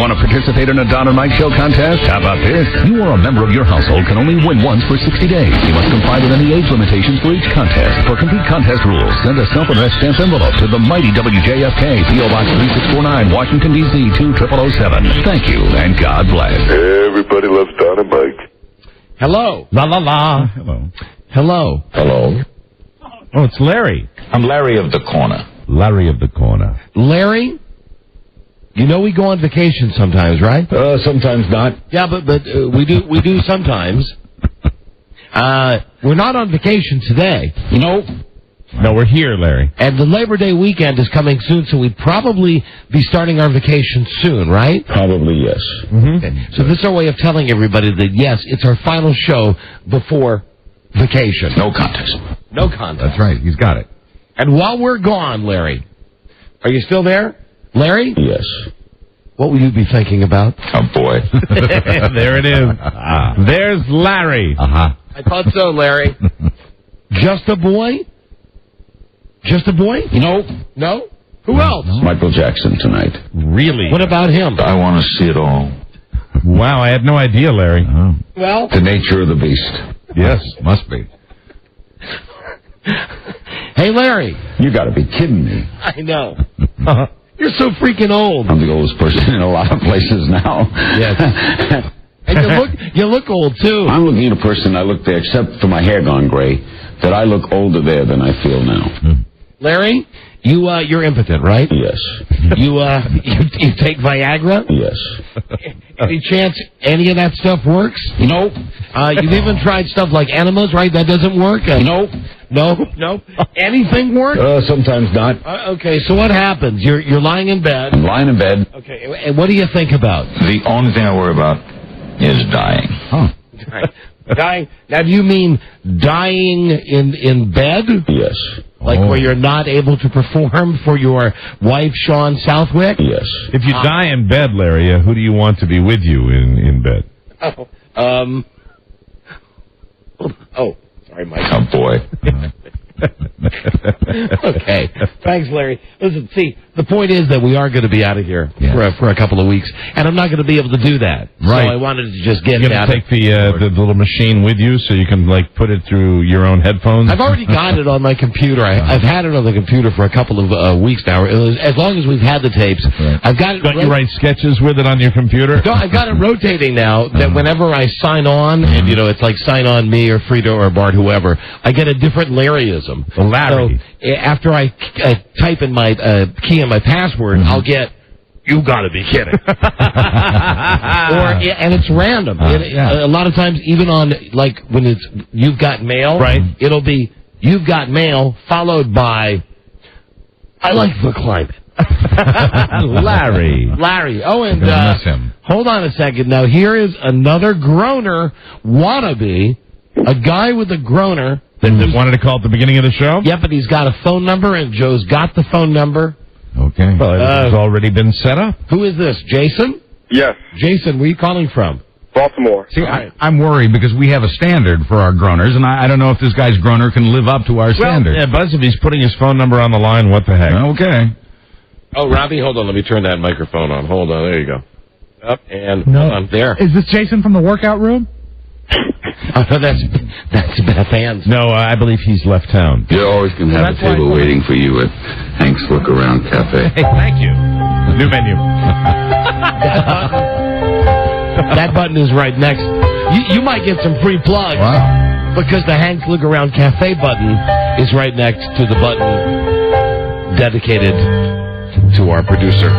Want to participate in a Don and Mike Show contest? How about this? You or a member of your household can only win once for 60 days. You must comply with any age limitations for each contest. For complete contest rules, send a self-addressed stamped envelope to the mighty WJFK, P.O. Box 3649, Washington, D.C. 20007. Thank you, and God bless. Everybody loves Don and Mike. Hello. La la la. Hello. Hello. Hello. Oh, it's Larry. I'm Larry of the Corner. Larry of the Corner. Larry, you know we go on vacation sometimes, right? Sometimes not. Yeah, but we do sometimes. We're not on vacation today. No, we're here, Larry. And the Labor Day weekend is coming soon, so we'd probably be starting our vacation soon, right? Probably yes. Mm-hmm. Okay. So this is our way of telling everybody that, yes, it's our final show before vacation. No contest. No contest. That's right. He's got it. And while we're gone, Larry, are you still there? Larry? Yes. What will you be thinking about? Oh, boy. There it is. There's Larry. I thought so, Larry. Just a boy? Just a boy? No? Who else? Michael Jackson tonight. Really? What about him? I want to see it all. Wow, I had no idea, Larry. Well, The nature of the beast. Yes, must be. hey, Larry. You got to be kidding me. I know. You're so freaking old. I'm the oldest person in a lot of places now. Yes. And you look old, too. I'm looking at a person, I look there, except for my hair gone gray, that I look older there than I feel now. Larry, you're impotent, right? Yes. You take Viagra? Yes. Any chance any of that stuff works? Nope. You've even tried stuff like enemas, right? That doesn't work? Nope. No? Anything work? Sometimes not. Okay, so what happens? You're lying in bed. I'm lying in bed. Okay, and what do you think about? The only thing I worry about is dying. Dying? Now, do you mean dying in bed? Yes. Like where you're not able to perform for your wife, Sean Southwick? Yes. If you die in bed, Larry, who do you want to be with you in bed? Sorry, Mike. Oh, boy. Okay. Thanks, Larry. Listen, see, the point is that we are going to be out of here for a couple of weeks, and I'm not going to be able to do that. Right. So I wanted to just get You're it out. going to take the little machine with you so you can, put it through your own headphones? I've already got it on my computer. I've had it on the computer for a couple of weeks now. As long as we've had the tapes. Right. I've got it. Don't you write sketches with it on your computer? No, I've got it rotating now that whenever I sign on, and, it's like sign on me or Frida or Bart, whoever, I get a different Larryism. Well, Larry. So after I type in my key in my password, I'll get, you gotta be kidding. And it's random. A lot of times, even on, when it's You've Got Mail, right? It'll be, You've Got Mail, followed by, I like the climate. Larry. Oh, and miss him. Hold on a second. Now, here is another groaner wannabe, a guy with a groaner. That wanted to call at the beginning of the show? Yep, but he's got a phone number, and Joe's got the phone number. Okay. Well, it's already been set up. Who is this, Jason? Yes, Jason, where are you calling from? Baltimore. See, I'm worried because we have a standard for our groaners, and I don't know if this guy's groaner can live up to our standard. Yeah, Buzz, if he's putting his phone number on the line, what the heck? Okay. Oh, Robbie, hold on. Let me turn that microphone on. Hold on. There you go. Up and No. hold on. There. Is this Jason from the workout room? Oh, no, that's Beth Ann's. No, I believe he's left town. You always can have a table waiting for you at Hank's Look Around Cafe. Hey, thank you. New menu. That button is right next. You might get some free plugs. Wow. Because the Hank's Look Around Cafe button is right next to the button dedicated to our producer.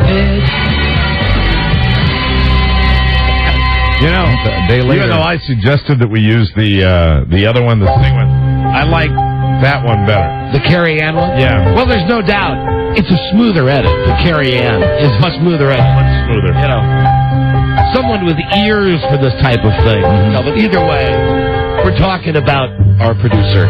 A day later. Even though I suggested that we use the other one, the Sting one, I like that one better. The Carrie Ann one? Yeah. Well, there's no doubt. It's a smoother edit. The Carrie Ann is much smoother edit. Much smoother. Someone with ears for this type of thing. No, but either way, we're talking about our producer.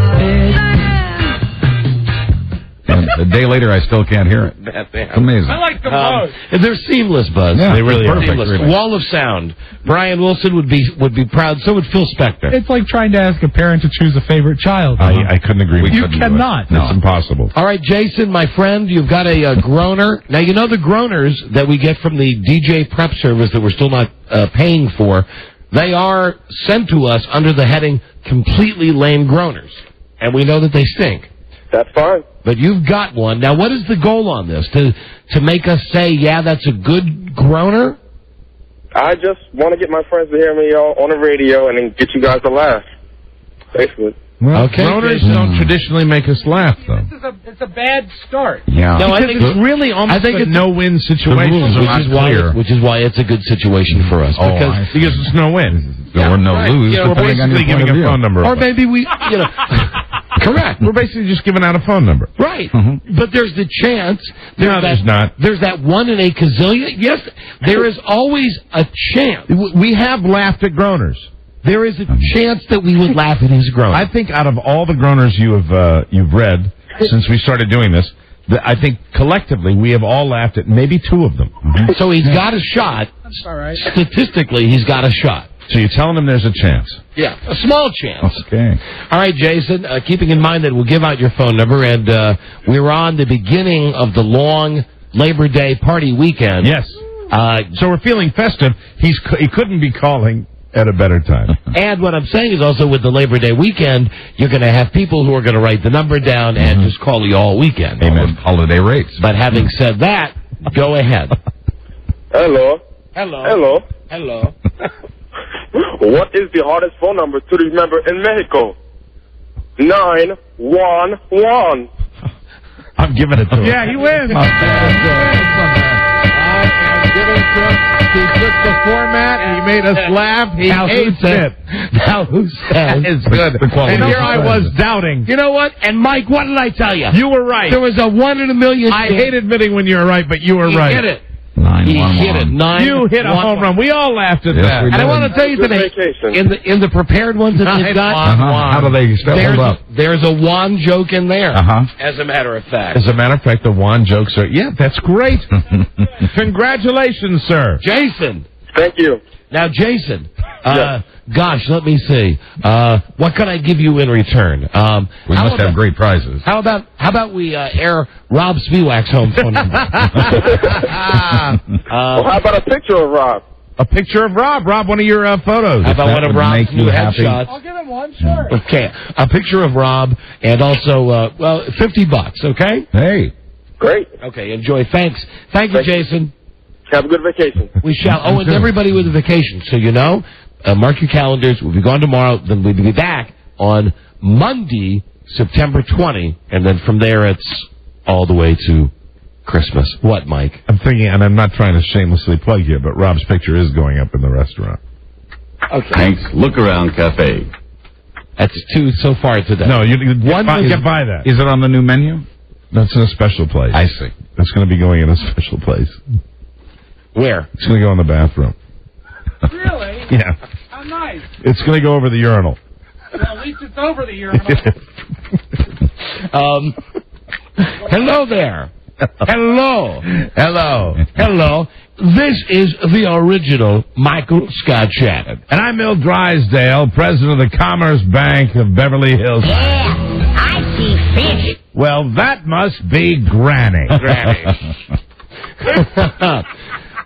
A day later, I still can't hear it. It's amazing. I like the most. They're seamless, Buzz. Yeah, they really are. perfect, Seamless. really. Wall of sound. Brian Wilson would be proud. So would Phil Spector. It's like trying to ask a parent to choose a favorite child. I couldn't agree with You you. cannot. It's impossible. All right, Jason, my friend, you've got a groaner. Now, you know the groaners that we get from the DJ prep service that we're still not paying for, they are sent to us under the heading completely lame groaners. And we know that they stink. That's fine. But you've got one. Now, what is the goal on this? To make us say, yeah, that's a good groaner? I just want to get my friends to hear me on the radio and then get you guys to laugh. Basically. Well, Okay, groaners Jason. don't traditionally make us laugh, though. It's a bad start. Yeah. No, I Because think it's really almost a no-win situation. which is why it's a good situation for us. Oh, because I see. Because it's no win. Or no right. lose, We're depending on your basically point giving of a view. phone number. or away. maybe we, correct. We're basically just giving out a phone number. Right. Mm-hmm. But there's the chance. No, there's not. There's that 1 in a gazillion. Yes, there is always a chance. We have laughed at groaners. There is a chance that we would laugh at his groan. I think out of all the groaners you've read since we started doing this, I think collectively we have all laughed at maybe 2 of them. So he's got a shot. That's all right. Statistically, he's got a shot. So you're telling them there's a chance. Yeah, a small chance. Okay. All right, Jason, keeping in mind that we'll give out your phone number, and we're on the beginning of the long Labor Day party weekend. Yes. So we're feeling festive. He couldn't be calling at a better time. And what I'm saying is also with the Labor Day weekend, you're going to have people who are going to write the number down and just call you all weekend. Amen. Holiday rates. But having said that, go ahead. Hello. Hello. Hello. Hello. What is the hardest phone number to remember in Mexico? 911. I'm giving it to him. Yeah, he wins. He took the format and he made us laugh. He hates it. Now who says? It's good. The quality And of here I was doubting. You know what? And Mike, what did I tell you? You were right. There was a 1 in a million. I hate admitting when you're right, but you were He right. hit it. 911. He hit it. You hit a home run. We all laughed at Yes, that. we And I did. want to tell you Good today, vacation. in the prepared ones that they've got, How do they hold up? there's a Juan joke in there. As a matter of fact, As a matter of fact, the Juan jokes are, yeah, that's great. Congratulations, sir. Jason. Thank you. Now, Jason. Yes. Gosh, let me see. What can I give you in return? We how must about- have great prizes. How about we air Rob Spiewak's home phone number? Well, how about a picture of Rob? A picture of Rob. Rob, one of your photos. How about that one of would Rob's make you new happy. headshots? I'll give him one, sure. Okay, a picture of Rob, and also, $50. Okay. Hey. Great. Okay. Enjoy. Thanks. Thank you, Jason. Have a good vacation. We shall. Oh, and everybody with a vacation, so you know, mark your calendars. We'll be gone tomorrow. Then we'll be back on Monday, September 20, and then from there it's all the way to Christmas. What, Mike? I'm thinking, and I'm not trying to shamelessly plug you, but Rob's picture is going up in the restaurant. Okay. Thanks. Look Around Cafe. That's 2 so far today. No, you One was- get by that. Is it on the new menu? That's in a special place. I see. It's going to be going in a special place. Where? It's going to go in the bathroom. Really? Yeah. How nice. It's going to go over the urinal. Well, at least it's over the urinal. Hello there. Hello. Hello. Hello. This is the original Michael Scott Shannon. And I'm Bill Drysdale, president of the Commerce Bank of Beverly Hills. I see fish. Well, that must be Granny.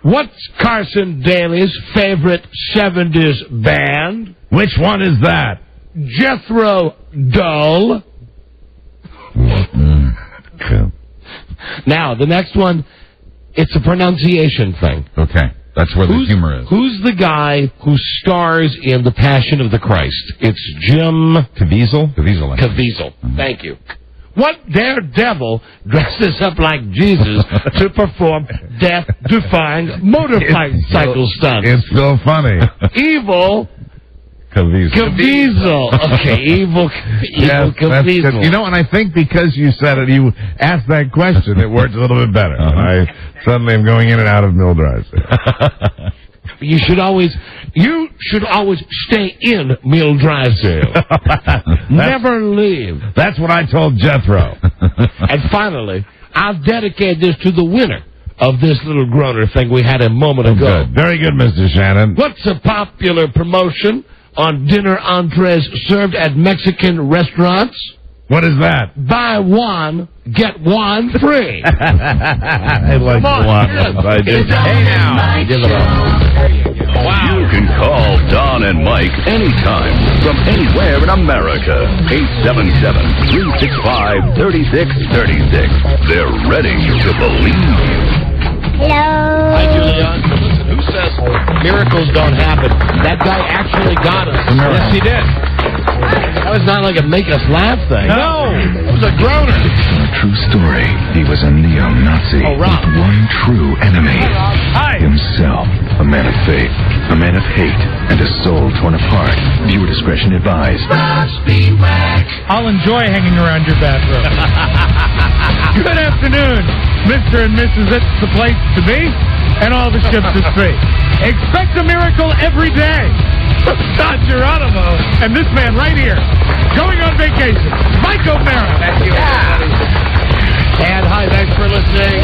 What's Carson Daly's favorite 70s band? Which one is that? Jethro Tull. Now, the next one, it's a pronunciation thing. Okay. That's where the humor is. Who's the guy who stars in The Passion of the Christ? It's Jim Caviezel? Caviezel. Thank you. What daredevil dresses up like Jesus to perform death-defying motorcycle stunts? It's so funny. Evil Caviezel. Okay, evil Yes, that's Caviezel. good. You know, and I think because you said it, you asked that question, it worked a little bit better. I suddenly am going in and out of Mill Drive. You should always stay in Mill Drysdale. Never leave. That's what I told Jethro. And finally, I'll dedicate this to the winner of this little groaner thing we had a moment ago. Good. Very good, Mr. Shannon. What's a popular promotion on dinner entrees served at Mexican restaurants? What is that? Buy one, get one free. I like Come on. one. Yes. I did. Hey, now. Give it up. Wow. You can call Don and Mike anytime from anywhere in America. 877-365-3636. They're ready to believe you. Hello. Hi, Julian. Listen, who says miracles don't happen? That guy actually got us. Yes, he did. That was not like a make-us-laugh thing. No. It was a groaner. A true story. He was a neo-Nazi Oh, Rob. with one true enemy. Hi. Himself. A man of faith, a man of hate, and a soul torn apart. Viewer discretion advised. I'll enjoy hanging around your bathroom. Good afternoon, Mr. and Mrs. It's the place to be, and all the ships at sea. Expect a miracle every day. Don Geronimo and this man right here, going on vacation, Mike O'Mara. Thank you, everybody. And hi, thanks for listening.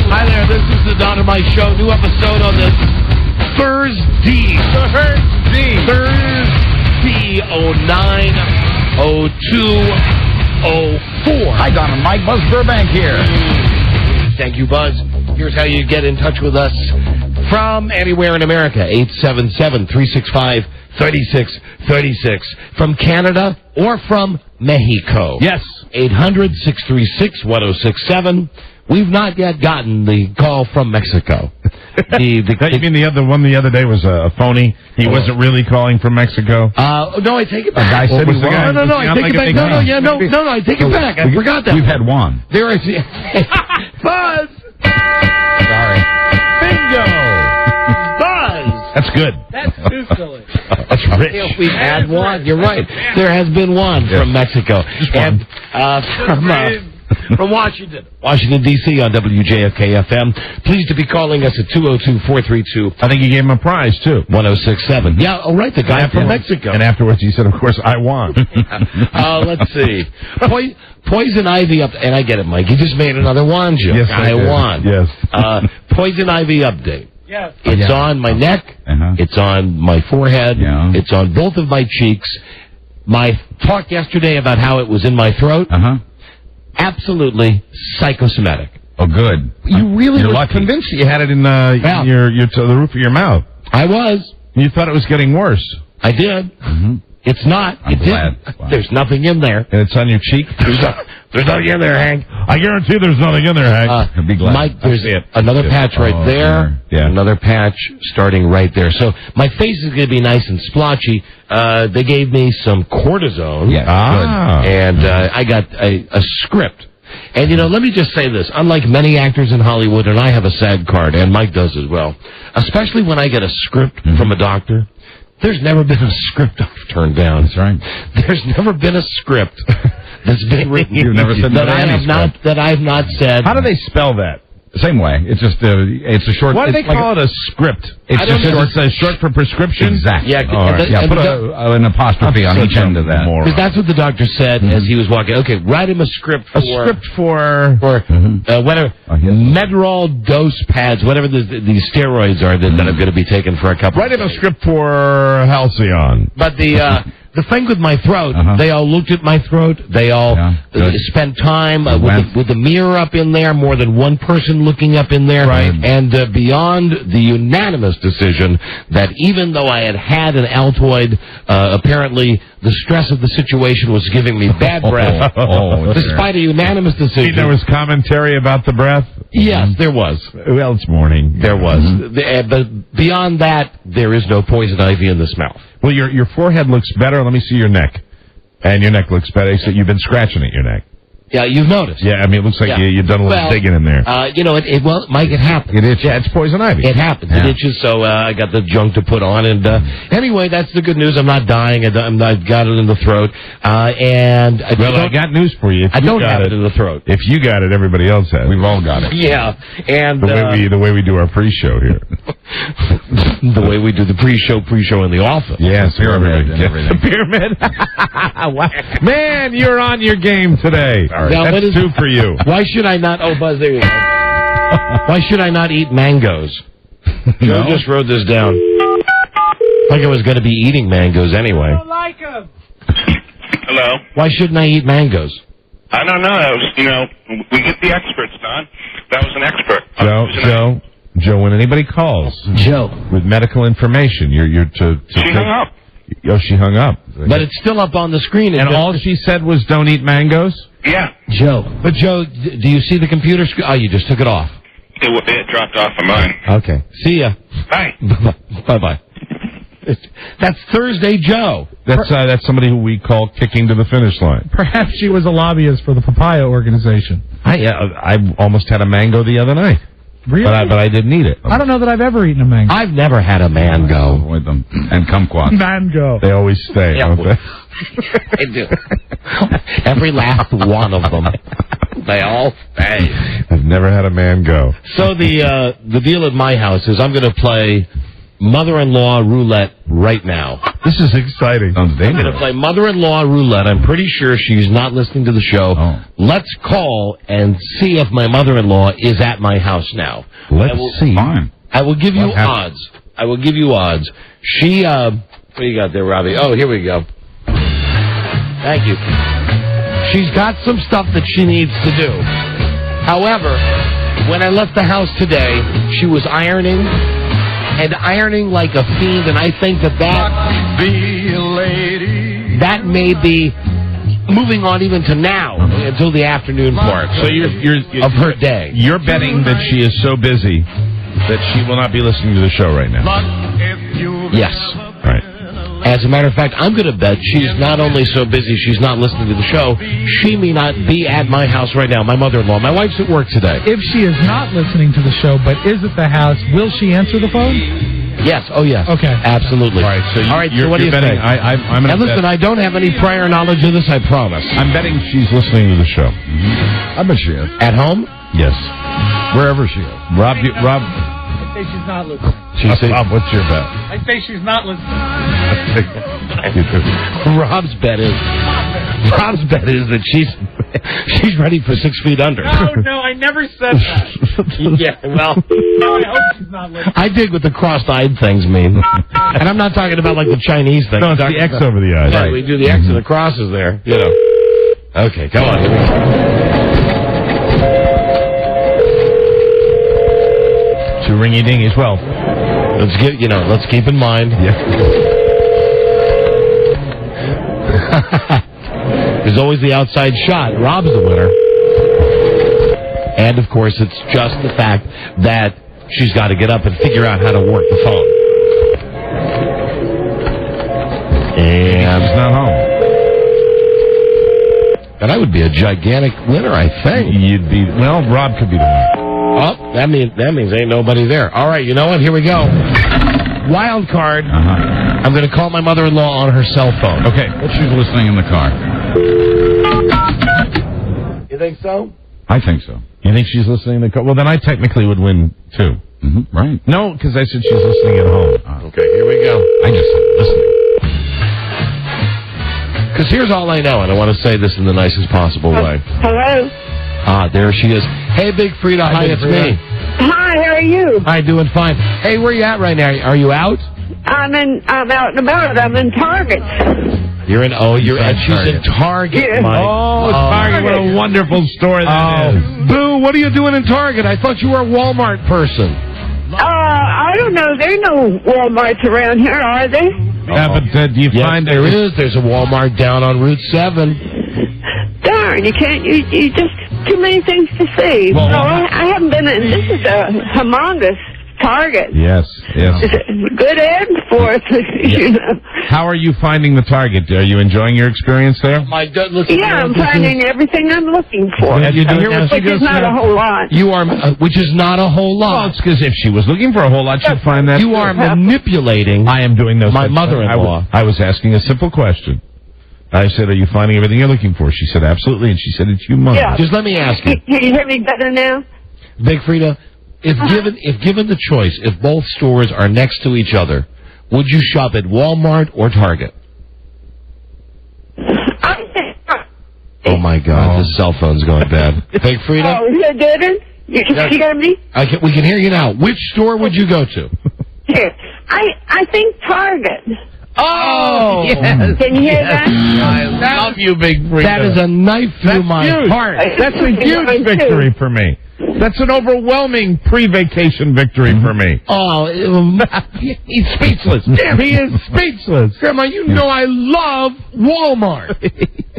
Hi there, this is the Don and Mike Show. New episode on this Thursday. Thursday 09/02/04. Hi, Don and Mike. Buzz Burbank here. Thank you, Buzz. Here's how you get in touch with us from anywhere in America. 877-365-3636. From Canada or from Mexico. Yes. 800-636-1067. We've not yet gotten the call from Mexico. You mean the other one the other day was a phony? He wasn't really calling from Mexico? No, I take it back. guy said he was. No, I take it back. No, I take it back. I forgot that. We've had one. There is... Buzz! Sorry. Bingo! Buzz! That's good. That's too silly. That's rich. We've had one. You're right. There has been one from Mexico. And from Washington, D.C. on WJFK-FM. Pleased to be calling us at 202-432. I think he gave him a prize, too. 1067. Yeah, oh, right, the guy from Mexico. And afterwards he said, of course, I won. Let's see. Poison Ivy up... And I get it, Mike. You just made another wand joke. Yes, I did. won. Yes. Poison Ivy update. Yes. It's on my neck. Uh-huh. It's on my forehead. Yeah. It's on both of my cheeks. My talk yesterday about how it was in my throat. Uh-huh. Absolutely psychosomatic. Oh, good. You really You're were lucky. convinced you had it in the roof of your mouth. I was. You thought it was getting worse. I did. Mm-hmm. It's not. I'm it glad. didn't. Wow. There's nothing in there. And it's on your cheek? There's nothing in there, Hank. I guarantee there's nothing in there, Hank. I'd be glad. Mike, there's I see it. another patch right Oh, there. yeah. Another patch starting right there. So my face is going to be nice and splotchy. They gave me some cortisone. Yeah. And I got a script. And, let me just say this. Unlike many actors in Hollywood, and I have a SAG card, and Mike does as well, especially when I get a script from a doctor, there's never been a script I've turned down. That's right. There's never been a script that's been written. You've never said that no to any script. that I've not said. How do they spell that? Same way. It's just it's a short. Why do they it's like call it a script? It's I don't just know. short. It's short for prescription? Exactly. Yeah, All right. and Put an apostrophe on each end of that. Moron. Because that's what the doctor said as he was walking. Okay, write him a script for... A script for... whatever, Medrol dose pads, whatever these steroids are that I'm going to be taking for a couple Write of him a days. script for Halcyon. But the thing with my throat, they all looked at my throat. They all spent time with the mirror up in there, more than one person looking up in there. Right. And beyond the unanimous decision that even though I had an Altoid, apparently the stress of the situation was giving me bad breath. Despite a unanimous decision. There was commentary about the breath? Yes, there was. Well, it's morning. There was. But beyond that, there is no poison ivy in this mouth. Well, your forehead looks better. Let me see your neck. And your neck looks better, except you've been scratching at your neck. Yeah, you've noticed. Yeah, I mean, it looks like Yeah. you've done a little digging in there. Mike, it happens. It is. Yeah, it's poison ivy. It happens. Yeah. It itches, so I got the junk to put on. And anyway, that's the good news. I'm not dying. I've got it in the throat. And I got news for you. If I you don't got have it in the throat. If you got it, everybody else has. We've all got it. Yeah, and The way we do our pre-show here. The way we do the pre-show in the office. Yes, Pyramid and everything. The pyramid. Wow. Man, you're on your game today. Now, That's two for you. Why should I not? Oh, Buzz, there you go. Why should I not eat mangoes? Joe just wrote this down. Like I was going to be eating mangoes anyway. I don't like him. Hello? Why shouldn't I eat mangoes? I don't know. That was, we get the experts, Don. That was an expert. Joe, when anybody calls Joe, with medical information, you're to She hung up. Oh, she hung up. but it's still up on the screen. And all she said was, "Don't eat mangoes." Yeah. Joe. But Joe, do you see the computer screen? Oh, you just took it off. It dropped off of mine. Okay. See ya. Hi. Bye-bye. That's Thursday Joe. That's somebody who we call kicking to the finish line. Perhaps she was a lobbyist for the Papaya organization. I almost had a mango the other night. Really? But I didn't eat it. I don't know that I've ever eaten a mango. I've never had a mango. Avoid them. And kumquats. Mango. They always stay, don't they? They do. Every last one of them. They all stay. I've never had a mango. So the deal at my house is I'm going to play mother-in-law roulette right now. This is exciting. Sounds I'm going to dangerous. play mother-in-law roulette. I'm pretty sure she's not listening to the show. Oh. Let's call and see if my mother-in-law is at my house now. Let's see. Fine. I will give you What happened? odds. I will give you odds. She, what do you got there, Robbie? Oh, here we go. Thank you. She's got some stuff that she needs to do. However, when I left the house today, she was ironing, and ironing like a fiend, and I think that may be moving on even to now, until the afternoon part. So you're of her day. You're betting that she is so busy that she will not be listening to the show right now. Yes. Right. As a matter of fact, I'm going to bet she's not only so busy she's not listening to the show, she may not be at my house right now, my mother-in-law. My wife's at work today. If she is not listening to the show but is at the house, will she answer the phone? Yes. Oh, yes. Okay. Absolutely. All right. So so what do you betting. think? I'm Now, gonna listen, bet. I don't have any prior knowledge of this, I promise. I'm betting she's listening to the show. I bet she is. At home? Yes. Wherever she is. Rob. I say she's not listening. Rob, what's your bet? I say she's not listening. Rob's bet is that she's ready for 6 feet under. No, I never said that. Yeah, well, No, I hope she's not listening. I dig what the cross-eyed things mean. And I'm not talking about like the Chinese thing. No, it's I'm the talking X about- over the eyes. Yeah, we do the X and the crosses there, you know. Okay, come on. Here we go. Two ringy dingies. Well, Let's keep in mind. There's always the outside shot. Rob's the winner. And, of course, it's just the fact that she's got to get up and figure out how to work the phone. And she's not home. And I would be a gigantic winner, I think. You'd be. Well, Rob could be the winner. Oh, that means ain't nobody there. All right, you know what? Here we go. Wild card. I'm going to call my mother-in-law on her cell phone. Okay. She's listening in the car. You think so? I think so. You think she's listening to the call? Well, then I technically would win, too. Mm-hmm. Right. No, because I said she's listening at home. Okay, here we go. I just said listening. Because here's all I know, and I want to say this in the nicest possible way. Hello. Ah, there she is. Hey, Big Frida. Hi, it's me. Hi, how are you? Hi, doing fine. Hey, where you at right now? Are you out? I'm out and about. I'm in Target. You're in. Oh, she's in Target. Yeah. Oh, Target. What a wonderful store that is. Boo, what are you doing in Target? I thought you were a Walmart person. I don't know. There are no Walmarts around here, are there? Yeah, but do you find there is? There's a Walmart down on Route 7. Darn, you can't. You just too many things to see. Well, no, I haven't been in. This is a humongous Target. Yes. It's a good ad for us, you know. How are you finding the Target? Are you enjoying your experience there? Yeah, I'm finding everything I'm looking for. What are you doing now? Which is not a whole lot. You are, which is not a whole Well, lot. it's because if she was looking for a whole lot, she'd find that. You are manipulating. I am doing those. My mother-in-law. I was asking a simple question. I said, are you finding everything you're looking for? She said, absolutely. And she said, it's humongous. Yeah. Just let me ask you. Can you hear me better now? Big Frida, if given the choice, if both stores are next to each other, would you shop at Walmart or Target? Oh my God, the cell phone's going bad. Big Frida? Oh, you didn't? You got me? We can hear you now. Which store would you go to? Here. I think Target. Oh! Yes. Can you hear that? I love you, Big Frida. That is a knife through my heart. That's a huge victory for me. That's an overwhelming pre-vacation victory for me. Oh, he's speechless. He is speechless. Grandma, you know I love Walmart.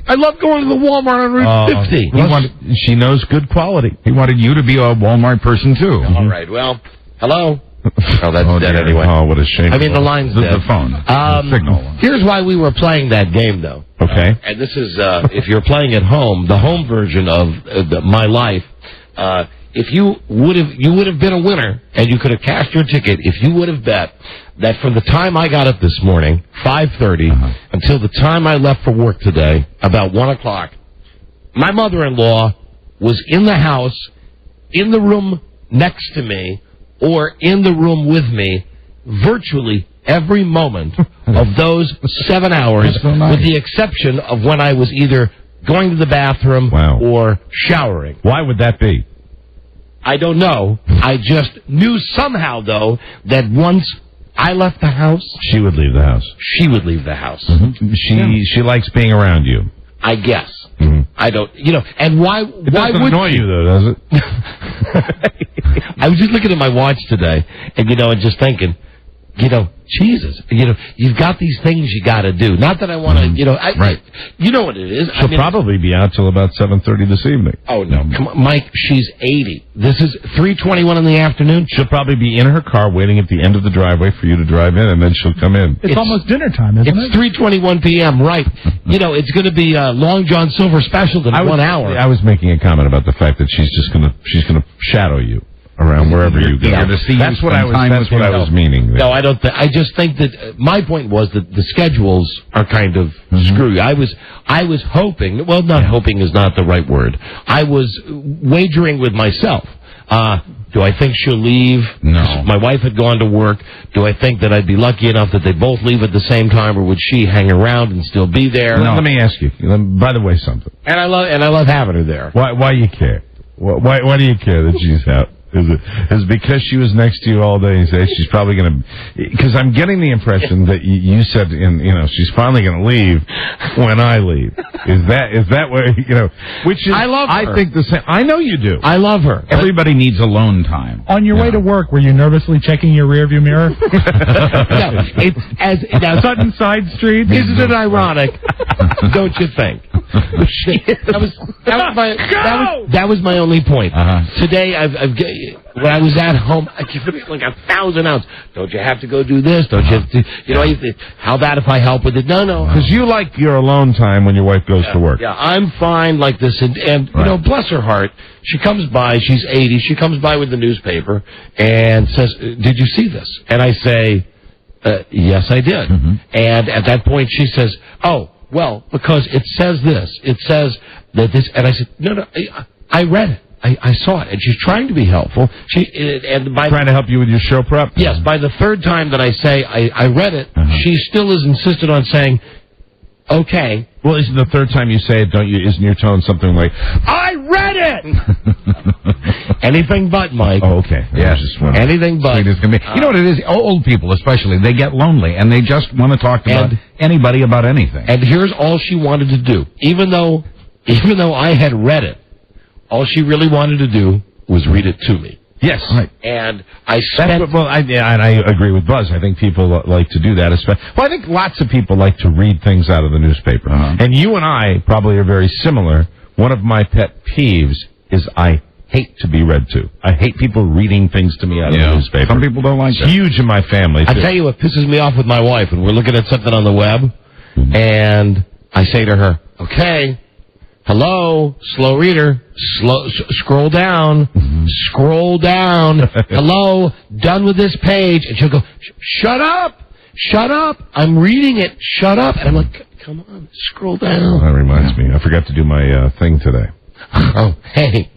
I love going to the Walmart on Route 50. She knows good quality. He wanted you to be a Walmart person, too. All right, well, hello? Oh, that's dead dear. anyway. Oh, what a shame. I mean, the line's dead. The phone. The signal. Here's why we were playing that game, though. Okay. And this is, if you're playing at home, the home version of My Life, if you would have been a winner, and you could have cashed your ticket, if you would have bet that from the time I got up this morning, 5:30, until the time I left for work today, about 1 o'clock, my mother-in-law was in the house, in the room next to me, or in the room with me, virtually every moment of those 7 hours, so nice. with the exception of when I was either going to the bathroom or showering. Why would that be? I don't know. I just knew somehow, though, that once I left the house, She would leave the house. she would leave the house. She likes being around you. I guess. Mhm. I don't, and why It why doesn't would annoy she? you, though, does it? I was just looking at my watch today, and, and just thinking, Jesus, you've got these things you got to do. Not that I want to, Right. You know what it is. She'll probably be out till about 7:30 this evening. Oh, no. Come on, Mike, she's 80. This is 3:21 in the afternoon. She'll probably be in her car waiting at the end of the driveway for you to drive in, and then she'll come in. It's almost dinner time, isn't it? It's 3:21 p.m., right. It's going to be Long John Silver special in 1 hour. I was making a comment about the fact that she's gonna shadow you around wherever you go. Eager to see you That's what I spend was. time That's with what him. I was meaning. No, I don't. I just think that my point was that the schedules are kind of screwy. I was hoping. Well, not hoping is not the right word. I was wagering with myself. Do I think she'll leave? No. My wife had gone to work. Do I think that I'd be lucky enough that they both leave at the same time, or would she hang around and still be there? Let me ask you. By the way, something. And I love having her there. Why you care? Why do you care that she's out? Is it because she was next to you all day and say she's probably going to... Because I'm getting the impression that you said, she's finally going to leave when I leave. Is that where, which is... I love her. I think the same... I know you do. I love her. Everybody needs alone time. On your way to work, were you nervously checking your rearview mirror? No, it's as now Sutton Side Street. Isn't it ironic? Don't you think? That was my only point. Today, when I was at home, I kept like 1,000 ounce. Don't you have to go do this? Don't you have to, how about if I help with it? No. Because you like your alone time when your wife goes to work. Yeah, I'm fine like this. And bless her heart, she comes by, she's 80, she comes by with the newspaper and says, did you see this? And I say, yes, I did. And at that point, she says, oh, well, because it says this. It says that this, and I said, no, I read it. I saw it, and she's trying to be helpful. Trying to help you with your show prep? Yes, by the third time that I say I read it, she still is insistent on saying, okay. Well, isn't the third time you say it, isn't your tone something like, I read it! Anything but, Mike. Oh, okay. Yes. Anything but. Sweet as can be. You know what it is? Old people, especially, they get lonely, and they just want to talk to anybody about anything. And here's all she wanted to do. Even though I had read it, all she really wanted to do was read it to me. Yes. Right. And I spent... I agree with Buzz. I think people like to do that. I think lots of people like to read things out of the newspaper. And you and I probably are very similar. One of my pet peeves is I hate to be read to. I hate people reading things to me out of the newspaper. Some people don't like it's that. Huge in my family. I tell you what pisses me off with my wife, when we're looking at something on the web, and I say to her, okay, hello, slow reader, scroll down, hello, done with this page. And she'll go, shut up, I'm reading it, shut up. And I'm like, come on, scroll down. That reminds me. I forgot to do my thing today. Oh, hey,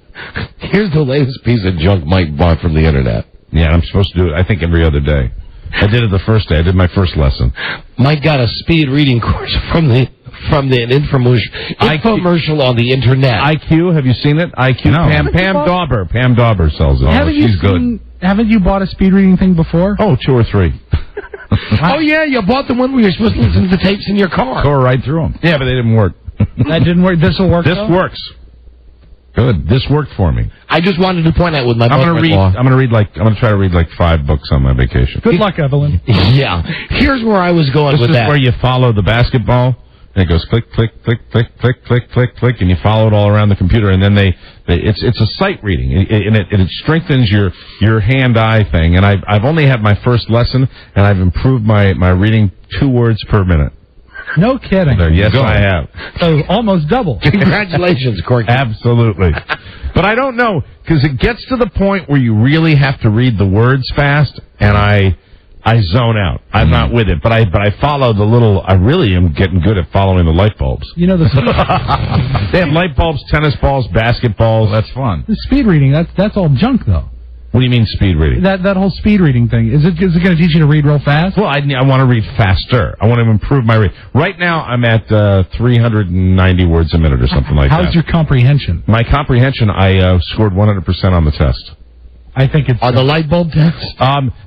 Here's the latest piece of junk Mike bought from the internet. Yeah, I'm supposed to do it, I think, every other day. I did it the first day. I did my first lesson. Mike got a speed reading course from the infomercial on the internet. IQ, have you seen it? IQ. No. Pam Dauber. Pam Dauber sells it. Haven't you bought a speed reading thing before? Oh, 2 or 3. Oh, yeah, you bought the one where you're supposed to listen to the tapes in your car. Tore right through them. Yeah, but they didn't work. That didn't work. This will work. This works. Good. This worked for me. I just wanted to point out with my I'm gonna try to read like 5 books on my vacation. Good luck, Evelyn. Yeah. Here's where I was going This with is that. where you follow the basketball, and it goes click, click, click, click, click, click, click, click, and you follow it all around the computer, and then it's a sight reading, and it strengthens your hand-eye thing. And I've only had my first lesson, and I've improved my reading 2 words per minute. No kidding. Yes, I have. So almost double. Congratulations, Corky. Absolutely. But I don't know, because it gets to the point where you really have to read the words fast, and I zone out. I'm not with it, but I follow the little. I really am getting good at following the light bulbs. You know They have light bulbs, tennis balls, basketballs. That's fun. the speed reading. That's all junk, though. What do you mean speed reading? That whole speed reading thing. Is it going to teach you to read real fast? Well, I want to read faster. I want to improve my read. Right now, I'm at 390 words a minute or something like that. How's your comprehension? My comprehension, I scored 100% on the test. I think it's On the light bulb test?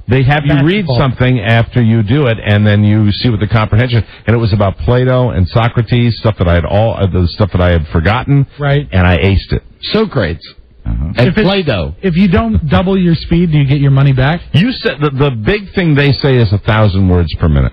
They have you read Basketball. something after you do it, and then you see what the comprehension. And it was about Plato and Socrates, stuff that I had the stuff that I had forgotten. Right. And I aced it. Socrates. And If it's- Play-Doh. If you don't double your speed, do you get your money back? You said the big thing they say is 1,000 words per minute.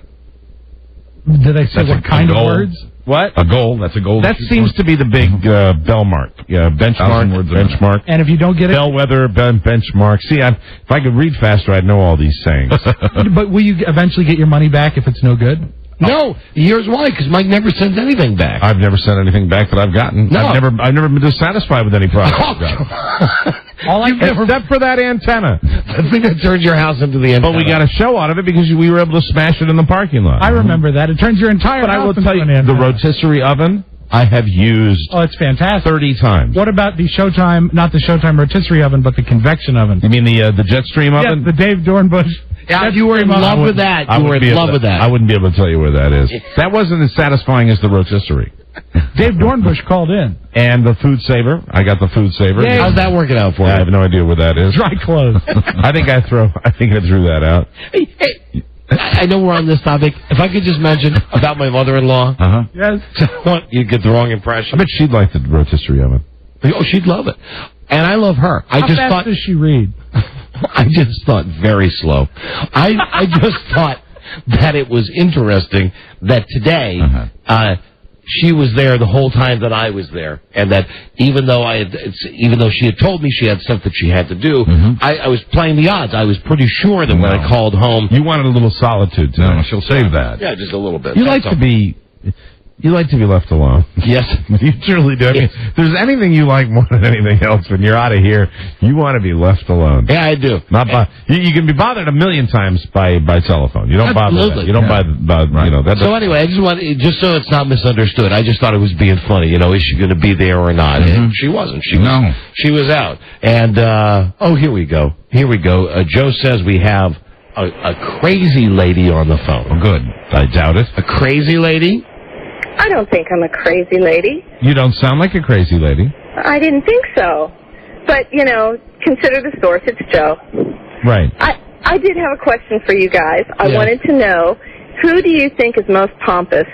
Did I say That's what a kind of goal. words? What? A goal. That's a goal. That seems to be the big bell mark. Yeah, 1,000 words a minute. benchmark. And if you don't get it, Bellwether, benchmark. See, if I could read faster, I'd know all these sayings. but will you eventually get your money back if it's no good? No, here's why, because Mike never sends anything back. I've never sent anything back that I've gotten. No. I've never been dissatisfied with any product I've gotten. All I Except for that antenna. The thing that turns your house into the antenna. But we got a show out of it because we were able to smash it in the parking lot. I remember that. It turns your entire But I house will into tell you, an the antenna. rotisserie oven, I have used Oh, it's fantastic. 30 times. What about the Showtime, not the Showtime rotisserie oven, but the convection oven? You mean the Jetstream Yes, oven? the Dave Dornbush. Yeah, you were in love with that. You were in love with that. I wouldn't be able to tell you where that is. That wasn't as satisfying as the rotisserie. Dave Dornbush called in. And the food saver. I got the food saver. Yay. How's that working out for I you? have no idea where that is. Dry clothes. I think I threw that out. Hey, I know we're on this topic. If I could just mention about my mother-in-law. Uh-huh. Yes. You get the wrong I impression. bet she'd like the rotisserie oven. Oh, she'd love it. And I love her. I How just fast thought does she read? I just thought very slow. I just thought that it was interesting that today she was there the whole time that I was there, and that even though she had told me she had stuff that she had to do, I was playing the odds. I was pretty sure that when I called home, You wanted a little solitude today. No, she'll save that. yeah, just a little bit. You like to be left alone. Yes. You truly do. I mean, if there's anything you like more than anything else when you're out of here, you want to be left alone. Yeah, I do. Not by you can be bothered a million times by telephone. You don't bother Absolutely. that. You don't you know that. So anyway, I just want, just so it's not misunderstood, I just thought it was being funny. You know, is she going to be there or not? And she wasn't. She was out. And here we go. Joe says we have a crazy lady on the phone. Good. I doubt it. A crazy lady? I don't think I'm a crazy lady. You don't sound like a crazy lady. I didn't think so. But, consider the source. It's Joe. Right. I did have a question for you guys. I wanted to know, who do you think is most pompous?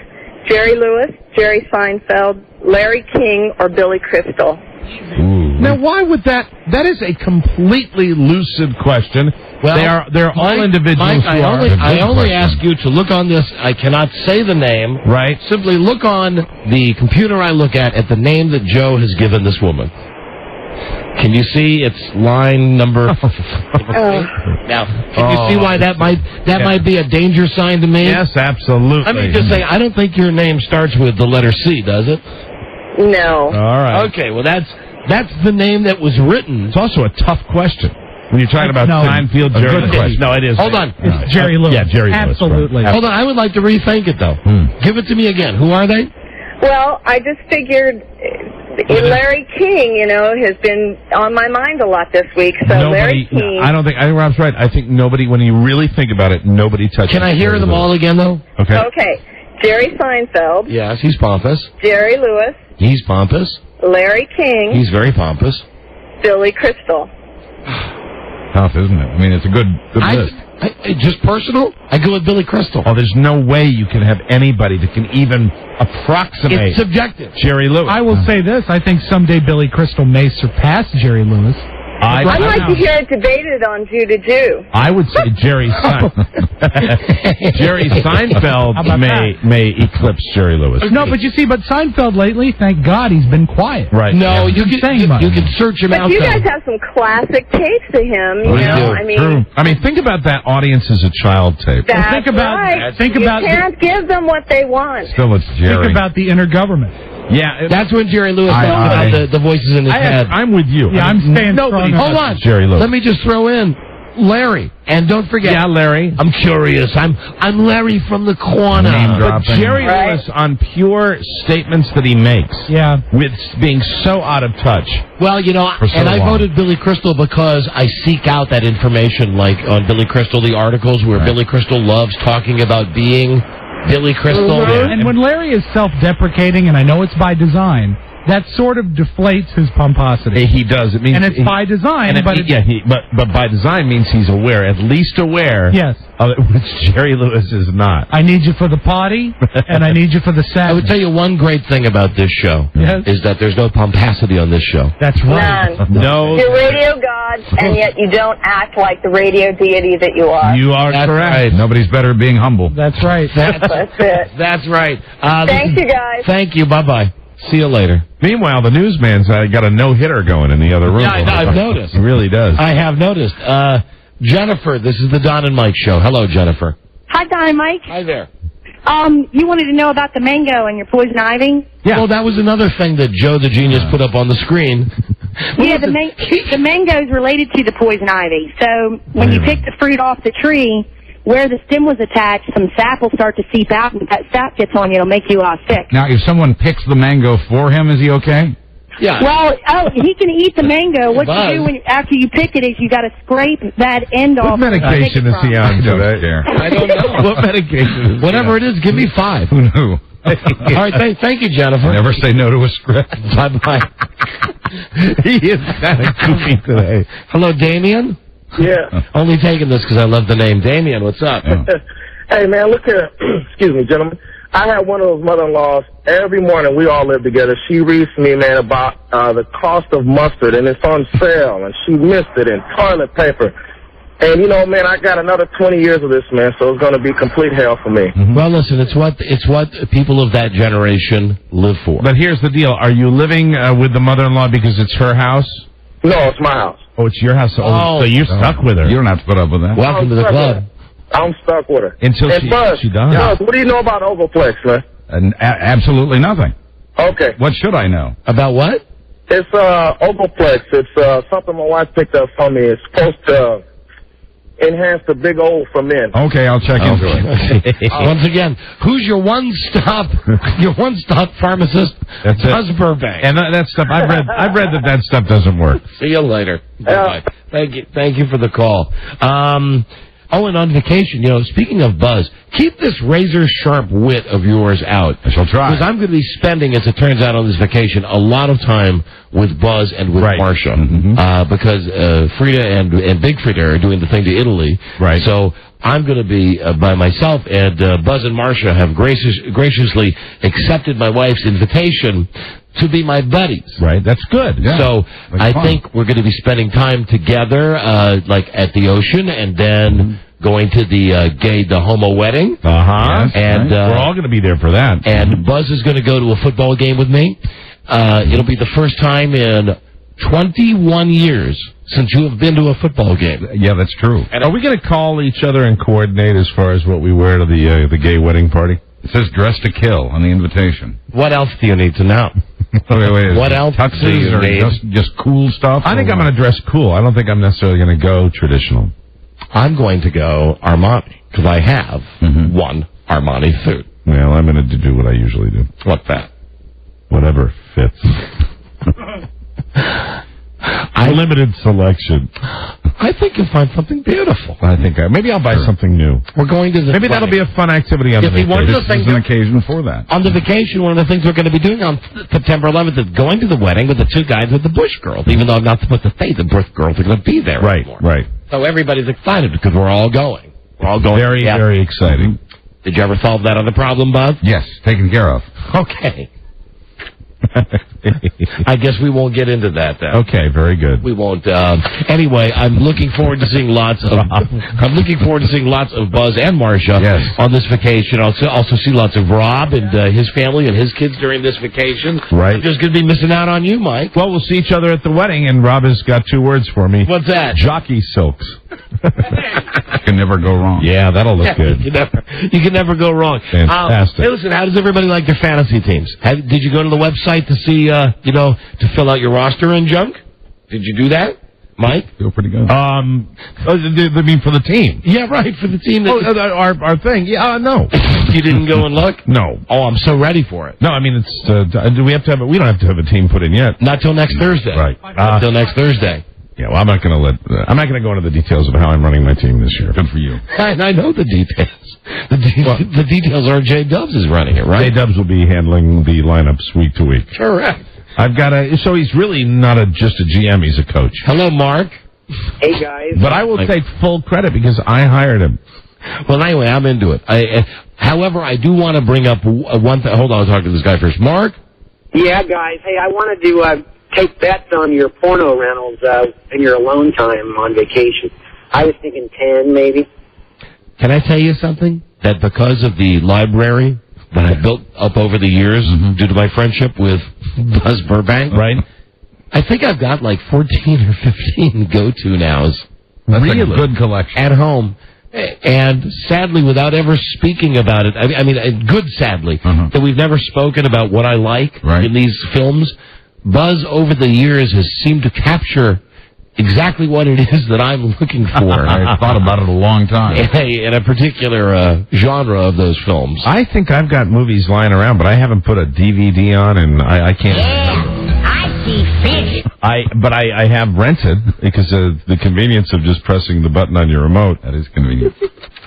Jerry Lewis, Jerry Seinfeld, Larry King, or Billy Crystal? Now, why would that? That is a completely lucid question. Well, they're all individuals Mike, who are. I only ask you to look on this. I cannot say the name. Right. Simply look on the computer I look at the name that Joe has given this woman. Can you see it's line number? Now, can you see why that might be a danger sign to me? Yes, absolutely. Let me just say, I don't think your name starts with the letter C, does it? No. All right. Okay, well that's the name that was written. It's also a tough question. When you're talking about Seinfeld, Jerry Lewis. No, it is. Hold on. It's Jerry Lewis. Yeah, Jerry Lewis. Absolutely. Right. Hold on, I would like to rethink it, though. Give it to me again. Who are they? Well, I just figured Larry King, has been on my mind a lot this week. So Larry King. I think Rob's right. I think nobody, when you really think about it, nobody touches. Can I hear Jerry them Lewis. all again, though? Okay. Okay. Jerry Seinfeld. Yes, he's pompous. Jerry Lewis. He's pompous. Larry King. He's very pompous. Billy Crystal. Tough, isn't it? I mean, it's a good list. Just personal? I go with Billy Crystal. Oh, there's no way you can have anybody that can even approximate. It's subjective. Jerry Lewis. I will say this. I think someday Billy Crystal may surpass Jerry Lewis. I'd like to hear it debated on Jew to Jew. I would say Jerry Seinfeld may eclipse Jerry Lewis. No, but you see, Seinfeld lately, thank God, he's been quiet. Right. No, you can search him out. But you guys have some classic tapes of him. True. I mean, think about that audience as a child tape. That's think about, right. Think you about can't give them what they want. Still, it's Jerry. Think about the intergovernment. Yeah, that's when Jerry Lewis talks about the voices in his head. I'm with you. Yeah, I'm staying strong. Hold on, Jerry Lewis. Let me just throw in Larry, and don't forget. Yeah, Larry. I'm curious. I'm Larry from the corner. But Jerry Lewis on pure statements that he makes. Yeah. With being so out of touch. Well, I voted Billy Crystal because I seek out that information, like on Billy Crystal, the articles where Billy Crystal loves talking about being Billy Crystal. And when Larry is self-deprecating, and I know it's by design, that sort of deflates his pomposity. He does. It means, and it's by design. But by design means he's aware, at least aware. Yes. Of it, which Jerry Lewis is not. I need you for the potty, and I need you for the sadness. I would tell you one great thing about this show is that there's no pomposity on this show. That's right. None. No. You're radio gods, and yet you don't act like the radio deity that you are. You are correct. Right. Nobody's better at being humble. That's right. That's it. That's right. Thanks, you guys. Thank you. Bye-bye. See you later. Meanwhile, the newsman's got a no-hitter going in the other room. Yeah, I've noticed. He really does. I have noticed. Jennifer, this is the Don and Mike show. Hello, Jennifer. Hi, Don and Mike. Hi there. You wanted to know about the mango and your poison ivy? Yeah. Well, that was another thing that Joe the Genius put up on the screen. Yeah, the mango is related to the poison ivy. So when you pick the fruit off the tree, where the stem was attached, some sap will start to seep out, and if that sap gets on you, it'll make you sick. Now, if someone picks the mango for him, is he okay? Yeah. Well, he can eat the mango. What you do after you pick it is you got to scrape that end off. What medication is he on today? I don't know. What medication is Whatever it is, give me 5. Who knew? All right, thank you, Jennifer. Never say no to a script. Bye-bye. He is kind of goofy today. Hello, Damien? Yeah. Only taking this because I love the name. Damien, what's up? Hey, man, look here. Excuse me, gentlemen. I have one of those mother-in-laws. Every morning we all live together. She reads to me, man, about the cost of mustard, and it's on sale, and she missed it, and toilet paper. And, man, I got another 20 years of this, man, so it's going to be complete hell for me. Mm-hmm. Well, listen, it's what people of that generation live for. But here's the deal. Are you living with the mother-in-law because it's her house? No, it's my house. Oh, it's your house. So you're stuck with her. You don't have to put up with that. Welcome to the club. I'm stuck with her. Until she does. Buzz, what do you know about Ogoplex, man? Absolutely nothing. Okay. What should I know? About what? It's Ogoplex. It's something my wife picked up for me. It's supposed to enhance the big old for men. Okay, I'll check into it. Once again, who's your one-stop pharmacist? That's it. Buzz Burbank. And that stuff, I've read that stuff doesn't work. See you later. Bye. Thank you for the call. And on vacation, speaking of Buzz, keep this razor-sharp wit of yours out. I shall try. Because I'm going to be spending, as it turns out on this vacation, a lot of time with Buzz and with Marsha. Mm-hmm. Because Frida and Big Frida are doing the thing to Italy. Right. So I'm going to be by myself, and Buzz and Marsha have graciously accepted my wife's invitation to be my buddies. Right, that's good. Yeah. So I think we're going to be spending time together, like at the ocean, and then going to the homo wedding. Yes, and we're all going to be there for that. And Buzz is going to go to a football game with me. It'll be the first time in 21 years since you have been to a football game. Yeah, that's true. And are we going to call each other and coordinate as far as what we wear to the gay wedding party? It says dress to kill on the invitation. What else do you need to know? Wait, what else do you need? Just cool stuff? I think I'm going to dress cool. I don't think I'm necessarily going to go traditional. I'm going to go Armani, because I have one Armani suit. Well, I'm going to do what I usually do. What's that? Whatever fits. Limited selection. I think you'll find something beautiful. I think maybe I'll buy something new. We're going to the Maybe that'll be a fun activity on the vacation. This is an occasion for that. On the vacation, one of the things we're going to be doing on September 11th is going to the wedding with the two guys with the Bush girls, even though I'm not supposed to say the Bush girls are going to be there anymore. Right. So everybody's excited because we're all going. We're all going. Very, very exciting. Did you ever solve that other problem, Buzz? Yes, taken care of. Okay. I guess we won't get into that then. Okay, very good. We won't. Anyway, I'm looking forward to seeing lots of. I'm looking forward to seeing lots of Buzz and Marcia on this vacation. I'll also see lots of Rob and his family and his kids during this vacation. Right. I'm just going to be missing out on you, Mike. Well, we'll see each other at the wedding, and Rob has got 2 words for me. What's that? Jockey silks. Can never go wrong. Yeah, that'll look good. You can never go wrong. Fantastic. Hey, listen, how does everybody like their fantasy teams? Did you go to the website to see, to fill out your roster and junk? Did you do that, Mike? Feel pretty good. I mean, for the team. Yeah, right, for the team. Our thing. Yeah, no. You didn't go and look? No. Oh, I'm so ready for it. No, I mean, it's. Do we have to have? We don't have to have a team put in yet. Not till next Thursday. Right. Not till next Thursday. Yeah, well, I'm not going to go into the details of how I'm running my team this year. Good for you. I know the details. The details are J Dubs is running it, right? J Dubs will be handling the lineups week to week. Correct. I've got so he's really not just a GM, he's a coach. Hello, Mark. Hey, guys. But I will take full credit because I hired him. Well, anyway, I'm into it. However, I do want to bring up one thing. Hold on, I'll talk to this guy first. Mark? Yeah, guys. Hey, I wanted to take bets on your porno rentals in your alone time on vacation. I was thinking 10, maybe. Can I tell you something? That because of the library that I built up over the years due to my friendship with Buzz Burbank, right? I think I've got like 14 or 15 go-to nows. That's really? a good collection. At home. And sadly, without ever speaking about it, I mean, good sadly, that we've never spoken about what I like in these films. Buzz, over the years, has seemed to capture exactly what it is that I'm looking for. I thought about it a long time. In a particular genre of those films. I think I've got movies lying around, but I haven't put a DVD on, and I can't remember. I see fish. But I have rented because of the convenience of just pressing the button on your remote. That is convenient.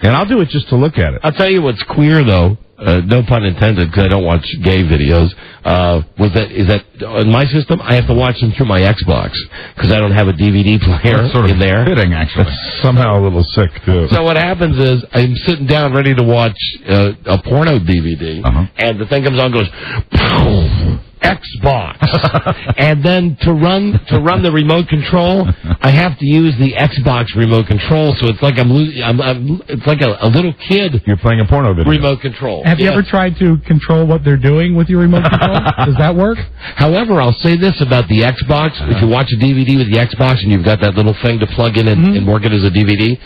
And I'll do it just to look at it. I'll tell you what's queer, though. No pun intended, because I don't watch gay videos. Is that in my system? I have to watch them through my Xbox because I don't have a DVD player That's sort of in there. Fitting, actually. That's somehow a little sick too. So what happens is I'm sitting down ready to watch a porno DVD, and the thing comes on, and goes, pow, Xbox, and then to run the remote control, I have to use the Xbox remote control. So it's like it's like a little kid. You're playing a porno video. Remote control. Have you ever tried to control what they're doing with your remote control? Does that work? However, I'll say this about the Xbox. If you watch a DVD with the Xbox and you've got that little thing to plug in and work it as a DVD,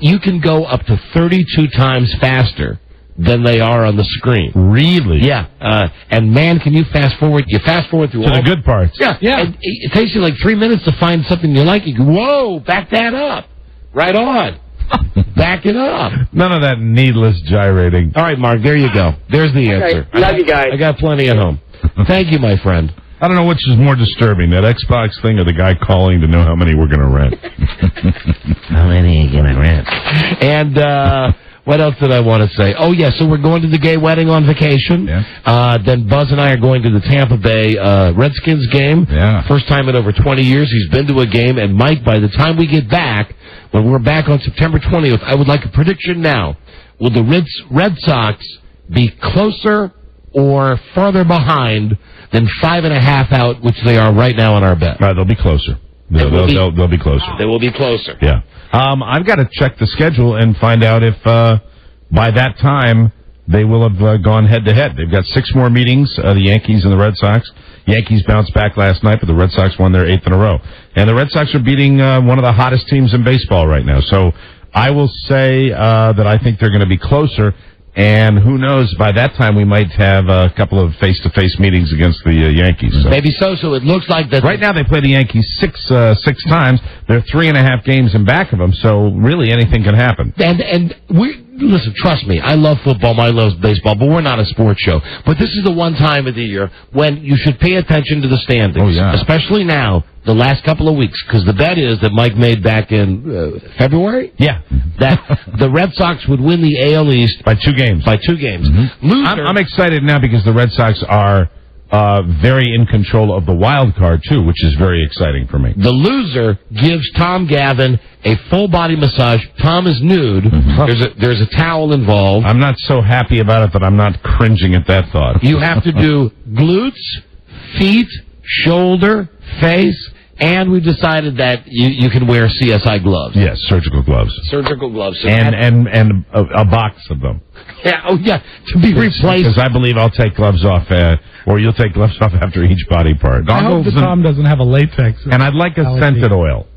you can go up to 32 times faster than they are on the screen. Really? Yeah. And man, can you fast forward? You fast forward through to all the good parts. Yeah. And it takes you like 3 minutes to find something you like. You go, whoa, back that up. Right on. Back it up. None of that needless gyrating. All right, Mark, there you go. There's the answer. Love you guys. I got plenty at home. Thank you, my friend. I don't know which is more disturbing, that Xbox thing or the guy calling to know how many we're going to rent. How many are you going to rent? And, what else did I want to say? Oh, yeah, so we're going to the gay wedding on vacation. Yeah. Then Buzz and I are going to the Tampa Bay Redskins game. Yeah. First time in over 20 years he's been to a game. And, Mike, by the time we get back, when we're back on September 20th, I would like a prediction now. Will the Red Sox be closer or farther behind than 5.5 out, which they are right now on our bet? They'll be closer. They'll be closer. They will be closer. Yeah. I've got to check the schedule and find out if by that time they will have gone head-to-head. They've got 6 more meetings, the Yankees and the Red Sox. Yankees bounced back last night, but the Red Sox won their 8th in a row. And the Red Sox are beating one of the hottest teams in baseball right now. So I will say that I think they're going to be closer. And who knows, by that time we might have a couple of face-to-face meetings against the Yankees. So. Maybe so. So it looks like that. Right now they play the Yankees six times. They're 3.5 games in back of them, so really anything can happen. And listen, trust me, I love football, I love baseball, but we're not a sports show. But this is the one time of the year when you should pay attention to the standings, especially now, the last couple of weeks, because the bet is that Mike made back in February? Yeah. That the Red Sox would win the AL East by 2 games. By 2 games. I'm excited now because the Red Sox are very in control of the wild card, too, which is very exciting for me. The loser gives Tom Gavin a full-body massage. Tom is nude. There's a towel involved. I'm not so happy about it that I'm not cringing at that thought. You have to do glutes, feet, shoulder, face, and we've decided that you can wear CSI gloves. Yes, surgical gloves. Surgical gloves. So and a box of them. Yeah, to be replaced. Because I believe I'll take gloves off, or you'll take gloves off after each body part. I hope that Tom doesn't have a latex. And I'd like a scented oil.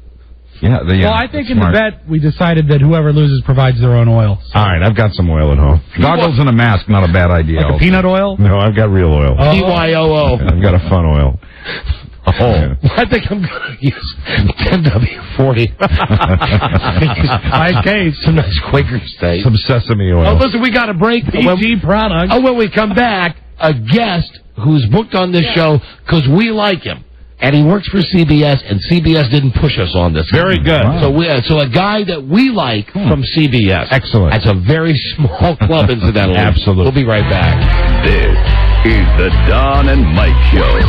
Yeah, well, I think in the bet, we decided that whoever loses provides their own oil. So. All right, I've got some oil at home. Goggles and a mask, not a bad idea. Like a peanut oil? No, I've got real oil. PYOO. I've got a fun oil. I think I'm going to use 10W40. Some nice Quaker steak. Some sesame oil. Oh, listen, we got a break. PG product. Oh, when we come back, a guest who's booked on this show because we like him. And he works for CBS, and CBS didn't push us on this. Very good. Wow. So a guy that we like from CBS. Excellent. That's a very small club, incidentally. Absolutely. We'll be right back. This is the Don and Mike Show.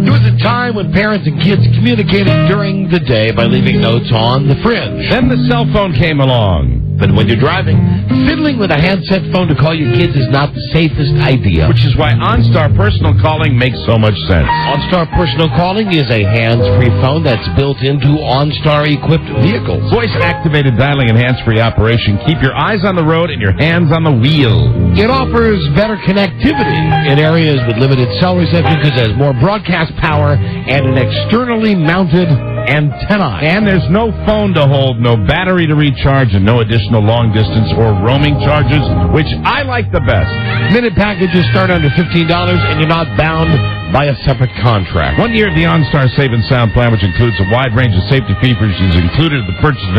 There was a time when parents and kids communicated during the day by leaving notes on the fridge. Then the cell phone came along. But when you're driving, fiddling with a handset phone to call your kids is not the safest idea. Which is why OnStar Personal Calling makes so much sense. OnStar Personal Calling is a hands-free phone that's built into OnStar-equipped vehicles. Voice-activated dialing and hands-free operation keep your eyes on the road and your hands on the wheel. It offers better connectivity in areas with limited cell reception because it has more broadcast power and an externally mounted antenna. And there's no phone to hold, no battery to recharge, and no additional long distance or roaming charges, which I like the best. Minute packages start under $15, and you're not bound by a separate contract. 1 year of the OnStar Save and Sound plan, which includes a wide range of safety features, is included with the purchase of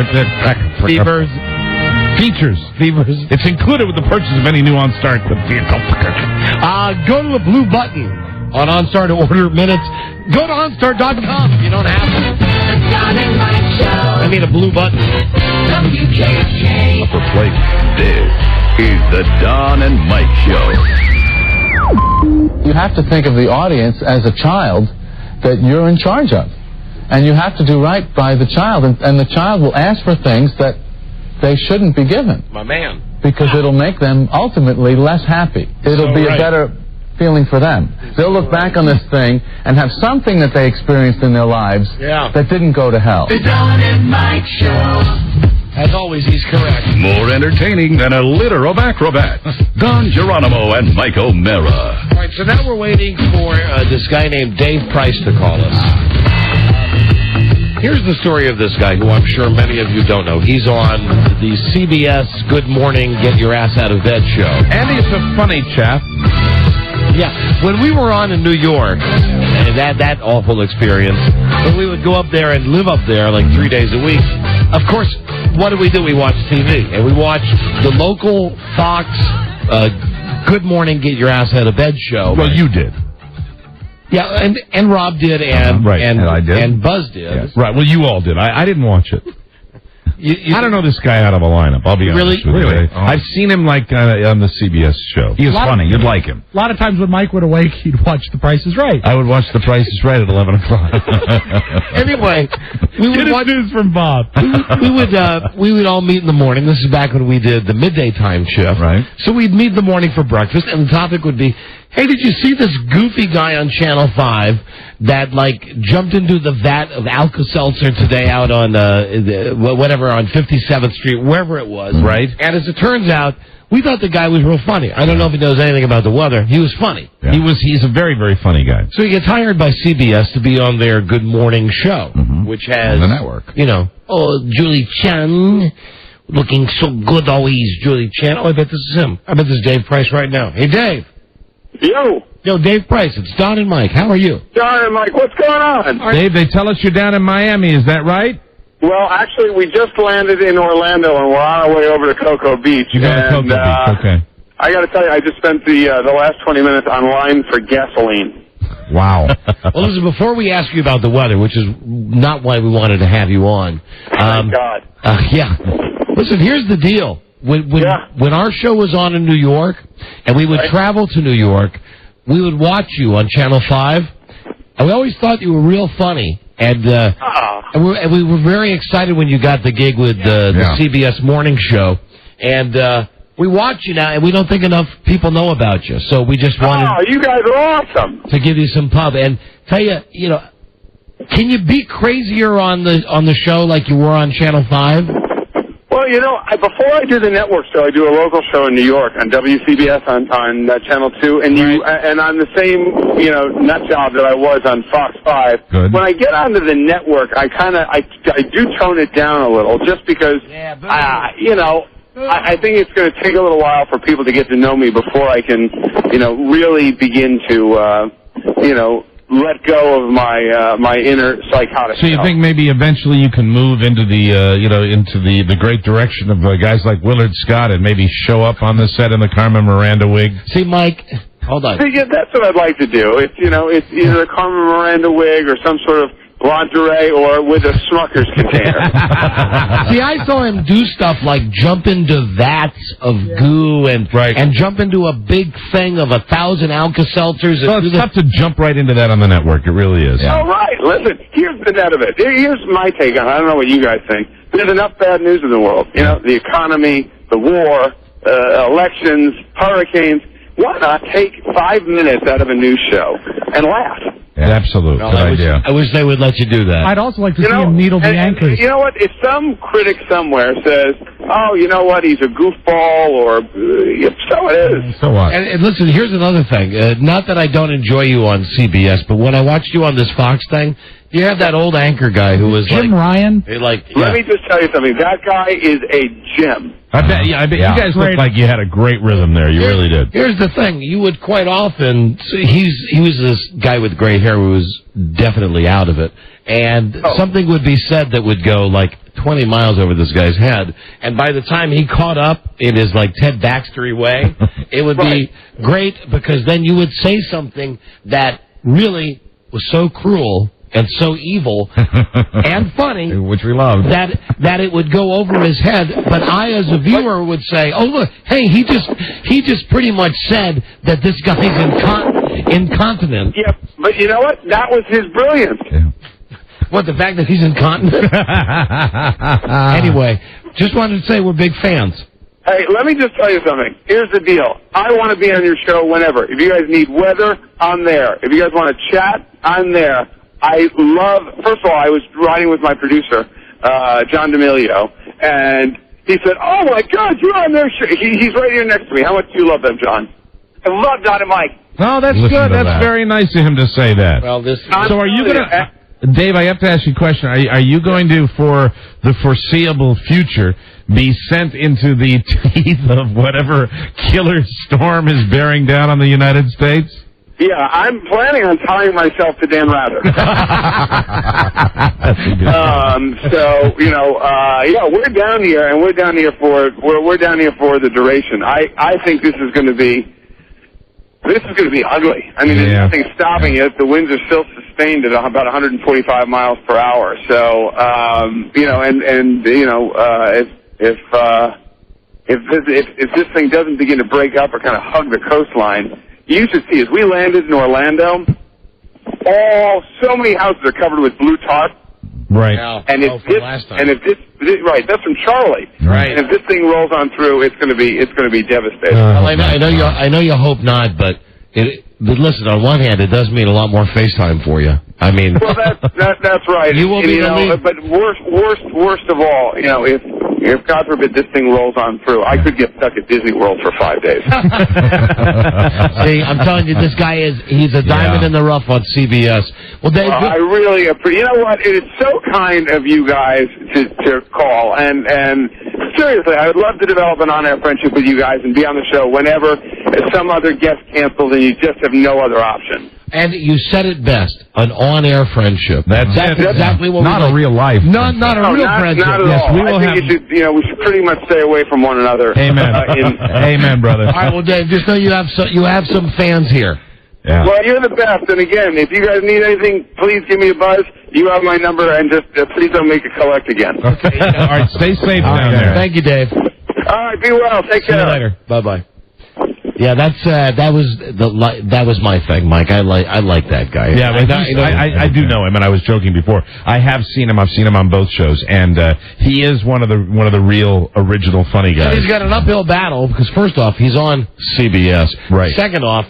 Features. It's included with the purchase of any new OnStar equipped vehicle. Go to the blue button on OnStar to order minutes. Go to OnStar.com if you don't have it. I need a blue button. WKK. Upper plate. This is the Don and Mike Show. You have to think of the audience as a child that you're in charge of. And you have to do right by the child. And the child will ask for things that they shouldn't be given. My man. Because it'll make them ultimately less happy. It'll be a better feeling for them. They'll look back on this thing and have something that they experienced in their lives that didn't go to hell. The Don and Mike Show. As always, he's correct. More entertaining than a litter of acrobats. Don Geronimo and Mike O'Mara. All right, so now we're waiting for this guy named Dave Price to call us. Here's the story of this guy, who I'm sure many of you don't know. He's on the CBS Good Morning, Get Your Ass Out of Bed show. And he's a funny chap. Yeah, when we were on in New York, and that awful experience, when we would go up there and live up there like 3 days a week, of course, what do? We watch TV. And we watched the local Fox Good Morning, Get Your Ass Out of Bed show. Well, you did. Yeah, and Rob did, and I did. And Buzz did. Yes. Right, well, you all did. I didn't watch it. I don't know this guy out of a lineup, I'll be honest with you. Really? I've seen him like on the CBS show. He is funny. You'd like him. A lot of times when Mike would awake, he'd watch The Price is Right. I would watch The Price is Right at 11 o'clock. Anyway, we would watch news from Bob. we would all meet in the morning. This is back when we did the midday time shift. Right. So we'd meet in the morning for breakfast, and the topic would be, hey, did you see this goofy guy on Channel 5 that, like, jumped into the vat of Alka-Seltzer today out on, whatever, on 57th Street, wherever it was. Right. And as it turns out, we thought the guy was real funny. I don't know if he knows anything about the weather. He was funny. Yeah. He's a very, very funny guy. So he gets hired by CBS to be on their Good Morning show, which has, on the network. You know, Julie Chen, looking so good always, Julie Chen. Oh, I bet this is him. I bet this is Dave Price right now. Hey, Dave. Yo, Dave Price. It's Don and Mike. How are you? Don and Mike, what's going on? Dave, they tell us you're down in Miami. Is that right? Well, actually, we just landed in Orlando, and we're on our way over to Cocoa Beach. You got to Cocoa Beach, okay. I got to tell you, I just spent the last 20 minutes online for gasoline. Wow. Well, listen, before we ask you about the weather, which is not why we wanted to have you on. Thank God. Yeah. Listen, here's the deal. When our show was on in New York, and we would travel to New York, we would watch you on Channel 5, and we always thought you were real funny. And we were very excited when you got the gig with the CBS Morning Show. And we watch you now, and we don't think enough people know about you. So we just wanted... Oh, you guys are awesome. ...to give you some pub. And tell you, you know, can you be crazier on the show like you were on Channel 5? Well, you know, before I do the network show, I do a local show in New York on WCBS on Channel 2, and and on the same, you know, nut job that I was on Fox 5. Good. When I get onto the network, I do tone it down a little, just because, you know, I think it's going to take a little while for people to get to know me before I can, you know, really begin to, you know, let go of my inner psychotic. So you think maybe eventually you can move into the into the great direction of guys like Willard Scott and maybe show up on the set in the Carmen Miranda wig? See, Mike, hold on. See, yeah, that's what I'd like to do. It's it's either a Carmen Miranda wig or some sort of lingerie or with a Smucker's container. See, I saw him do stuff like jump into vats of goo and jump into a big thing of 1,000 Alka-Seltzers. Well, it's tough to jump right into that on the network. It really is. All right. Listen, here's the net of it. Here's my take on it. I don't know what you guys think. There's enough bad news in the world. You know, the economy, the war, elections, hurricanes. Why not take 5 minutes out of a news show and laugh? Yeah, absolutely. Well, good idea. I wish they would let you do that. I'd also like to see him needle the anchors. You know what? If some critic somewhere says, oh, you know what, he's a goofball, or so it is. So what? And listen, here's another thing. Not that I don't enjoy you on CBS, but when I watched you on this Fox thing, you have that old anchor guy who was Jim Ryan. Let me just tell you something. That guy is a gem. I bet you guys looked like you had a great rhythm there. You really did. Here's the thing. You would quite often... He was this guy with gray hair who was definitely out of it. And something would be said that would go like 20 miles over this guy's head. And by the time he caught up in his like Ted Baxter-y way, it would be great because then you would say something that really was so cruel and so evil and funny, which we love, that it would go over his head. But I, as a viewer, would say, "Oh look, hey, he just pretty much said that this guy's incontinent." Yeah, but you know what? That was his brilliance. Yeah. What, the fact that he's incontinent? Anyway, just wanted to say we're big fans. Hey, let me just tell you something. Here's the deal. I want to be on your show whenever. If you guys need weather, I'm there. If you guys want to chat, I'm there. First of all, I was riding with my producer, John D'Amelio, and he said, oh, my God, you're on their show. He's right here next to me. How much do you love them, John? I love Don and Mike. Oh, that's good. That's very nice of him to say that. Well, so are you going to... Dave, I have to ask you a question. Are you going to, for the foreseeable future, be sent into the teeth of whatever killer storm is bearing down on the United States? Yeah, I'm planning on tying myself to Dan Rather. So we're down here, and we're down here for the duration. I think this is going to be ugly. I mean, there's nothing stopping it. The winds are still sustained at about 145 miles per hour. So if this thing doesn't begin to break up or kind of hug the coastline. You should see, as we landed in Orlando, so many houses are covered with blue tarp. Right. And if that's from Charlie. Right. And if this thing rolls on through, it's going to be devastating. Well, I know you hope not, but listen, on one hand, it does mean a lot more FaceTime for you. I mean, well, that's right. You will be but worst of all, if God forbid this thing rolls on through, I could get stuck at Disney World for 5 days. See, I'm telling you, this guy he's a diamond in the rough on CBS. Well, Dave, I really appreciate. You know what? It is so kind of you guys to call, and seriously, I would love to develop an on-air friendship with you guys and be on the show whenever some other guest cancels and you just have no other option. And you said it best, an on-air friendship. That's exactly what not we a real life. Not a real friendship. Not at Yes, all. we will I think we should pretty much stay away from one another. Amen. Amen, brother. All right, well, Dave, just know you have some fans here. Yeah. Well, you're the best. And again, if you guys need anything, please give me a buzz. You have my number, and just please don't make a collect again. Okay. All right, stay safe down there. Thank you, Dave. All right, be well. Take care. See you later. Bye-bye. Yeah, that was my thing, Mike. I like that guy. Yeah, but I do know him, and I was joking before. I have seen him. I've seen him on both shows, and he is one of the real original funny guys. And he's got an uphill battle because first off, he's on CBS. Right. Second off,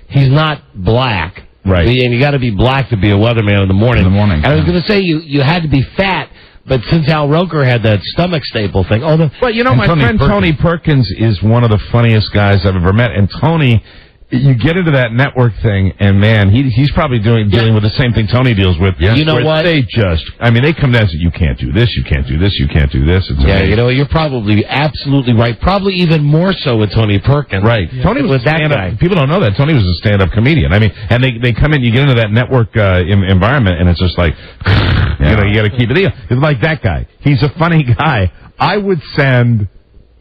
he's not black. Right. And you got to be black to be a weatherman in the morning. And I was going to say you had to be fat. But since Al Roker had that stomach staple thing, well, you know, my friend Tony Perkins is one of the funniest guys I've ever met, and Tony. You get into that network thing, and man, he's probably dealing with the same thing Tony deals with. Yes. You know what? They come down and say, you can't do this, you can't do this, you can't do this. It's amazing. You know, you're probably absolutely right. Probably even more so with Tony Perkins. Right. Yeah. Tony was that guy. People don't know that. Tony was a stand-up comedian. I mean, and they come in, you get into that network environment, and it's just like, you know, you got to keep it in. It's like that guy. He's a funny guy. I would send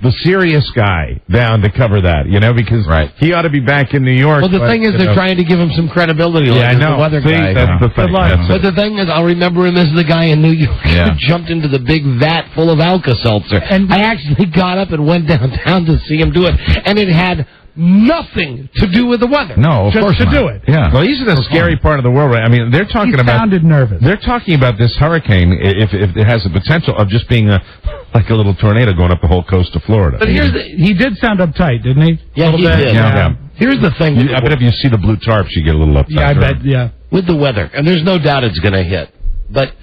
the serious guy down to cover that, you know, because he ought to be back in New York. Well, the thing is, they're trying to give him some credibility. Yeah, I know. The weather guy. That's the thing. But the thing is, I'll remember him as the guy in New York who jumped into the big vat full of Alka-Seltzer. And I actually got up and went downtown to see him do it, and it had nothing to do with the weather. No, of course to not. do it. Yeah. Well, he's in a scary part of the world, right? I mean, they're talking He sounded nervous. They're talking about this hurricane, if it has the potential of just being like a little tornado going up the whole coast of Florida. But he did sound uptight, didn't he? Yeah, he did. Yeah. Here's the thing. I bet if you see the blue tarps, you get a little upset. Yeah, I bet, yeah. With the weather, and there's no doubt it's going to hit. But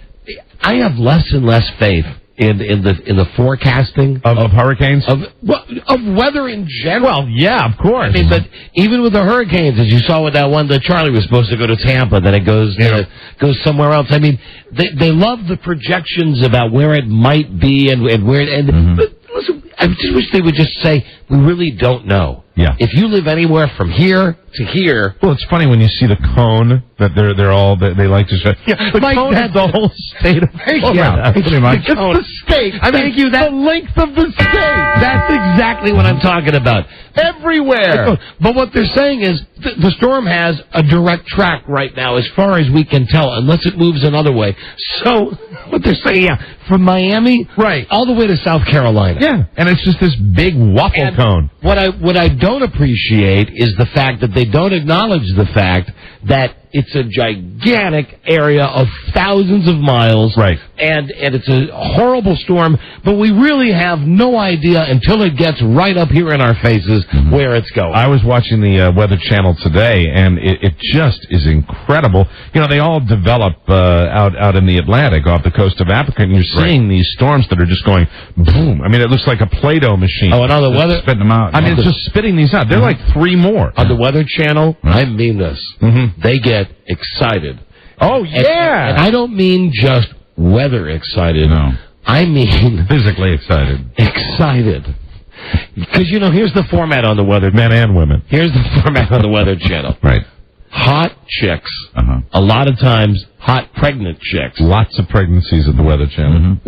I have less and less faith in the forecasting of hurricanes, of weather in general. Well, yeah, of course. I mean, but even with the hurricanes, as you saw with that one, that Charlie was supposed to go to Tampa, then it goes somewhere else. I mean, they love the projections about where it might be and where. But listen, I just wish they would just say we really don't know. Yeah. If you live anywhere from here to here. Well, it's funny when you see the cone that they like to show. Yeah, the cone is the whole state of Florida. Yeah, pretty much. It's the state. I mean, the length of the state. That's exactly what I'm talking about. Everywhere. But what they're saying is the storm has a direct track right now, as far as we can tell, unless it moves another way. So what they're saying, from Miami, all the way to South Carolina. Yeah, and it's just this big waffle cone. What I don't appreciate is the fact that they don't acknowledge the fact that it's a gigantic area of thousands of miles. Right. And it's a horrible storm, but we really have no idea until it gets right up here in our faces where it's going. I was watching the Weather Channel today, and it just is incredible. You know, they all develop out in the Atlantic off the coast of Africa, and you're seeing these storms that are just going boom. I mean, it looks like a Play-Doh machine. Oh, and on the weather, spitting them out. I mean, it's just spitting these out. They're like 3 more. On the Weather Channel, I mean this. They get excited. Oh, yeah. And I don't mean just weather excited. No. I mean physically excited. Excited. Because, you know, here's the format on the Weather. Men and women. Here's the format on the Weather Channel. Right. Hot chicks. A lot of times, hot pregnant chicks. Lots of pregnancies at the Weather Channel.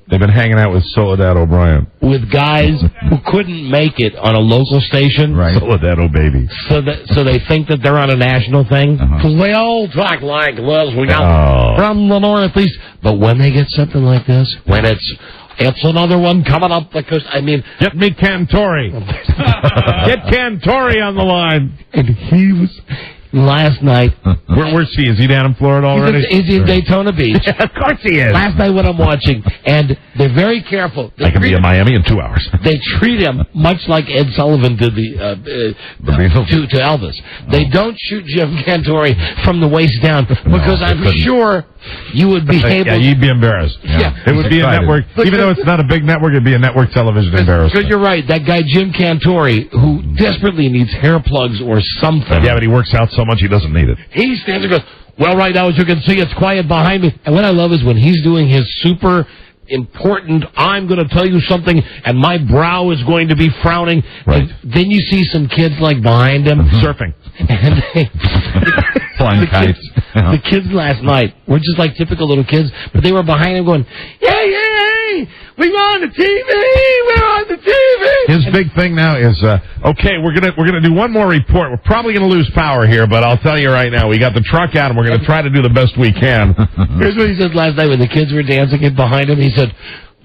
They've been hanging out with Soledad O'Brien. With guys who couldn't make it on a local station. Right. Soledad O'Baby. So they think that they're on a national thing. Because they all talk like this. We got from the Northeast. But when they get something like this, when it's another one coming up the coast. I mean, get me Cantori. Get Cantori on the line. And he was last night. Where's he? Is he down in Florida already? He's in Daytona Beach. Yeah, of course he is. Last night when I'm watching, and they're very careful. I can be in Miami in 2 hours. They treat him much like Ed Sullivan did to Elvis. They don't shoot Jim Cantori from the waist down because I'm sure you would be able. Yeah, you'd be embarrassed. Yeah. It would be a network. Even though it's not a big network, it'd be a network television embarrassment. Because you're right. That guy Jim Cantori, who desperately needs hair plugs or something. Yeah, but he works out so much he doesn't need it. He stands and goes, well, right now, as you can see, it's quiet behind me. And what I love is when he's doing his super important, I'm going to tell you something, and my brow is going to be frowning. Right. And then you see some kids like behind him surfing. And flying kites. The kids last night were just like typical little kids, but they were behind him going, "Yay, yay, we're on the TV, we're on the TV." His big thing now is, okay, we're gonna do one more report. We're probably gonna lose power here, but I'll tell you right now, we got the truck out and we're gonna try to do the best we can. Here's what he said last night when the kids were dancing in behind him. He said,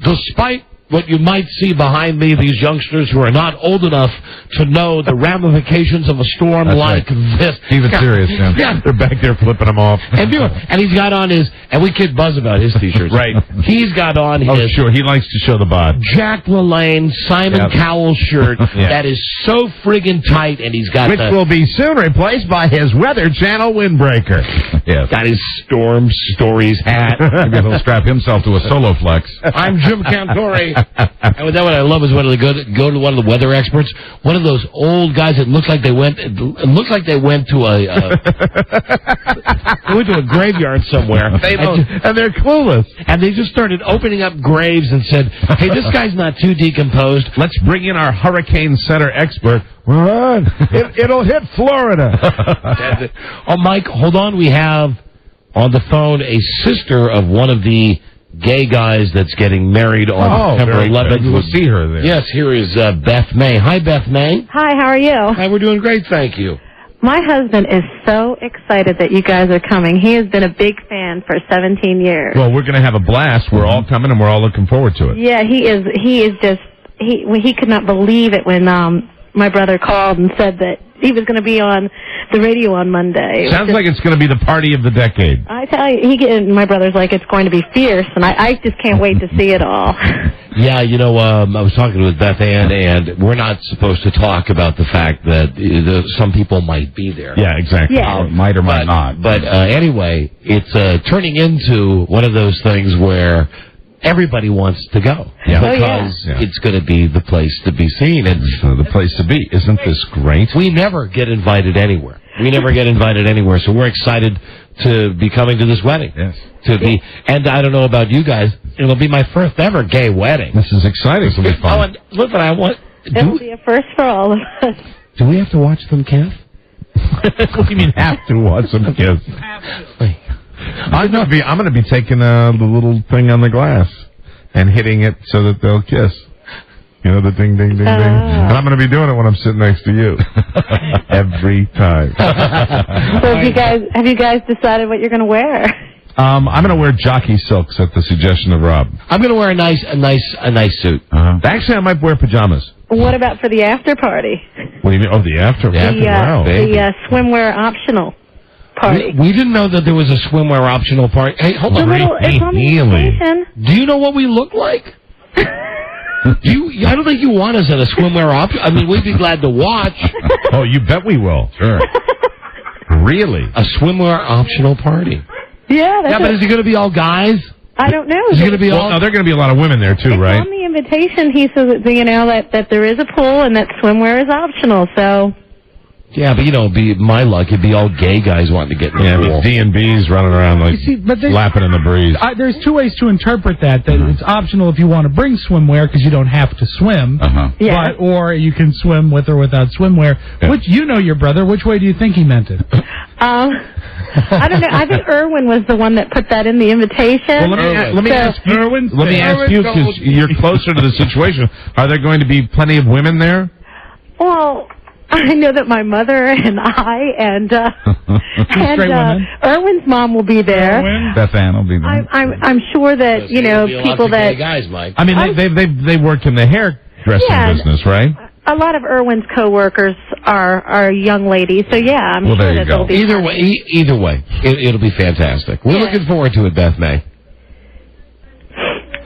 "Despite what you might see behind me, these youngsters who are not old enough to know the ramifications of a storm like this." Keep it serious, Tim. Yeah. They're back there flipping them off. And he's got on his, and we kid Buzz about his t-shirts. Right. He's got on his... Oh, sure. He likes to show the bod. Jack LaLanne, Simon Cowell shirt that is so friggin' tight, and he's got Which will be soon replaced by his Weather Channel windbreaker. Yes. Got his Storm Stories hat. Maybe he'll strap himself to a solo flex. I'm Jim Cantore. And then what I love is when they go to one of the weather experts, one of those old guys that looked like they went to a graveyard somewhere. And they're clueless. And they just started opening up graves and said, "Hey, this guy's not too decomposed. Let's bring in our Hurricane Center expert. We're on. It'll hit Florida." That's it. Oh, Mike, hold on. We have on the phone a sister of one of the gay guys that's getting married on September 11th. We'll see her there. Yes, here is Beth May. Hi, Beth May. Hi, how are you? Hi, we're doing great, thank you. My husband is so excited that you guys are coming. He has been a big fan for 17 years. Well, we're going to have a blast. We're all coming, and we're all looking forward to it. Yeah, he is just, he could not believe it when my brother called and said that he was going to be on the radio on Monday. Sounds like it's going to be the party of the decade. I tell you, my brother's like, it's going to be fierce, and I just can't wait to see it all. Yeah, you know, I was talking with Beth Ann, and we're not supposed to talk about the fact that some people might be there. Yeah, exactly. Yeah. Might or might not. But anyway, it's turning into one of those things where everybody wants to go because it's going to be the place to be seen. And the place to be. Isn't this great? We never get invited anywhere. So we're excited to be coming to this wedding. Yes. And I don't know about you guys, it'll be my first ever gay wedding. This is exciting. This will be fun. Oh, and listen, It'll be a first for all of us. Do we have to watch them kiss? What do you mean have to watch them kiss? I'm going to be taking the little thing on the glass and hitting it so that they'll kiss. You know, the ding, ding, ding, ding. And I'm going to be doing it when I'm sitting next to you. Every time. So have you guys decided what you're going to wear? I'm going to wear jockey silks at the suggestion of Rob. I'm going to wear a nice suit. Actually, I might wear pajamas. What about for the after party? What do you mean? Oh, the after party. Wow. The swimwear optional party. We didn't know that there was a swimwear optional party. Hey, hold on. It's on the invitation. Do you know what we look like? I don't think you want us at a swimwear option. I mean, we'd be glad to watch. Oh, you bet we will. Sure. Really? A swimwear optional party. Yeah, but is it going to be all guys? I don't know. Is it going to be all? No, there are going to be a lot of women there too, right? On the invitation, he says that there is a pool and that swimwear is optional. So. Yeah, but it'd be my luck. It'd be all gay guys wanting to get in the pool. D&Bs running around like lapping in the breeze. There's two ways to interpret that. It's optional if you want to bring swimwear because you don't have to swim. Yeah. Or you can swim with or without swimwear. Yeah. Which your brother. Which way do you think he meant it? I don't know. I think Irwin was the one that put that in the invitation. Well, let me ask you. Let me ask you because you're closer to the situation. Are there going to be plenty of women there? Well, I know that my mother and I and Irwin's mom will be there. Beth Ann will be there. I'm sure that people that guys, Mike. I mean, they work in the hairdressing business, right? A lot of Irwin's coworkers are young ladies, so yeah, I'm sure that they'll be. Either way, it'll be fantastic. We're looking forward to it, Beth May.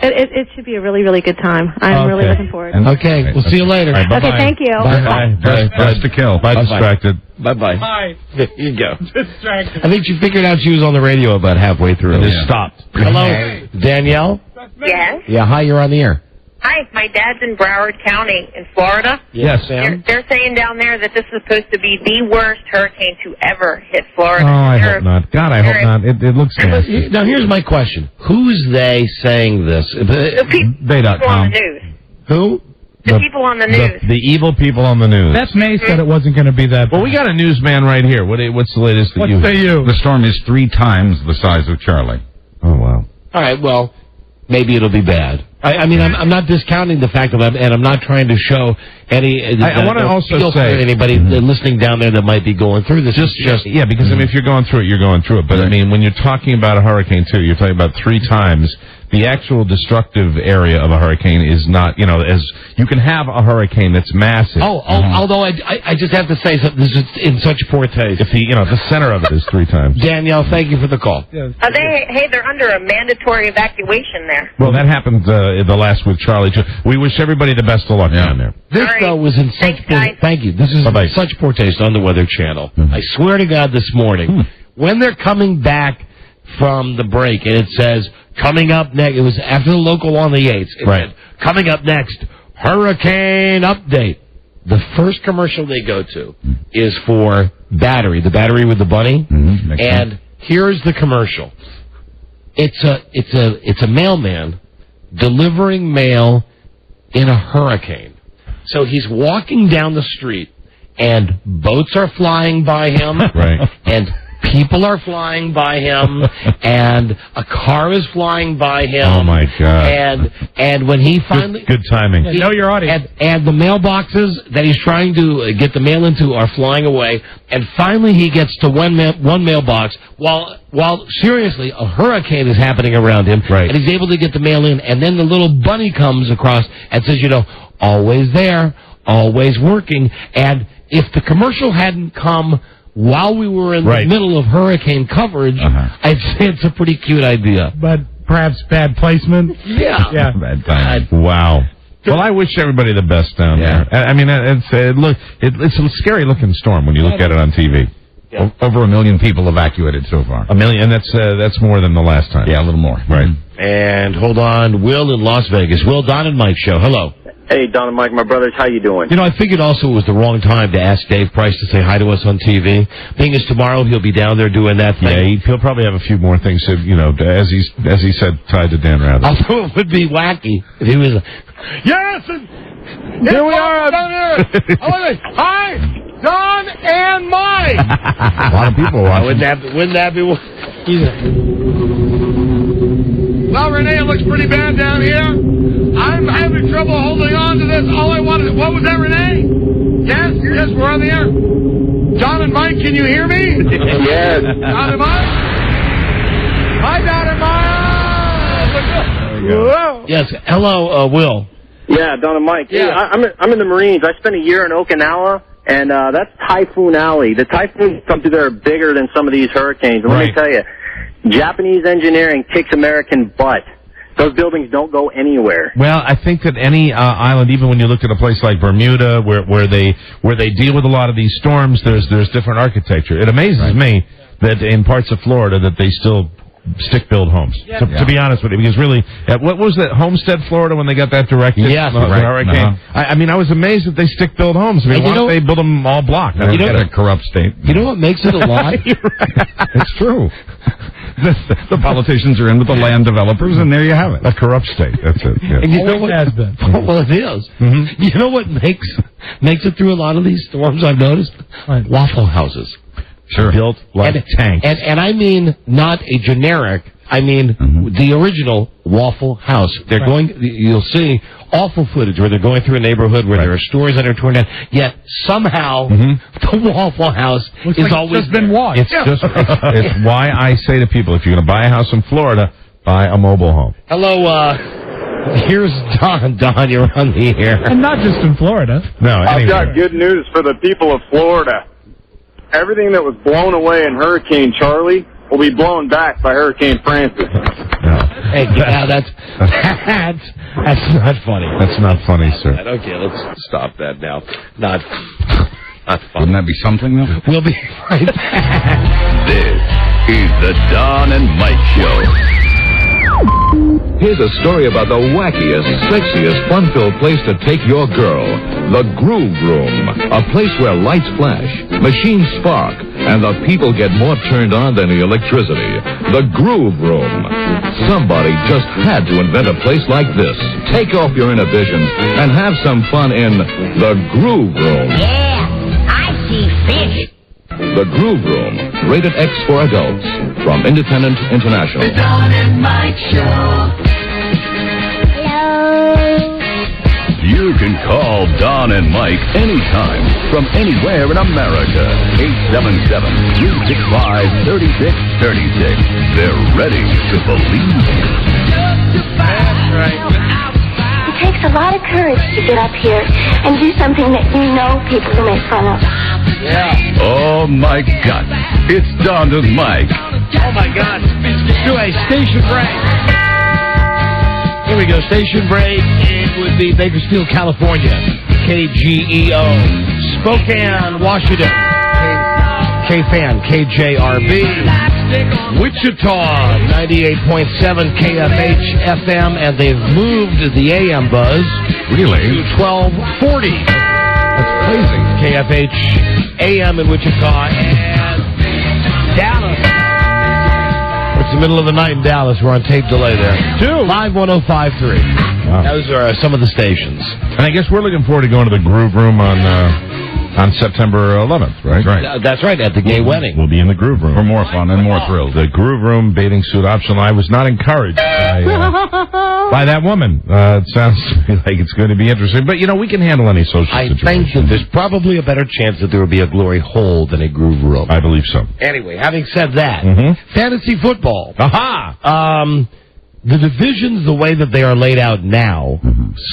It should be a really, really good time. I'm really looking forward to it. Okay, we'll see you later. Right, okay, thank you. Bye. Dress to kill. Bye. Distracted. Bye-bye. Hi. There you go. Distracted. I think she figured out she was on the radio about halfway through. And just stopped. Hello, Danielle? Yes. Yeah, hi, you're on the air. Hi, my dad's in Broward County in Florida. Yes, They're saying down there that this is supposed to be the worst hurricane to ever hit Florida. Oh, I hope not. God, I hope not. It looks nasty. Now, here's my question. Who's they saying this? The people on the news. Who? The people on the news. The evil people on the news. That's May said it wasn't going to be that bad. Well, we got a newsman right here. What's the latest that you hear? The storm is 3 times the size of Charlie. Oh, wow. All right, well, maybe it'll be bad. I mean, I'm not discounting the fact of it, and I'm not trying to show any. I want to also say anybody listening down there that might be going through this. Yeah, because I mean, if you're going through it, you're going through it. But I mean, when you're talking about a hurricane too, you're talking about 3 times. The actual destructive area of a hurricane is not, as you can have a hurricane that's massive. Although I just have to say something. This is in such poor taste. If the center of it is 3 times. Danielle, thank you for the call. They're under a mandatory evacuation there. Well, that happened the last with Charlie. We wish everybody the best of luck down there. This though was in such thank you. This is in such poor taste on the Weather Channel. I swear to God, this morning when they're coming back from the break and it says coming up next. It was after the local on the 8th. It said, coming up next, hurricane update. The first commercial they go to is for Battery, the battery with the bunny. And here's the commercial. It's a mailman delivering mail in a hurricane. So he's walking down the street, and boats are flying by him, and people are flying by him, and a car is flying by him. Oh my God! And when he finally good timing. Know your audience. And the mailboxes that he's trying to get the mail into are flying away. And finally, he gets to one mailbox while seriously a hurricane is happening around him, and he's able to get the mail in. And then the little bunny comes across and says, always there, always working. And if the commercial hadn't come while we were in the middle of hurricane coverage, I'd say it's a pretty cute idea. But perhaps bad placement? Yeah. Bad time. Wow. Well, I wish everybody the best down there. I mean, it's a scary-looking storm when you look at it on TV. Yeah. Over 1 million people evacuated so far. 1 million, and that's more than the last time. Yeah, a little more. Right. And hold on, Will in Las Vegas. Will, Don and Mike show. Hello. Hey, Don and Mike, my brothers, how you doing? I figured also it was the wrong time to ask Dave Price to say hi to us on TV. Being as tomorrow he'll be down there doing that thing. Yeah, he'll probably have a few more things, as he said, tied to Dan Rather. Although it would be wacky if he was. Yes, and here we are down here. Hi, Don and Mike. A lot of people watching. Wouldn't that be? Well, Renee, it looks pretty bad down here. I'm having trouble holding on to this. All I wanted... What was that, Renee? Yes, we're on the air. Don and Mike, can you hear me? Yes. Don and Mike? Hi, Don and Mike! Yes, hello, Will. Yeah, Don and Mike. Yeah. I'm in the Marines. I spent a year in Okinawa, and that's Typhoon Alley. The typhoons come through there are bigger than some of these hurricanes. And let me tell you, Japanese engineering kicks American butt. Those buildings don't go anywhere. Well, I think that any island, even when you look at a place like Bermuda, where they deal with a lot of these storms, there's different architecture. It amazes me that in parts of Florida that they still stick-built homes. To be honest with you, because really, what was that, Homestead, Florida, when they got that directed? Yes, the hurricane. I mean, I was amazed that they stick-built homes. I mean, why don't they build them all block? You know, a corrupt state. You know what makes it a lot? It's true. The politicians are in with the land developers, and there you have it. A corrupt state. That's it. Yeah. And you know what has been? Well, it is. Mm-hmm. You know what makes it through a lot of these storms? I've noticed Waffle Houses. Sure. Built like tanks. And I mean not a generic. I mean the original Waffle House. They're going. You'll see awful footage where they're going through a neighborhood where there are stores that are torn down. Yet somehow the Waffle House is always been washed. It's why I say to people, if you're going to buy a house in Florida, buy a mobile home. Hello. Here's Don. Don, you're on the air. And not just in Florida. No, I've got good news for the people of Florida. Everything that was blown away in Hurricane Charlie will be blown back by Hurricane Francis. Hey, that's not funny. That's not funny, sir. Okay, let's stop that now. Not funny. Wouldn't that be something, though? We'll be right back. This is the Don and Mike Show. Here's a story about the wackiest, sexiest, fun-filled place to take your girl. The Groove Room. A place where lights flash, machines spark, and the people get more turned on than the electricity. The Groove Room. Somebody just had to invent a place like this. Take off your inhibitions and have some fun in the Groove Room. Yeah, I see fish. The Groove Room. Rated X for adults. From Independent International. The Don and Mike Show. You can call Don and Mike anytime from anywhere in America. 877-365-3636. They're ready to believe you. That's right. It takes a lot of courage to get up here and do something that you know people will make fun of. Yeah. Oh, my God. It's Don and Mike. Oh, my God. Do a station break. Here we go. Station break. It would be Bakersfield, California. KGEO. Spokane, Washington. KFan, KJRB. Wichita, 98.7 KFH FM. And they've moved the AM buzz. Really? To 1240. That's crazy. KFH AM in Wichita and Dallas. It's the middle of the night in Dallas. We're on tape delay there. Live 105.3. Wow. Those are some of the stations. And I guess we're looking forward to going to the Groove Room on September 11th, right? That's right, at the gay wedding. We'll be in the Groove Room. For more fun and more thrills. The Groove Room bathing suit optional. I was not encouraged by that woman. It sounds to me like it's going to be interesting. But, we can handle any social situation. I think that there's probably a better chance that there will be a glory hole than a Groove Room. I believe so. Anyway, having said that, fantasy football. Aha! The divisions, the way that they are laid out now,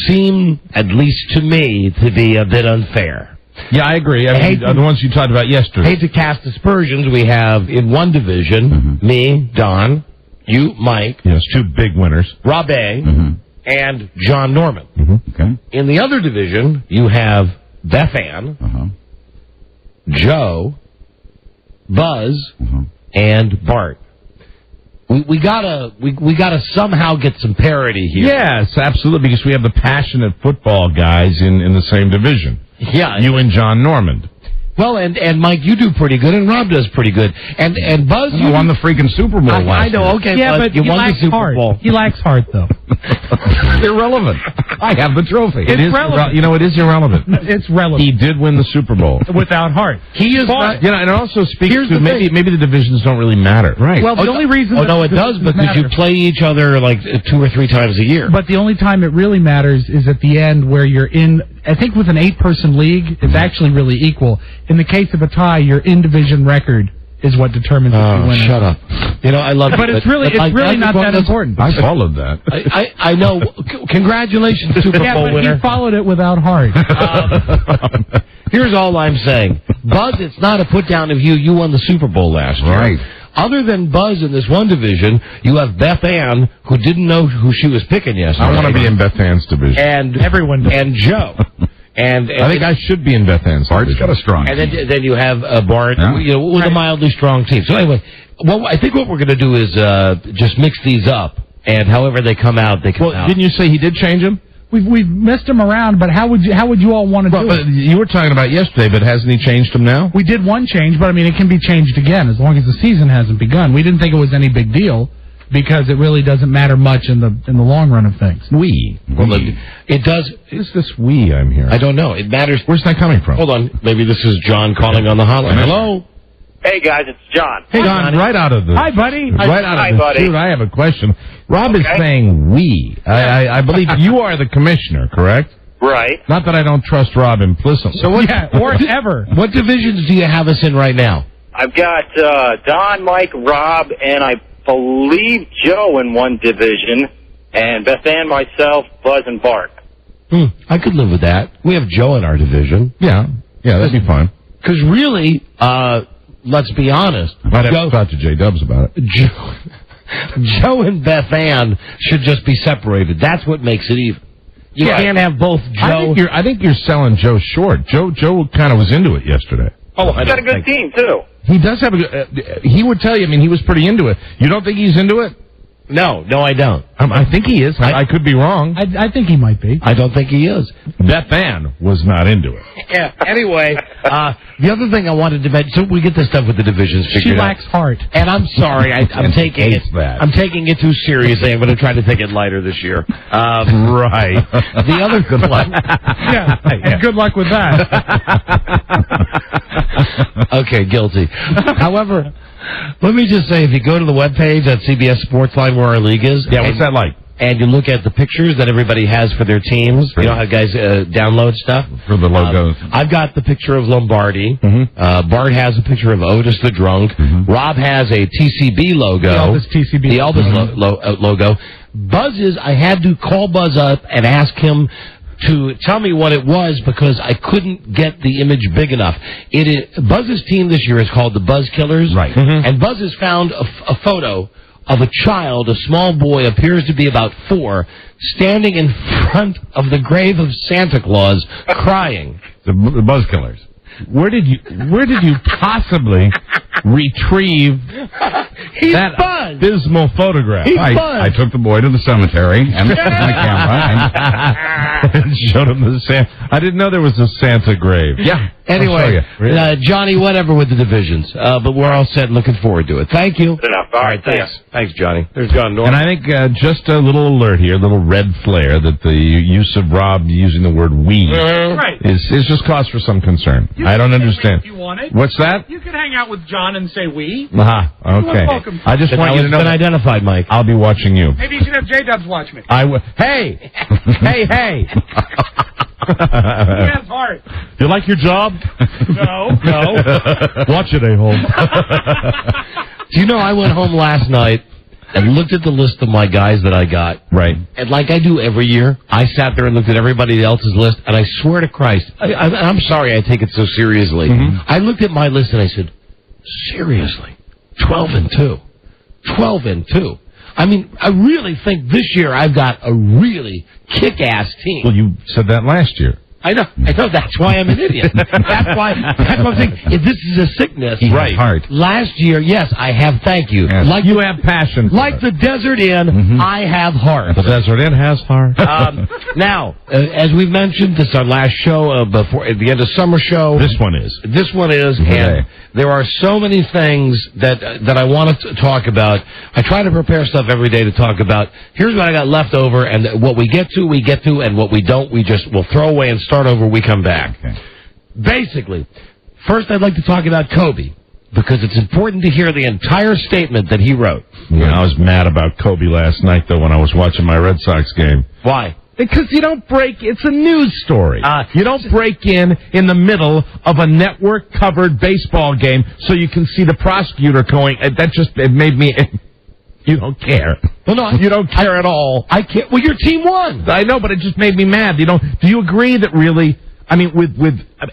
seem, at least to me, to be a bit unfair. Yeah, I agree. I mean, the ones you talked about yesterday. Hate to cast aspersions. We have in one division, me, Don, you, Mike. Yes, two big winners. Rob A. And John Norman. Okay. In the other division, you have Beth Ann, Joe, Buzz, and Bart. We gotta somehow get some parity here. Yes, absolutely, because we have the passionate football guys in the same division. Yeah. You and John Normand. Well, and Mike, you do pretty good, and Rob does pretty good. And Buzz, you won the freaking Super Bowl last I know, year. okay, Yeah, but you won the Super Bowl. He lacks heart, though. Irrelevant. I have the trophy. It's relevant. It is irrelevant. It's relevant. He did win the Super Bowl. Without heart. He is not, and it also speaks Here's to the maybe the divisions don't really matter. Right. Well, the only reason... Oh, no, it does, because you play each other like 2 or 3 times a year. But the only time it really matters is at the end where you're in... I think with an 8-person league, it's actually really equal. In the case of a tie, your in-division record is what determines if you win. Shut up. I love it. But it's really not that important. I followed that. I know. Congratulations, Super Bowl but winner. he followed it without heart. Here's all I'm saying. Buzz, it's not a put-down of you. You won the Super Bowl last year. Right. Other than Buzz in this one division, you have Beth Ann, who didn't know who she was picking yesterday. I want to be in Beth Ann's division. And everyone does. And Joe. And I think I should be in Beth Ann's. Bart's got a strong and team. then you have Bart, Yeah. with a mildly strong team. So anyway, I think what we're going to do is just mix these up, and however they come out, they come out. Didn't you say he did change them? We've messed him around, but how would you all want to do But it? you were talking about yesterday, but hasn't he changed them now? We did one change, but I mean, it can be changed again as long as the season hasn't begun. We didn't think it was any big deal because it really doesn't matter much in the long run of things. It does. What is this we I'm hearing? I don't know. It matters. Where's that coming from? Hold on. Maybe this is John calling on the hotline. Hello? Hey, guys, it's John. Hey, John, right out of the... Hi, buddy. Hi, buddy. Dude, I have a question. Rob is saying we. I believe you are the commissioner, correct? Right. Not that I don't trust Rob implicitly. So or ever. What divisions do you have us in right now? I've got Don, Mike, Rob, and I believe Joe in one division, and Beth Ann, myself, Buzz, and Bart. I could live with that. We have Joe in our division. Yeah, that'd be fine. Because really, let's be honest. Might have to talk to J-Dubs about it. Joe and Beth Ann should just be separated. That's what makes it even. You can't have both Joe. I think you're selling Joe short. Joe kind of was into it yesterday. Oh, he's got a good team, too. He does have a good... he would tell you, I mean, he was pretty into it. You don't think he's into it? No, I don't. I think he is. I could be wrong. I think he might be. I don't think he is. Beth Ann was not into it. Yeah. Anyway, the other thing I wanted to mention, so we get this stuff with the divisions figured out. She lacks heart. And I'm sorry, I'm taking it. I'm taking it too seriously. I'm going to try to take it lighter this year. Right. The other good luck. Yeah. And good luck with that. Okay, guilty. However, let me just say, if you go to the webpage at CBS Sportsline where our league is. Yeah, what's that like? And you look at the pictures that everybody has for their teams. You know how guys download stuff? For the logos. I've got the picture of Lombardi. Mm-hmm. Bart has a picture of Otis the Drunk. Rob has a TCB logo. The Elvis TCB. The Elvis logo. Buzz's, I had to call Buzz up and ask him to tell me what it was because I couldn't get the image big enough. Buzz's team this year is called the Buzz Killers. Right. And Buzz has found a photo of a child, a small boy, appears to be about 4, standing in front of the grave of Santa Claus, crying. The Buzz Killers. Where did you possibly retrieve that abysmal photograph? I took the boy to the cemetery and my camera and showed him the Santa. I didn't know there was a Santa grave. Yeah. Anyway, Johnny, whatever with the divisions, but we're all set and looking forward to it. Thank you. Good enough. All right, Thanks. Thanks, Johnny. There's John Norton. And I think just a little alert here, a little red flare that the use of Rob using the word "we" is just cause for some concern. I don't understand. If you want it. What's that? You can hang out with John and say we. Okay. You're welcome. I just want you to know. It's been identified, Mike. I'll be watching you. Maybe you should have J-Dubs watch me. I will. Hey! Hey! He has heart. You like your job? No. Watch it, a-hole. Do you know, I went home last night and looked at the list of my guys that I got. Right. And like I do every year, I sat there and looked at everybody else's list, and I swear to Christ, I'm sorry I take it so seriously. I looked at my list and I said, seriously, 12-2. 12-2. I mean, I really think this year I've got a really kick-ass team. Well, you said that last year. I know. That's why I'm an idiot. That's why I'm saying, if this is a sickness. Right. Heart. Last year, yes, I have, thank you. Yes. Like you have passion. Like the Desert Inn, I have heart. The Desert Inn has heart. Now, as we've mentioned, this is our last show before at the end of summer show. This one is. And there are so many things that I want to talk about. I try to prepare stuff every day to talk about. Here's what I got left over, and what we get to, and what we don't, we'll throw away and start over. We come back. Okay. Basically, first I'd like to talk about Kobe, because it's important to hear the entire statement that he wrote. Yeah, I was mad about Kobe last night, though, when I was watching my Red Sox game. Why? Because you don't it's a news story. You don't break in the middle of a network-covered baseball game so you can see the prosecutor going, it made me... You don't care. Well, no, you don't care at all. I can't. Well, your team won. I know, but it just made me mad. Do you agree that really? I mean,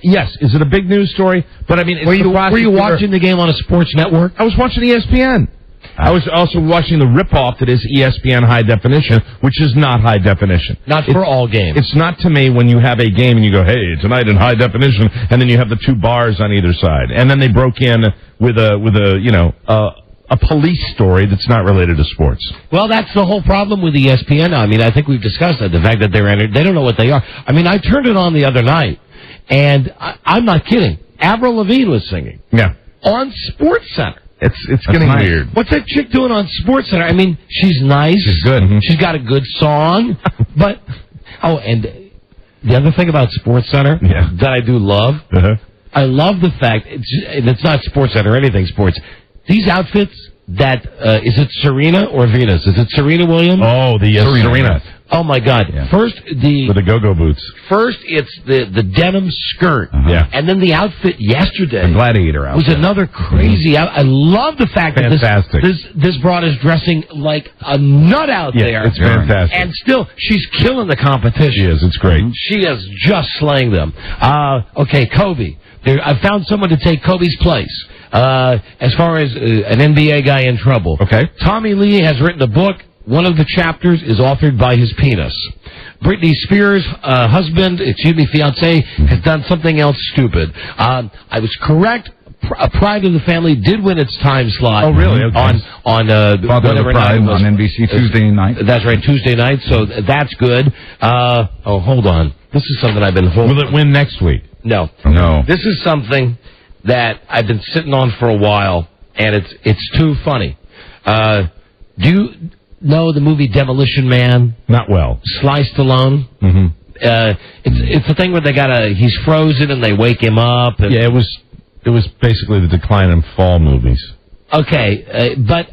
yes, is it a big news story? But I mean, were you watching the game on a sports network? I was watching ESPN. I was also watching the ripoff that is ESPN High Definition, which is not high definition. Not for all games. It's not to me when you have a game and you go, hey, tonight in High Definition, and then you have the 2 bars on either side, and then they broke in with a police story that's not related to sports. Well, that's the whole problem with ESPN. I mean, I think we've discussed that, the fact that they don't know what they are. I mean, I turned it on the other night, and I'm not kidding. Avril Lavigne was singing. Yeah. On SportsCenter. It's getting weird. What's that chick doing on SportsCenter? I mean, she's nice. She's good. She's got a good song. But, and the other thing about SportsCenter that I do love, I love the fact, it's not SportsCenter or anything sports, these outfits that, is it Serena or Venus? Is it Serena Williams? Oh, the Serena. Oh, my God. Yeah. First, with the go-go boots. First, it's the denim skirt. Yeah. And then the outfit yesterday. The gladiator outfit. Was another crazy I love the fact fantastic. that this broad is dressing like a nut out there. It's fantastic. And still, she's killing the competition. She is. It's great. She is just slaying them. Okay, Kobe. I found someone to take Kobe's place. As far as an NBA guy in trouble. Okay. Tommy Lee has written a book. One of the chapters is authored by his penis. Britney Spears' fiancé, has done something else stupid. I was correct. Pride of the Family did win its time slot. Oh, really? Okay. On Father of the Pride on NBC Tuesday night. That's right, Tuesday night. So that's good. Hold on. This is something I've been holding. Will it win next week? No. This is something that I've been sitting on for a while, and it's too funny. Do you know the movie Demolition Man? Not well. Sly Stallone? Mm-hmm. It's a thing where he's frozen and they wake him up. And, yeah, it was basically the decline and fall movies. Okay, but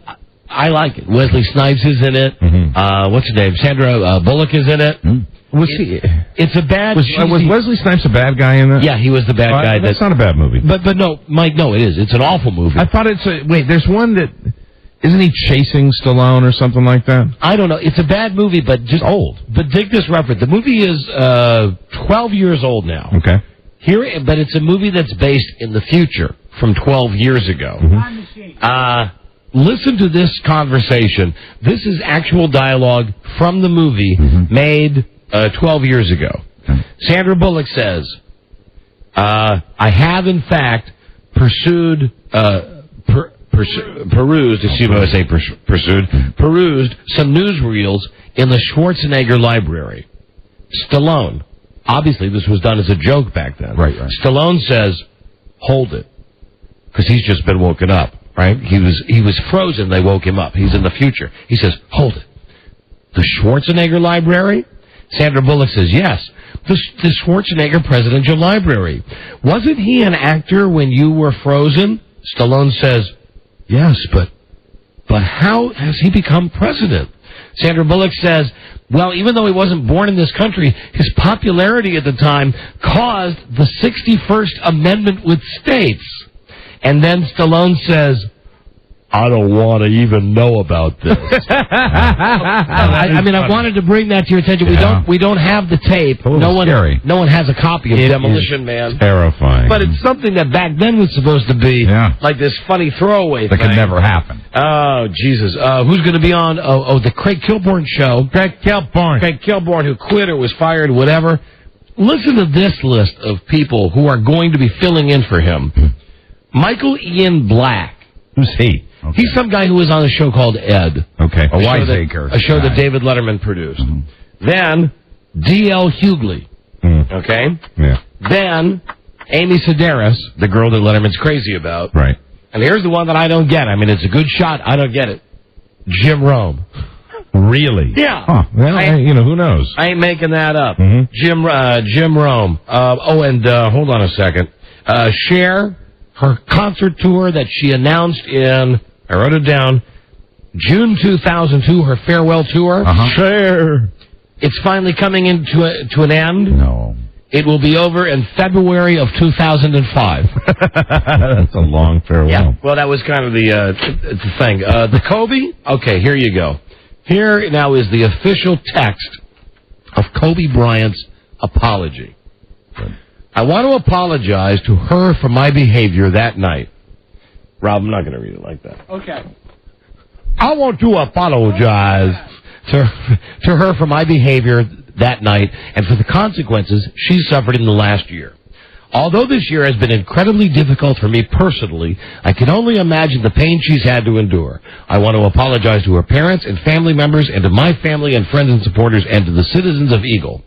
I like it. Wesley Snipes is in it. Mm-hmm. What's his name? Sandra Bullock is in it. Mm. It's a bad... Was Wesley Snipes a bad guy in that? Yeah, he was the bad guy. That's not a bad movie. But no, Mike, no, it is. It's an awful movie. I thought wait, there's one that... Isn't he chasing Stallone or something like that? I don't know. It's a bad movie, but just old. But dig this reference. The movie is 12 years old now. Okay. But it's a movie that's based in the future from 12 years ago. Mm-hmm. Listen to this conversation. This is actual dialogue from the movie made 12 years ago. Sandra Bullock says, I have, in fact, perused some newsreels in the Schwarzenegger library. Stallone. Obviously, this was done as a joke back then. Right. Stallone says, hold it. Because he's just been woken up, right? He was frozen. They woke him up. He's in the future. He says, hold it. The Schwarzenegger library? Sandra Bullock says, yes. The Schwarzenegger Presidential Library. Wasn't he an actor when you were frozen? Stallone says, yes, but how has he become president? Sandra Bullock says, well, even though he wasn't born in this country, his popularity at the time caused the 61st Amendment with states. And then Stallone says, I don't want to even know about this. I mean, I wanted to bring that to your attention. We don't have the tape. No one has a copy of Demolition Man. Terrifying. But it's something that back then was supposed to be like this funny throwaway that thing. could never happen. Oh, Jesus. Who's going to be on? The Craig Kilborn show. Craig Kilborn, who quit or was fired, whatever. Listen to this list of people who are going to be filling in for him. Michael Ian Black. Who's he? Okay. He's some guy who was on a show called Ed. Okay. A wiseacre. A show that David Letterman produced. Then, D.L. Hughley. Okay? Yeah. Then, Amy Sedaris, the girl that Letterman's crazy about. Right. And here's the one that I don't get. I mean, it's a good shot. I don't get it. Jim Rome. Really? Yeah. Huh. Well, who knows? I ain't making that up. Mm-hmm. Jim Rome. Hold on a second. Cher, her concert tour that she announced in, I wrote it down, June 2002, her farewell tour. Cher. It's finally coming to an end. No. It will be over in February of 2005. That's a long farewell. Yeah. Well, that was kind of the thing. The Kobe? Okay, here you go. Here now is the official text of Kobe Bryant's apology. Good. I want to apologize to her for my behavior that night. Rob, I'm not going to read it like that. Okay. I want to apologize to her for my behavior that night and for the consequences she suffered in the last year. Although this year has been incredibly difficult for me personally, I can only imagine the pain she's had to endure. I want to apologize to her parents and family members and to my family and friends and supporters and to the citizens of Eagle.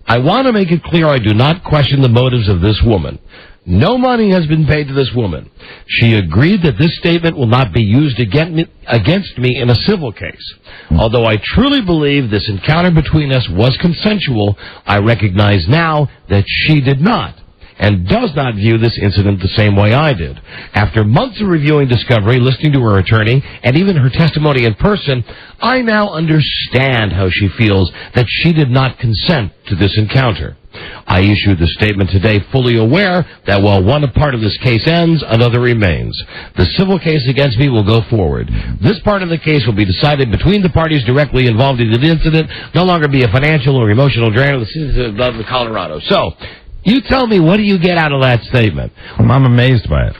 I want to make it clear I do not question the motives of this woman. No money has been paid to this woman. She agreed that this statement will not be used against me in a civil case. Although I truly believe this encounter between us was consensual, I recognize now that she did not, and does not view this incident the same way I did. After months of reviewing discovery, listening to her attorney, and even her testimony in person, I now understand how she feels that she did not consent to this encounter. I issued the statement today fully aware that while one part of this case ends, another remains. The civil case against me will go forward. This part of the case will be decided between the parties directly involved in the incident, no longer be a financial or emotional drain on the citizens of Colorado. So, you tell me, what do you get out of that statement? I'm amazed by it.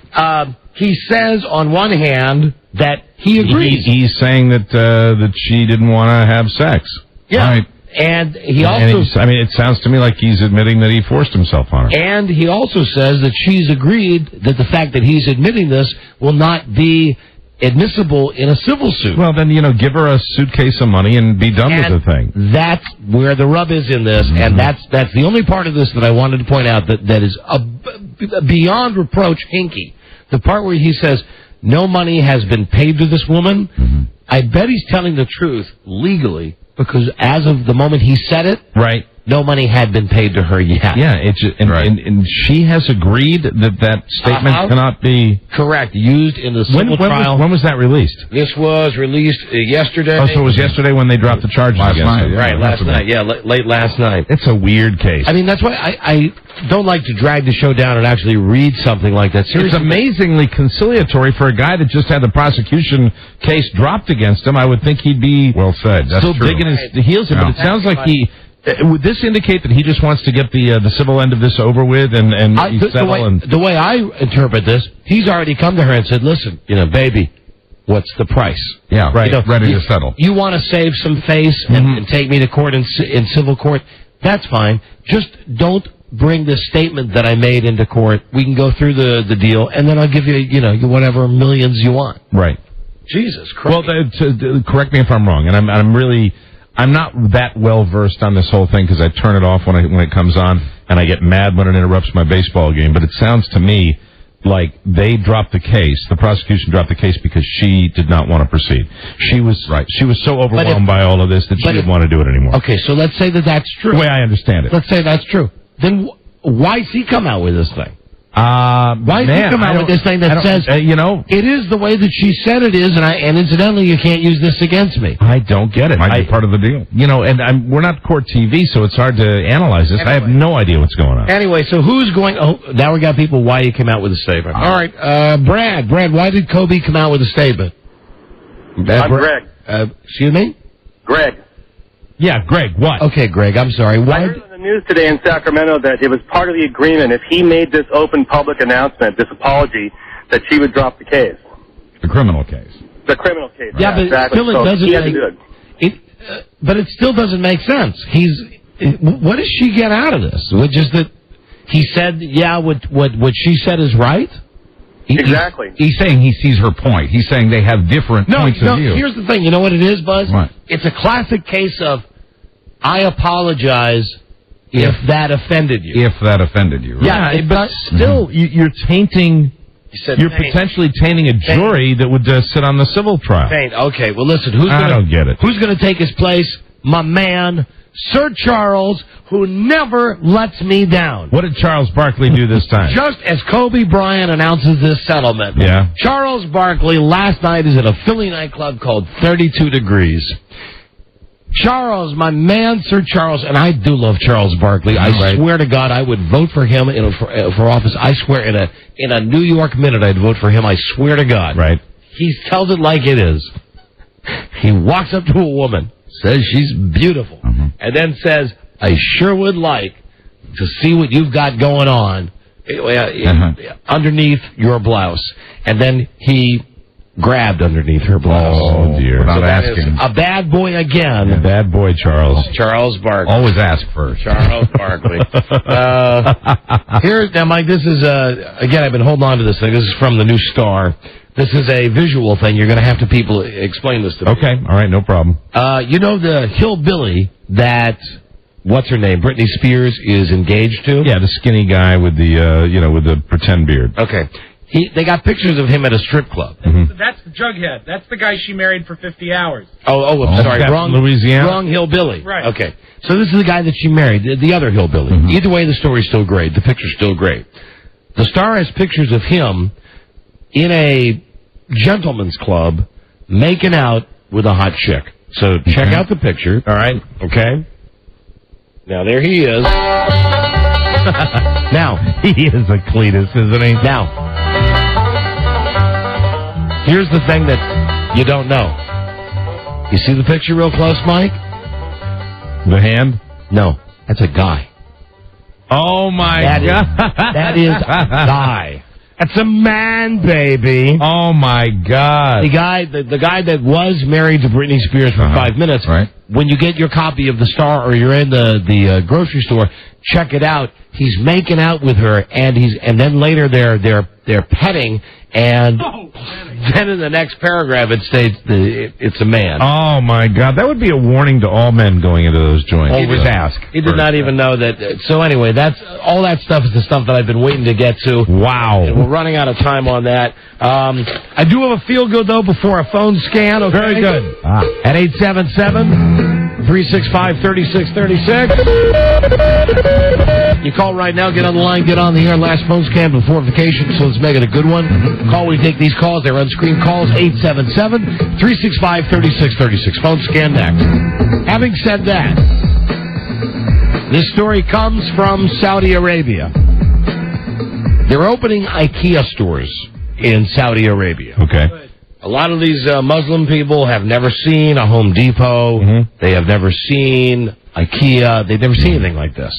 He says, on one hand, that he agrees. He's saying that she didn't want to have sex. Yeah. Right. And he And it sounds to me like he's admitting that he forced himself on her. And he also says that she's agreed that the fact that he's admitting this will not be admissible in a civil suit. Well, then, give her a suitcase of money and be done with the thing. That's where the rub is in this, and that's the only part of this that I wanted to point out that is beyond reproach hinky. The part where he says, no money has been paid to this woman, I bet he's telling the truth legally, because as of the moment he said it, right, no money had been paid to her yet. Yeah, and she has agreed that statement cannot be correct used in the civil trial. When was that released? This was released yesterday. Oh, so it was yesterday when they dropped the charges last against night. him. Right, last night. Yeah, late last night. It's a weird case. I mean, that's why I don't like to drag the show down and actually read something like that. Seriously. It's amazingly conciliatory for a guy that just had the prosecution case dropped against him. I would think he'd be well said. That's still true. digging his heels in, but it sounds like he. Would this indicate that he just wants to get the civil end of this over with and settle? The way I interpret this, he's already come to her and said, "Listen, baby, what's the price?" Yeah, right. Ready to settle. You want to save some face and take me to court in civil court? That's fine. Just don't bring this statement that I made into court. We can go through the deal, and then I'll give you, whatever millions you want. Right. Jesus Christ. Well, correct me if I'm wrong, and I'm not that well versed on this whole thing because I turn it off when it comes on, and I get mad when it interrupts my baseball game. But it sounds to me like they dropped the case. The prosecution dropped the case because she did not want to proceed. She was so overwhelmed by all of this that she didn't want to do it anymore. Okay, so let's say that that's true. The way I understand it. Let's say that's true. Then why's he come out with this thing? Why did he come out with this thing that says, it is the way that she said it is, and incidentally, you can't use this against me? I don't get it. Might be part of the deal. And we're not court TV, so it's hard to analyze this. Anyway. I have no idea what's going on. Anyway, so who's going... Oh, now we got people why he came out with a statement. All right, Brad, why did Kobe come out with a statement? I'm Greg. Excuse me? Greg. Yeah, Greg, what? Okay, Greg, I'm sorry. I heard on the news today in Sacramento that it was part of the agreement if he made this open public announcement, this apology, that she would drop the case. The criminal case. The criminal case. Yeah, but exactly. still it doesn't he had to do it. But it still doesn't make sense. What does she get out of this? Just that he said, what she said is right? Exactly. He's saying he sees her point. He's saying they have different points of view. Here's the thing. You know what it is, Buzz? What? It's a classic case of, I apologize if that offended you. If that offended you. Right? Yeah, but still, you're tainting... You're potentially tainting a jury that would sit on the civil trial. Okay, well, listen, I don't get it. Who's going to take his place? My man, Sir Charles, who never lets me down. What did Charles Barkley do this time? Just as Kobe Bryant announces this settlement. Yeah. Charles Barkley last night is at a Philly nightclub called 32 Degrees. Charles, my man, Sir Charles, and I do love Charles Barkley. I swear to God, I would vote for him for office. I swear, in a New York minute, I'd vote for him. I swear to God. Right. He tells it like it is. He walks up to a woman, says she's beautiful, and then says, I sure would like to see what you've got going on underneath your blouse. And then he grabbed underneath her blouse. Oh, dear. Without asking. A bad boy again. A bad boy, Charles. Charles Barkley. Always ask first. Charles Barkley. Now, Mike, this is, again, I've been holding on to this thing. This is from the New Star. This is a visual thing. You're going to have to explain this to me. Okay, all right, no problem. You know the hillbilly that, what's her name, Britney Spears is engaged to? Yeah, the skinny guy with the, with the pretend beard. Okay. They got pictures of him at a strip club. That's the Jughead. That's the guy she married for 50 hours. I'm sorry. Wrong, Louisiana? Wrong hillbilly. Right. Okay. So this is the guy that she married, the other hillbilly. Either way, the story's still great. The picture's still great. The Star has pictures of him in a gentleman's club making out with a hot chick. So check out the picture. All right. Okay. Now, there he is. Now. He is a Cletus, isn't he? Now. Here's the thing that you don't know. You see the picture real close, Mike? The hand? No, that's a guy. Oh, my God. That is a guy. That's a man, baby. Oh, my God. The guy that was married to Britney Spears for 5 minutes. Right. When you get your copy of The Star or you're in the grocery store, check it out. He's making out with her, and then later they're petting, and then in the next paragraph it states it's a man. Oh, my God. That would be a warning to all men going into those joints. Always ask. He did not even know that. So anyway, all that stuff is the stuff that I've been waiting to get to. Wow. And we're running out of time on that. I do have a feel-good, though, before a phone scan. Okay? Very good. At 877-365-3636. You call right now, get on the line, get on the air. Last phone scan before vacation, so let's make it a good one. Call, we take these calls. They're on-screen calls. 877-365-3636. Phone scan next. Having said that, this story comes from Saudi Arabia. They're opening IKEA stores in Saudi Arabia. Okay. A lot of these Muslim people have never seen a Home Depot. Mm-hmm. They have never seen IKEA. They've never seen anything like this.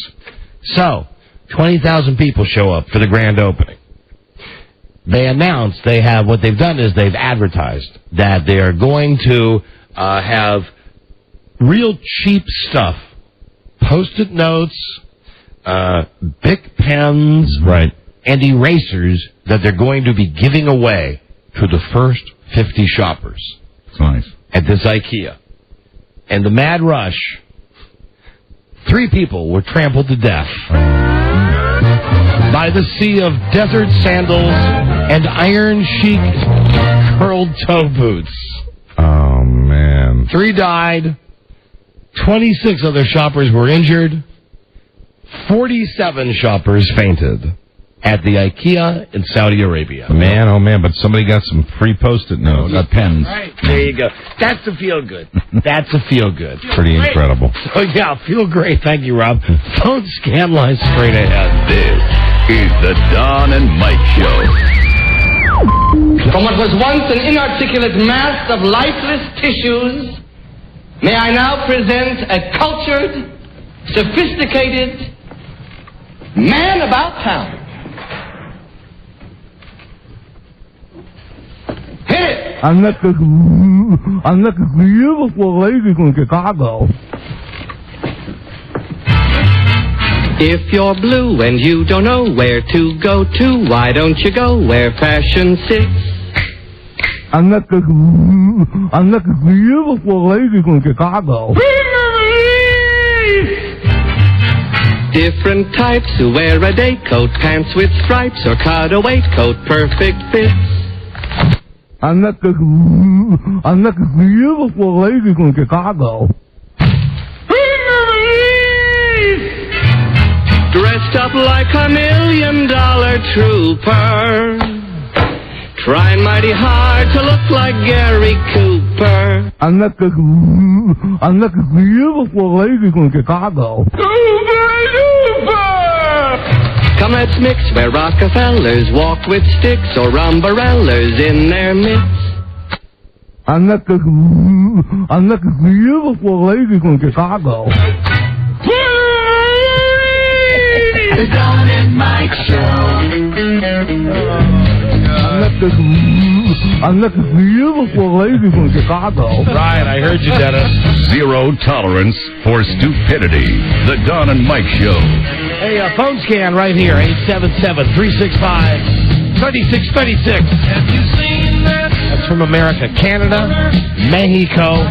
So, 20,000 people show up for the grand opening. They announced what they've done is they've advertised that they are going to have real cheap stuff. Post-it notes, Bic pens, right, and erasers that they're going to be giving away to the first 50 shoppers. That's nice. At this IKEA. And the mad rush, 3 people were trampled to death by the sea of desert sandals and iron chic curled toe boots. Oh, man. 3 died. 26 other shoppers were injured. 47 shoppers fainted at the IKEA in Saudi Arabia. Man, oh man, but somebody got some free Post-it notes. Got pens. Right, there you go. That's a feel-good. That's a feel-good. Pretty incredible. So, yeah, feel great. Thank you, Rob. Phone scan line straight ahead. This is the Don and Mike Show. From what was once an inarticulate mass of lifeless tissues, may I now present a cultured, sophisticated man about town. Hit it! I met this beautiful lady from Chicago. If you're blue and you don't know where to go to, why don't you go where fashion sits? I met this beautiful lady from Chicago. Different types who wear a day coat, pants with stripes, or cutaway coat, perfect fits. I met this beautiful lady from Chicago. Dressed up like $1 million trooper, trying mighty hard to look like Gary Cooper. I met this beautiful lady from Chicago. Come, let's mix where Rockefellers walk with sticks or umbrellas in their midst. I met this beautiful lady from Chicago. The Don and Mike Show. I met this beautiful lady from Chicago. Right, I heard you, Dennis. Zero tolerance for stupidity. The Don and Mike Show. Hey, phone scan right here, 877-365-3636. Have you seen that? That's from America, Canada, Mexico,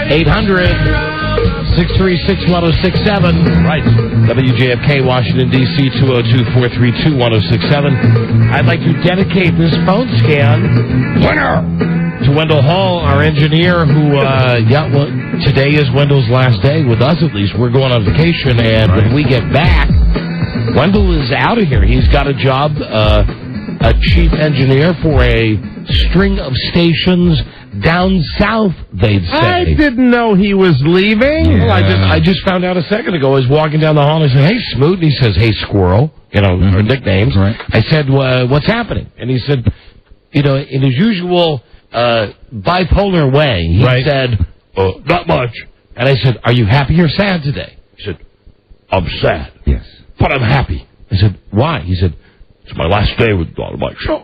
800-636-1067. Right. WJFK, Washington, D.C., 202-432-1067. I'd like to dedicate this phone scan to Wendell Hall, our engineer, who, today is Wendell's last day with us, at least. We're going on vacation, and when we get back, Wendell is out of here. He's got a job, a chief engineer for a string of stations down south, they'd say. I didn't know he was leaving. Yeah. Well, I just found out a second ago. I was walking down the hall, and I said, "Hey, Smoot," and he says, "Hey, Squirrel," our nicknames. Right. I said, "What's happening?" And he said, in his usual bipolar way, he said, "Not much." And I said, "Are you happy or sad today?" He said, "I'm sad." Yes. "But I'm happy." I said, "Why?" He said, It's my last day with Don and Mike Show.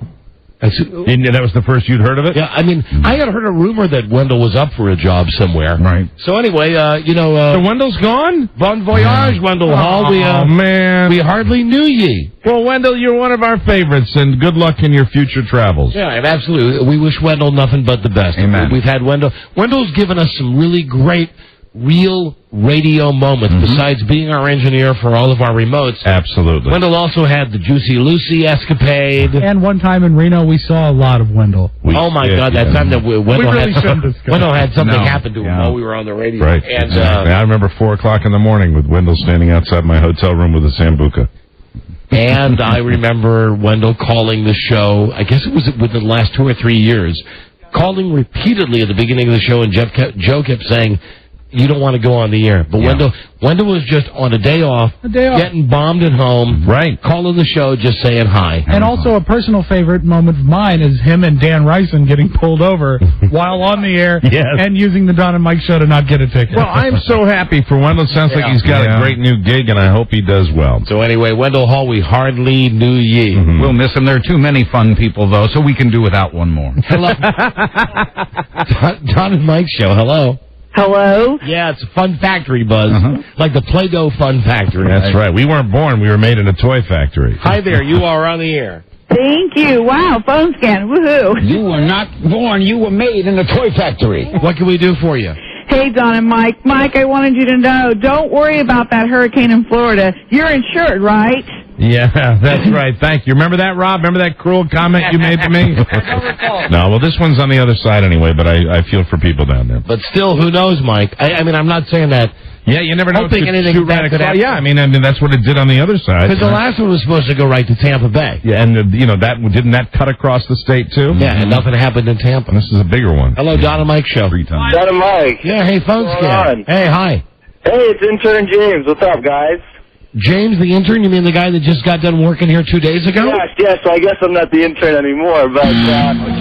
And that was the first you'd heard of it? Yeah, I mean, I had heard a rumor that Wendell was up for a job somewhere. Right. So anyway, So Wendell's gone? Bon voyage, Wendell Hall. Man. We hardly knew ye. Well, Wendell, you're one of our favorites, and good luck in your future travels. Yeah, absolutely. We wish Wendell nothing but the best. Amen. We've had Wendell. Wendell's given us some really great, real radio moments besides being our engineer for all of our remotes. Absolutely. Wendell also had the Juicy Lucy escapade. And one time in Reno, we saw a lot of Wendell. Oh, my God, that time that Wendell, really shouldn't discuss. Wendell had something happen to him Yeah. while we were on the radio. Right. And, I remember 4 o'clock in the morning with Wendell standing outside my hotel room with a Sambuca. And I remember Wendell calling the show, I guess it was within the last 2 or 3 years, calling repeatedly at the beginning of the show, and Joe kept saying, you don't want to go on the air. But Wendell was just on a day off, getting bombed at home, calling the show, just saying hi. And also a personal favorite moment of mine is him and Dan Ryson getting pulled over while on the air and using the Don and Mike Show to not get a ticket. Well, I'm so happy for Wendell. Sounds like he's got a great new gig, and I hope he does well. So anyway, Wendell Hall, we hardly knew ye. We'll miss him. There are too many fun people, though, so we can do without one more. Hello. Don and Mike Show, hello. Hello? Yeah, it's a fun factory, Buzz. Like the Play-Doh Fun Factory. That's right. We weren't born. We were made in a toy factory. Hi there. You are on the air. Thank you. Wow, phone scan. Woohoo. You were not born. You were made in a toy factory. What can we do for you? Hey, Don and Mike. Mike, I wanted you to know, don't worry about that hurricane in Florida. You're insured, right? Yeah, that's right. Thank you. Remember that, Rob? Remember that cruel comment you made to me? No, well, this one's on the other side anyway, but I feel for people down there. But still, who knows, Mike? I mean, I'm not saying that. Yeah, you never know. Hoping anything bad could happen. Yeah, I mean, that's what it did on the other side. Because the last one was supposed to go right to Tampa Bay. Yeah, and didn't that cut across the state too? Yeah, and nothing happened in Tampa. This is a bigger one. Hello, Don and Mike Show. 3 times. Don and Mike. Yeah, hey, phone scan. Hey, hi. Hey, it's intern James. What's up, guys? James, the intern? You mean the guy that just got done working here 2 days ago? Yes, so I guess I'm not the intern anymore, but...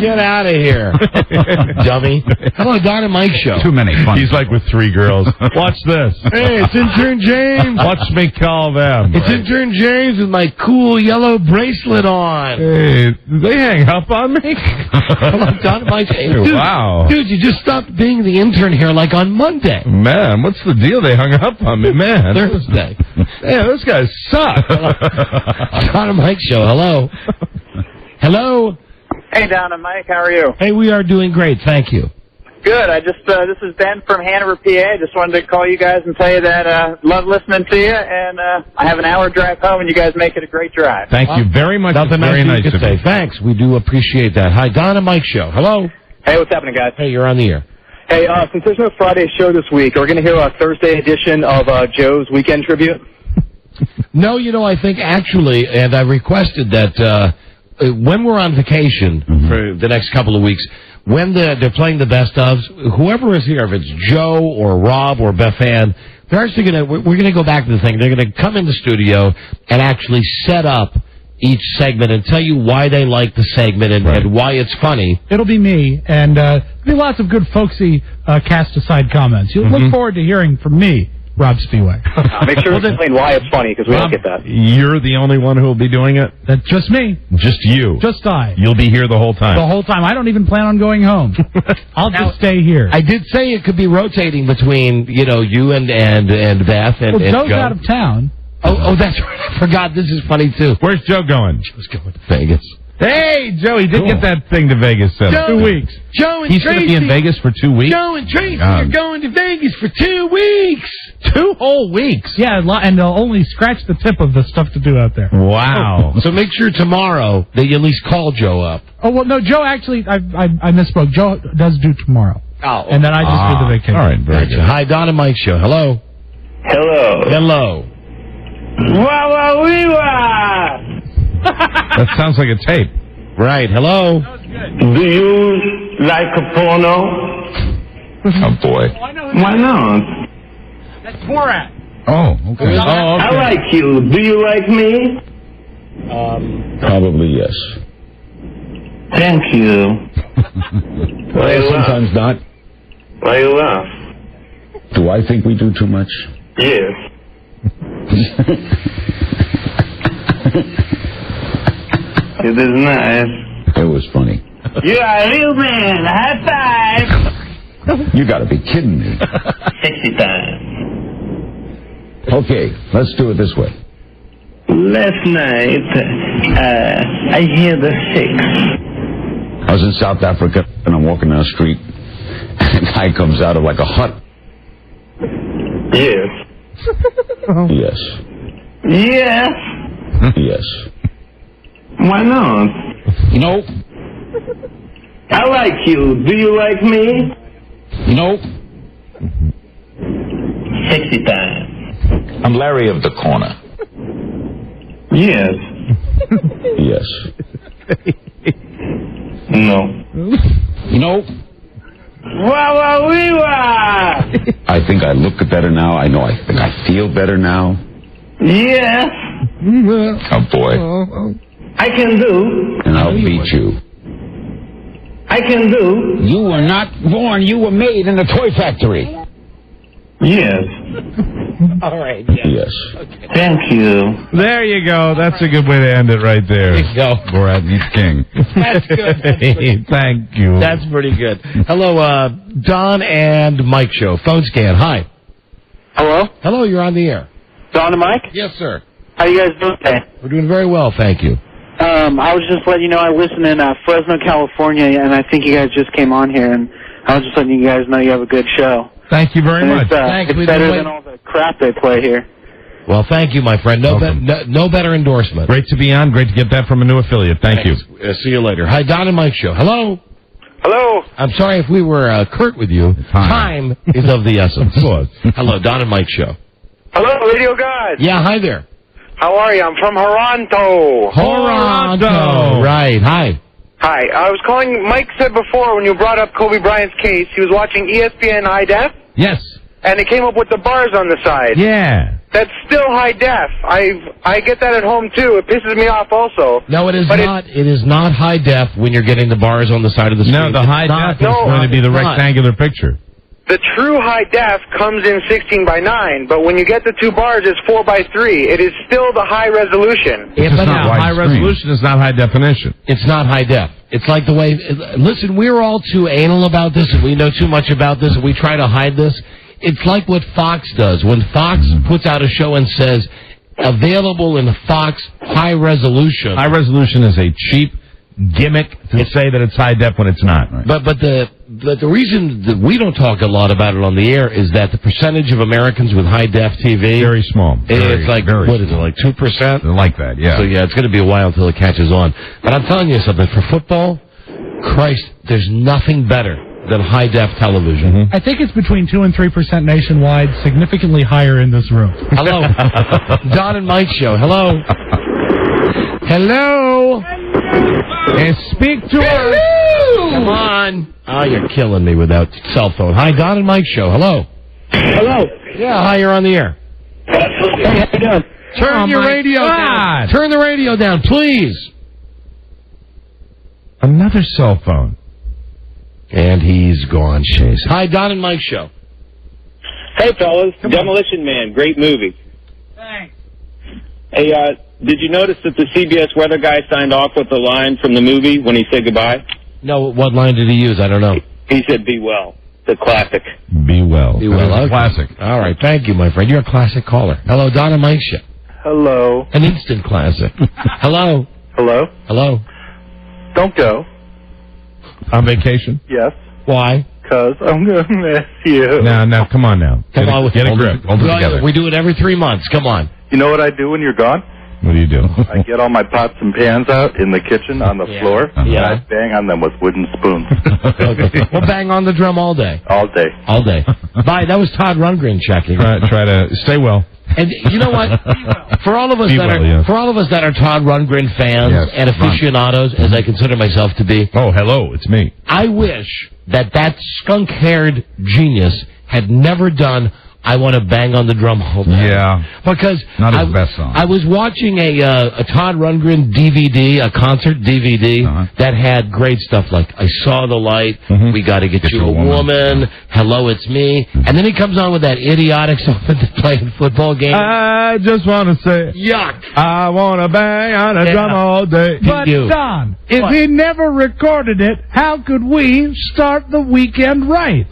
Get out of here, dummy. Hello, Don and Mike Show. Too many fun. He's like with 3 girls. Watch this. Hey, it's intern James. Watch me call them. It's intern James with my cool yellow bracelet on. Hey, did they hang up on me? Hello, Don and Mike Show. Dude, wow. Dude, you just stopped being the intern here like on Monday. Man, what's the deal? They hung up on me, man. Thursday. Yeah, those guys suck. Don and Mike Show, hello. Hello. Hey, Don and Mike, how are you? Hey, we are doing great, thank you. Good. I just this is Ben from Hanover, PA. I just wanted to call you guys and tell you that love listening to you, and I have an hour drive home, and you guys make it a great drive. Thank you very much. Nothing very nice you to say. Thanks. We do appreciate that. Hi, Don and Mike Show. Hello. Hey, what's happening, guys? Hey, you're on the air. Hey, since there's no Friday show this week, are we going to hear a Thursday edition of Joe's Weekend Tribute? No, I think actually, and I requested that when we're on vacation for the next couple of weeks, when they're playing the best ofs, whoever is here, if it's Joe or Rob or Beth Ann, they're actually we're gonna go back to the thing. They're gonna come in the studio and actually set up each segment and tell you why they like the segment and why it's funny. It'll be me, and there'll be lots of good folksy cast-aside comments. You'll look forward to hearing from me, Rob Spiewak. Make sure to explain why it's funny, because we don't get that. You're the only one who will be doing it? That's just me. Just you? Just I. You'll be here the whole time? The whole time. I don't even plan on going home. I'll just stay here. I did say it could be rotating between, you and Beth and Joe's Joe. out of town. Oh, that's right. I forgot. This is funny, too. Where's Joe going? Joe's going to Vegas. Hey, Joe, he did get that thing to Vegas. 2 weeks. Joe and He's going to be in Vegas for 2 weeks? Joe and Tracy are going to Vegas for 2 weeks. 2 whole weeks? Yeah, and they'll only scratch the tip of the stuff to do out there. Wow. So make sure tomorrow that you at least call Joe up. Oh, well, no, Joe actually, I misspoke. Joe does do tomorrow. Oh. And then I just do the vacation. All right, very good. Hi, Don and Mike Show. Hello. Hello. Hello. Wah-wah-wee-wah! That sounds like a tape. Right. Hello. Do you like a porno? Oh, boy. Why not? That's Borat. Oh, okay. I like you. Do you like me? Probably yes. Thank you. Why you laugh? Sometimes not. Why you laugh? Do I think we do too much? Yes. It is nice. It was funny. You are a real man. High five. You gotta be kidding me. 60 times. Okay, let's do it this way. Last night, I hear the 6. I was in South Africa, and I'm walking down the street, and a guy comes out of like a hut. Yes. Yes. Yes. Yes. Why not? No. I like you. Do you like me? No. 60 times. I'm Larry of the corner. Yes. Yes. No. No. Wah-wah-wee-wah! I think I look better now. I think I feel better now. Yes. Oh, boy. I can do. And I'll beat you. I can do. You were not born. You were made in the toy factory. Yes. All right. Yeah. Yes. Okay. Thank you. There you go. That's a good way to end it right there. There you go. Borat meets King. That's good. Thank you. That's pretty good. Hello, Don and Mike show. Phone scan. Hi. Hello? Hello, you're on the air. Don and Mike? Yes, sir. How you guys doing today? We're doing very well, thank you. I was just letting you know I listen in Fresno, California, and I think you guys just came on here, and I was just letting you guys know you have a good show. Thank you very much. Thanks. It's better than all the crap they play here. Well, thank you, my friend. No better endorsement. Great to be on. Great to get that from a new affiliate. Thank you. See you later. Hi, Don and Mike show. Hello. Hello. I'm sorry if we were curt with you. Time is of the essence. Hello, Don and Mike show. Hello, radio guys. Yeah, hi there. How are you? I'm from Toronto. Toronto. Right. Hi. Hi. I was calling. Mike said before when you brought up Kobe Bryant's case, he was watching ESPN high def. Yes. And it came up with the bars on the side. Yeah. That's still high def. I get that at home too. It pisses me off also. No, it is not. It is not high def when you're getting the bars on the side of the screen. No, the high def is going to be the rectangular picture. The true high def comes in 16:9, but when you get the 2 bars, it's 4:3. It is still the high resolution. It's not high resolution. It's not high definition. It's not high def. It's like the way. Listen, we're all too anal about this, and we know too much about this, and we try to hide this. It's like what Fox does. When Fox puts out a show and says, available in Fox high resolution. High resolution is a cheap gimmick to say that it's high def when it's not. Right? But the reason that we don't talk a lot about it on the air is that the percentage of Americans with high def TV very small. It's like what is it, like 2%? Like that, yeah. So yeah, it's going to be a while until it catches on. But I'm telling you something, for football, Christ, there's nothing better than high def television. I think it's between 2 and 3% nationwide, significantly higher in this room. Hello, Don and Mike show. Hello. Hello. And speak to us. Come on. Oh, you're killing me with that cell phone. Hi, Don and Mike show. Hello. Hello. Yeah, hi, you're on the air. Hey, how you doing? Turn your radio down. Turn the radio down, please. Another cell phone. And he's gone, Chase. Hi, Don and Mike show. Hey, fellas. Demolition Man. Great movie. Thanks. Hey, did you notice that the CBS weather guy signed off with the line from the movie when he said goodbye? No, what line did he use? I don't know. He said, "Be well." The classic. Be well. Be well. Okay. Classic. All right. Thank you, my friend. You're a classic caller. Hello, Don and Mike show. Hello. An instant classic. Hello. Hello. Hello. Don't go. On vacation? Yes. Why? Because I'm going to miss you. Now, come on now. Get a grip. Hold it together. We do it every 3 months. Come on. You know what I do when you're gone? What do you do? I get all my pots and pans out in the kitchen on the floor, and I bang on them with wooden spoons. Okay. We'll bang on the drum all day. All day. All day. Bye. That was Todd Rundgren checking. Try to stay well. And you know what? For all of us that are Todd Rundgren fans and aficionados, as I consider myself to be. Oh, hello, it's me. I wish that skunk-haired genius had never done I Want to Bang on the Drum All Day. Yeah. Because not his best song. I was watching a Todd Rundgren DVD, a concert DVD, that had great stuff like I Saw the Light, We Gotta Get You a Woman, Hello, It's Me. And then he comes on with that idiotic song that they play in football games. I just want to say, yuck. I want to bang on a drum all day. But, Don, if he never recorded it, how could we start the weekend right?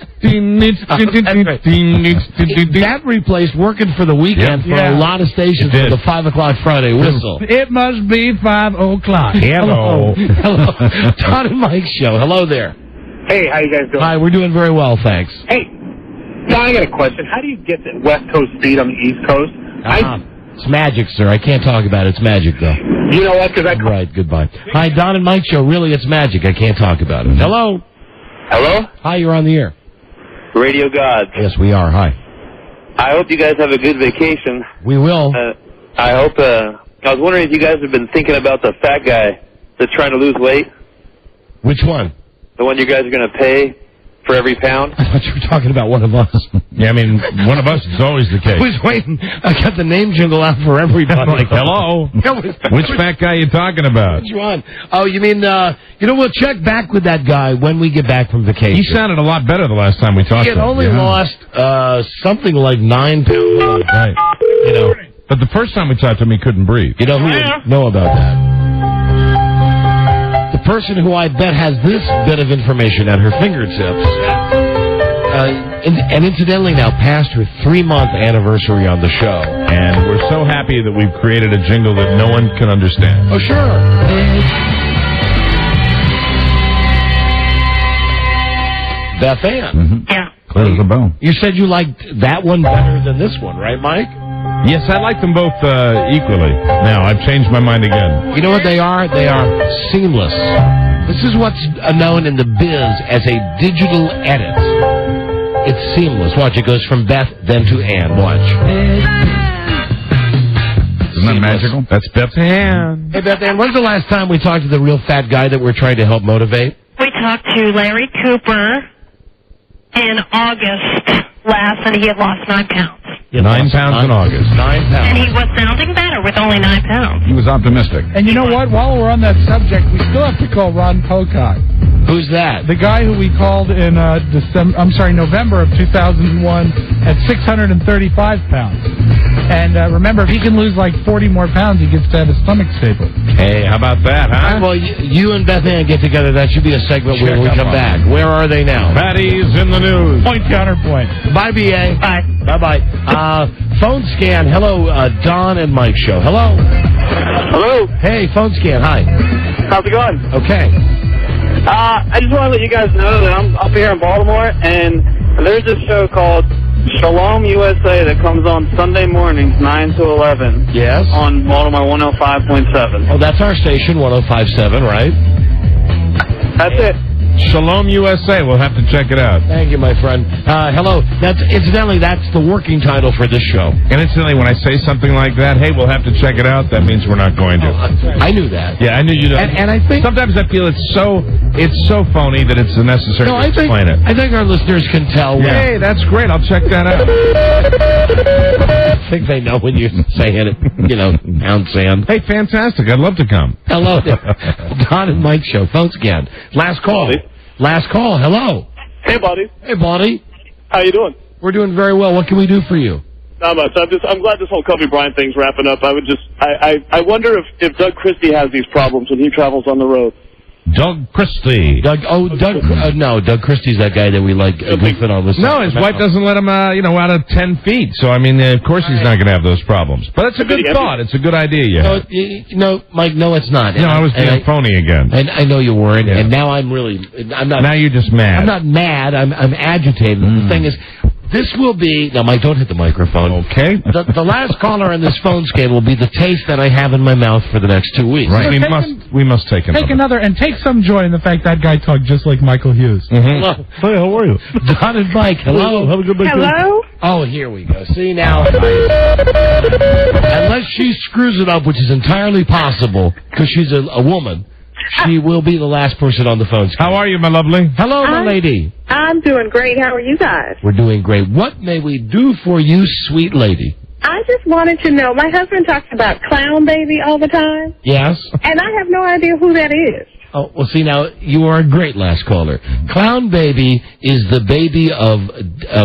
That replaced Working for the Weekend for a lot of stations with the 5 o'clock Friday whistle. It must be 5 o'clock. Hello. Hello. Don and Mike Show. Hello there. Hey, how you guys doing? Hi, we're doing very well, thanks. Hey, Don, I got a question. How do you get the West Coast speed on the East Coast? It's magic, sir. I can't talk about it. It's magic, though. You know what? Right, goodbye. Hi, Don and Mike Show. Really, it's magic. I can't talk about it. Hello? Hello? Hi, you're on the air. Radio Gods. Yes, we are. Hi. I hope you guys have a good vacation. We will. I hope, I was wondering if you guys have been thinking about the fat guy that's trying to lose weight. Which one? The one you guys are going to pay for every pound. I thought you were talking about one of us. Yeah, I mean, one of us is always the case. I was waiting. I got the name jingle out for everybody. Like, hello? Which fat guy are you talking about? Which one? Oh, you mean, we'll check back with that guy when we get back from vacation. He sounded a lot better the last time we talked to him. He had only lost something like 9 pounds. Right. But the first time we talked to him, he couldn't breathe. You know who would know about that? The person who I bet has this bit of information at her fingertips, and incidentally now passed her 3-month anniversary on the show. And we're so happy that we've created a jingle that no one can understand. Oh, sure. Beth Ann. Yeah. Clear as a bell. You said you liked that one better than this one, right, Mike? Yes, I like them both equally. Now, I've changed my mind again. You know what they are? They are seamless. This is what's known in the biz as a digital edit. It's seamless. Watch, it goes from Beth, then to Ann. Watch. Isn't that magical? That's Beth Ann. Hey, Beth Ann, when's the last time we talked to the real fat guy that we're trying to help motivate? We talked to Larry Cooper in August last, and he had lost 9 pounds. 9 pounds in August. 9 pounds. And he was sounding better with only 9 pounds. He was optimistic. And you know what? While we're on that subject, we still have to call Ron Pocock. Who's that? The guy who we called in November of 2001 at 635 pounds. And remember, if he can lose like 40 more pounds, he gets to have a stomach staple. Hey, how about that, huh? Well, you and Beth Ann get together. That should be a segment when we come back. Where are they now? Patty's in the news. Point counterpoint. Bye, B.A. Bye. Bye-bye. Phone scan. Hello, Don and Mike Show. Hello. Hello. Hey, phone scan. Hi. How's it going? Okay. I just want to let you guys know that I'm up here in Baltimore, and there's this show called Shalom USA that comes on Sunday mornings, 9 to 11. Yes. On Baltimore 105.7. Oh, that's our station, 105.7, right? That's it. Shalom USA. We'll have to check it out. Thank you, my friend. Hello. Incidentally, that's the working title for this show. And incidentally, when I say something like that, hey, we'll have to check it out, that means we're not going to. I knew that. Yeah, I knew you. And I think sometimes I feel it's so phony that it's necessary to explain it. I think our listeners can tell. Hey, that's great. I'll check that out. I think they know when you're saying it. Pound sand. Hey, fantastic. I'd love to come. Hello there. Don and Mike Show. Phone scan. Last call. Last call. Hello. Hey, buddy. Hey, buddy. How you doing? We're doing very well. What can we do for you? Not much. I'm glad this whole Kobe Bryant thing's wrapping up. I wonder if Doug Christie has these problems when he travels on the road. Doug Christie. Doug Christie's that guy that we like goofing on. No, his wife doesn't let him, out of 10 feet. So, I mean, of course he's not going to have those problems. But it's a good thought. It's a good idea you have. No, Mike, no, it's not. No, I was being phony again. And I know you were, and now I'm not. Now you're just mad. I'm not mad. I'm agitated. The thing is, this will be... Now, Mike, don't hit the microphone. Okay. The last caller on this phone scale will be the taste that I have in my mouth for the next 2 weeks. Right. We must take another. Take another, and take some joy in the fact that guy talked just like Michael Hughes. Hello. Hey, how are you? Don and Mike, hello. Have a good day. Hello? Oh, here we go. See, now... Unless she screws it up, which is entirely possible, because she's a woman... She will be the last person on the phone. How are you, my lovely? Hello, my lady. I'm doing great. How are you guys? We're doing great. What may we do for you, sweet lady? I just wanted to know, my husband talks about Clown Baby all the time, Yes? and I have no idea who that is. Oh, well, see, now, you are a great last caller. Clown Baby is the baby of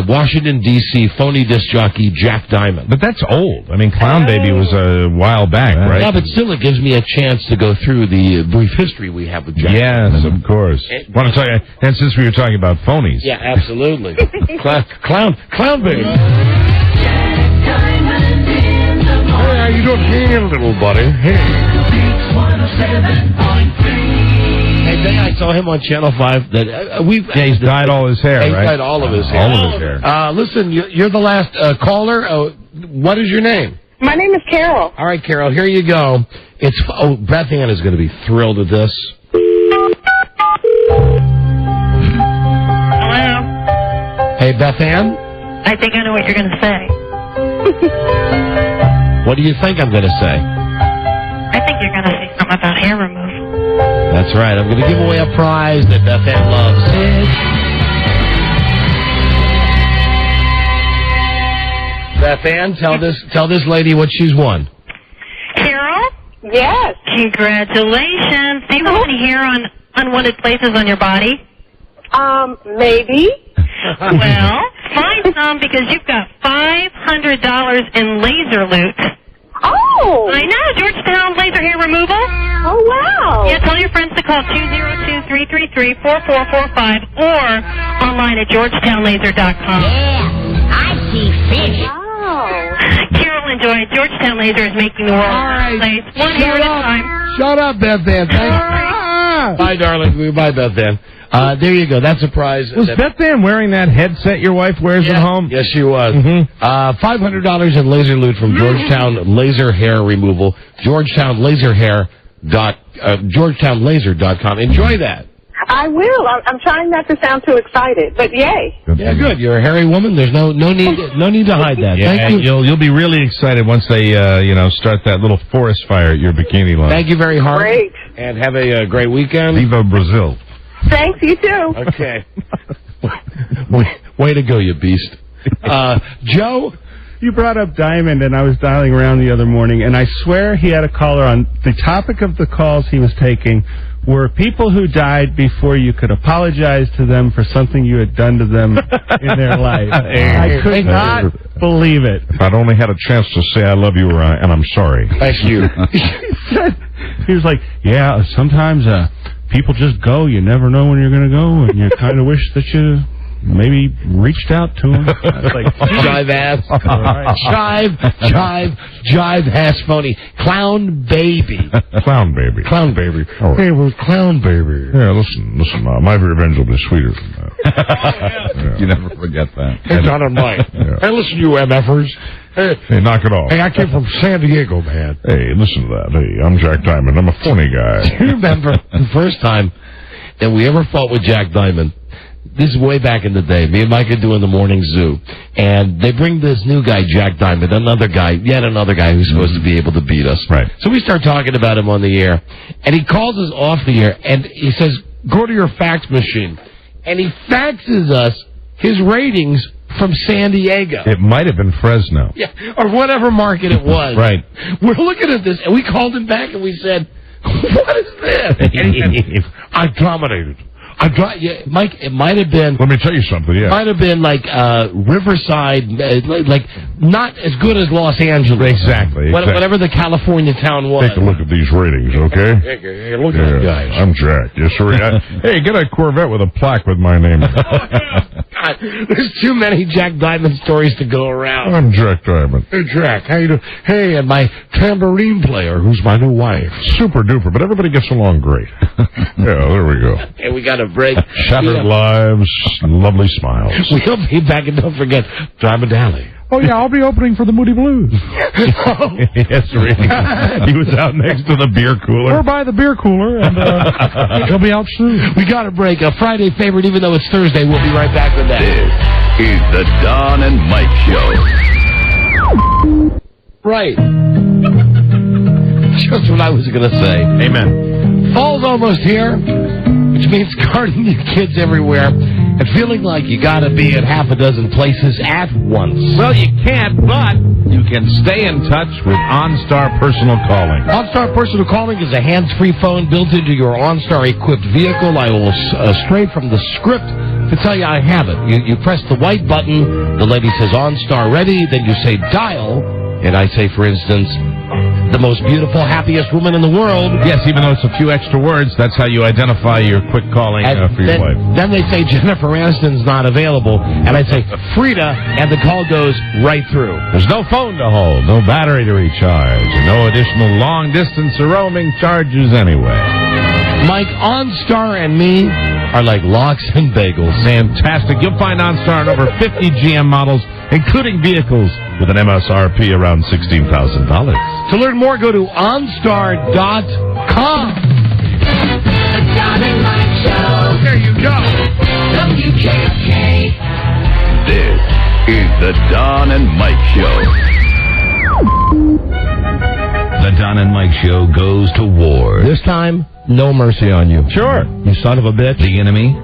Washington, D.C. phony disc jockey Jack Diamond. But that's old. I mean, Clown Baby was a while back, right? Yeah, but still, it gives me a chance to go through the brief history we have with Jack Yes, Diamond. of course. Want to tell you, and since we were talking about phonies. Yeah, absolutely. Clown Baby. Hey, how you doing here, little buddy? Hey. Hey, then I saw him on Channel 5. That he's dyed all his hair, He's right? dyed all of his hair. All of his hair. Listen, you're the last caller. What is your name? My name is Carol. All right, Carol, here you go. Beth Ann is going to be thrilled at this. Hello? Hey, Beth Ann? I think I know what you're going to say. What do you think I'm going to say? I think you're going to say something about hair removal. That's right. I'm going to give away a prize that Beth Ann loves. Beth Ann, tell this lady what she's won. Carol? Yes. Congratulations. Do you have any hair on unwanted places on your body? Maybe. Well, find some because you've got $500 in laser loot. Oh! I know, Georgetown Laser Hair Removal. Oh, wow. Yeah, tell your friends to call 202-333-4445 or online at georgetownlaser.com. Yeah, I see fish. Wow. Carol, enjoy. Georgetown Laser is making the world a place. One hair at a time. Shut up, Beth Ann. Bye, darling. Bye, Beth Ann. There you go. That's a prize. Was Beth Ann wearing that headset your wife wears at home? Yes, she was. $500 in laser loot from Georgetown Laser Hair Removal. Georgetownlaser.com. Enjoy that. I will. I'm trying not to sound too excited, but yay. Yeah, good. You're a hairy woman. There's no need to hide that. Yeah, Thank you. You'll be really excited once they start that little forest fire at your bikini line. Thank you very hard. Great. And have a great weekend. Viva Brazil. Thanks, you too. Okay. Way to go, you beast. Joe? You brought up Diamond, and I was dialing around the other morning, and I swear he had a caller on. The topic of the calls he was taking were people who died before you could apologize to them for something you had done to them in their life. I could not believe it. If I'd only had a chance to say I love you and I'm sorry. Thank you. He was like, yeah, sometimes people just go. You never know when you're going to go, and you kind of wish that you maybe reached out to him. Like, jive ass. Right. Jive ass phony. Clown baby. Clown baby. Clown baby. Oh. Hey, we're Clown baby. Yeah, listen, my revenge will be sweeter than that. Yeah. You never forget that. Hey, John and Mike. Yeah. Hey, listen, you MFers. Hey, knock it off. Hey, I came from San Diego, man. Hey, listen to that. Hey, I'm Jack Diamond. I'm a phony guy. Do you remember the first time that we ever fought with Jack Diamond? This is way back in the day. Me and Mike are doing the morning zoo. And they bring this new guy, Jack Diamond, yet another guy who's supposed to be able to beat us. Right. So we start talking about him on the air. And he calls us off the air. And he says, go to your fax machine. And he faxes us his ratings from San Diego. It might have been Fresno. Yeah, or whatever market it was. Right. We're looking at this, and we called him back, and we said, what is this? And he said, I dominated. Mike, it might have been... Let me tell you something, yeah. It might have been like Riverside, like not as good as Los Angeles. Exactly. Whatever the California town was. Take a look at these ratings, okay? Hey, look at that, guys. I'm Jack. Yes, sir. Hey, get a Corvette with a plaque with my name. God, there's too many Jack Diamond stories to go around. I'm Jack Diamond. Hey, Jack, how you doing? Hey, and my tambourine player, who's my new wife. Super duper, but everybody gets along great. Yeah, there we go. Hey, we got a break. Shattered lives, lovely smiles. We'll be back, and don't forget Diamond Alley. Oh, yeah, I'll be opening for the Moody Blues. Yes, really. He was out next to the beer cooler. We're by the beer cooler, and he'll be out soon. We got a break. A Friday favorite, even though it's Thursday. We'll be right back with that. This is the Don and Mike Show. Right. Just what I was going to say. Amen. Fall's almost here, which means carting your kids everywhere and feeling like you got to be at half a dozen places at once. Well, you can't, but you can stay in touch with OnStar Personal Calling. OnStar Personal Calling is a hands-free phone built into your OnStar-equipped vehicle. I will stray from the script to tell you I have it. You press the white button, the lady says OnStar ready, then you say dial, and I say, for instance, the most beautiful, happiest woman in the world. Yes, even though it's a few extra words, that's how you identify your quick calling for your wife. Then they say Jennifer Aniston's not available, and I say Frida, and the call goes right through. There's no phone to hold, no battery to recharge, and no additional long-distance or roaming charges anyway. Mike, OnStar and me are like lox and bagels. Fantastic. You'll find OnStar in over 50 GM models, including vehicles with an MSRP around $16,000. To learn more, go to OnStar.com. The Don and Mike Show. There you go. WKK. This is the Don and Mike Show. The Don and Mike Show goes to war. This time, no mercy on you. Sure. You son of a bitch. The enemy?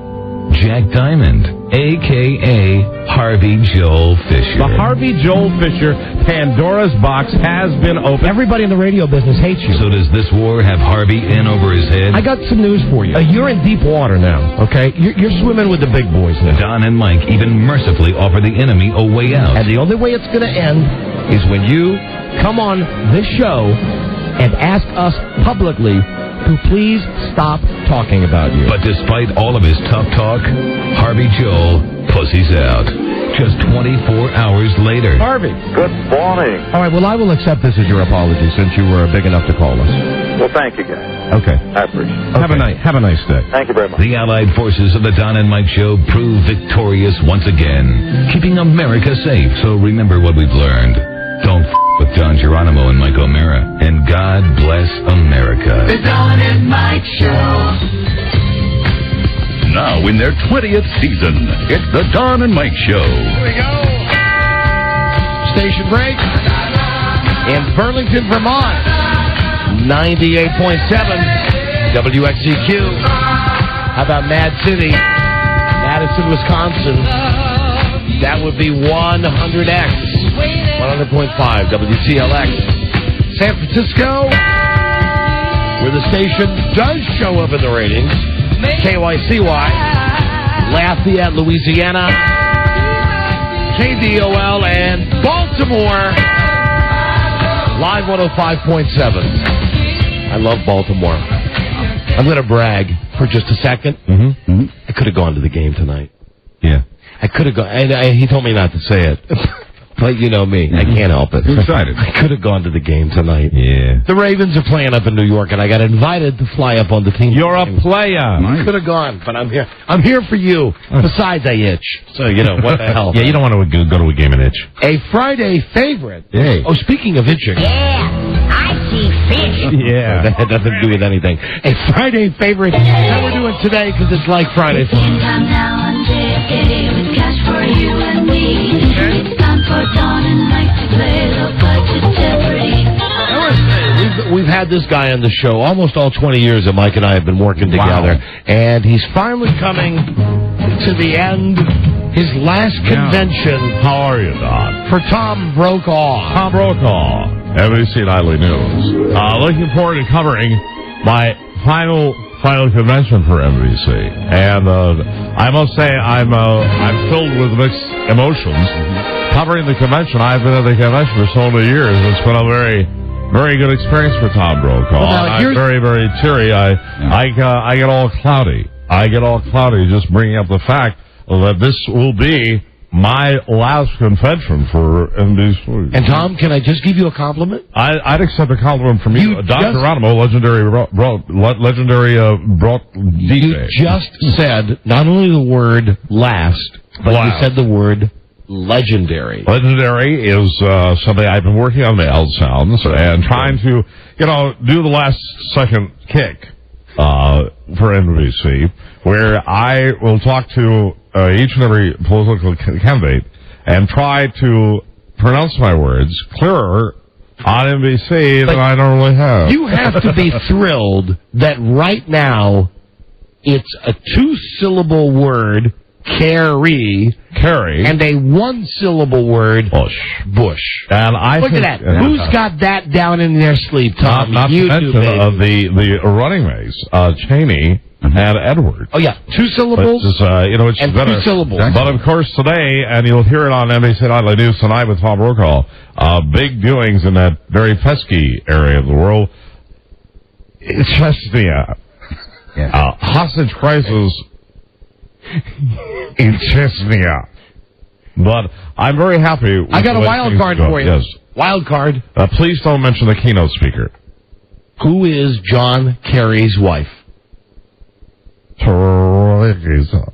Jack Diamond, a.k.a. Harvey Joel Fisher. The Harvey Joel Fisher Pandora's box has been opened. Everybody in the radio business hates you. So does this war have Harvey in over his head? I got some news for you. You're in deep water now, okay? You're swimming with the big boys now. Don and Mike even mercifully offer the enemy a way out. And the only way it's going to end is when you come on this show and ask us publicly to please stop talking about you. But despite all of his tough talk, Harvey Joel pussies out. Just 24 hours later. Harvey. Good morning. All right, well, I will accept this as your apology since you were big enough to call us. Well, thank you, guys. Okay. I appreciate it. Okay. Have a nice day. Thank you very much. The Allied forces of the Don and Mike Show prove victorious once again, keeping America safe. So remember what we've learned. Don't with Don Geronimo and Mike O'Mara. And God bless America. The Don and Mike Show. Now in their 20th season, it's the Don and Mike Show. Here we go. Station break in Burlington, Vermont. 98.7 WXCQ. How about Mad City? Madison, Wisconsin. That would be 100X. 100.5 WCLX. San Francisco, where the station does show up in the ratings. KYCY. Lafayette, Louisiana. KDOL and Baltimore. Live 105.7. I love Baltimore. I'm going to brag for just a second. Mm-hmm. I could have gone to the game tonight. Yeah. I could have gone, and he told me not to say it. But you know me, I can't help it. You're excited. I could have gone to the game tonight. Yeah. The Ravens are playing up in New York, and I got invited to fly up on the team. You're a player. I could have gone, but I'm here. I'm here for you. Besides, I itch. So, you know, what the hell. Yeah, you don't want to go to a game and itch. A Friday favorite. Hey. Oh, speaking of itching. Yeah, I see fish. Yeah. That had nothing to do with anything. A Friday favorite that we're doing today because it's like Friday. Time now on JFK with cash for you and me. It's time for Don and Mike to play the budget Jeopardy. We've had this guy on the show almost all 20 years that Mike and I have been working together. Wow. And he's finally coming to the end. His last convention. How are you, Don? For Tom Brokaw. Tom Brokaw, NBC Nightly News. Looking forward to covering my final convention for NBC, and I must say I'm filled with mixed emotions. Covering the convention, I've been at the convention for so many years. It's been a very, very good experience for Tom Brokaw. Well, I'm very, very teary. I get all cloudy. Just bringing up the fact that this will be my last convention for NBC. And Tom, can I just give you a compliment? I'd accept a compliment from you, Dr. Geronimo, legendary DJ. You just said not only the word last, but you said the word legendary. Legendary is something I've been working on the L sounds and trying to, do the last second kick for NBC, where I will talk to each and every political candidate and try to pronounce my words clearer on NBC than I normally have. You have to be thrilled that right now it's a 2-syllable word, Carrie, and a 1-syllable word, Bush. And I Look think, at that. Who's got that down in their sleep, Tom? Not You to do, mention baby. the running mates, Cheney and Edwards. Oh, yeah. 2 syllables It's and better. 2 syllables. But, of course, today, and you'll hear it on NBC Nightly News tonight with Tom Brokaw, big doings in that very pesky area of the world. Chechnya. Hostage crisis in Chechnya. But I'm very happy with I got the a way wild things card go. for you. Yes. Wild card. Please don't mention the keynote speaker. Who is John Kerry's wife? Teresa.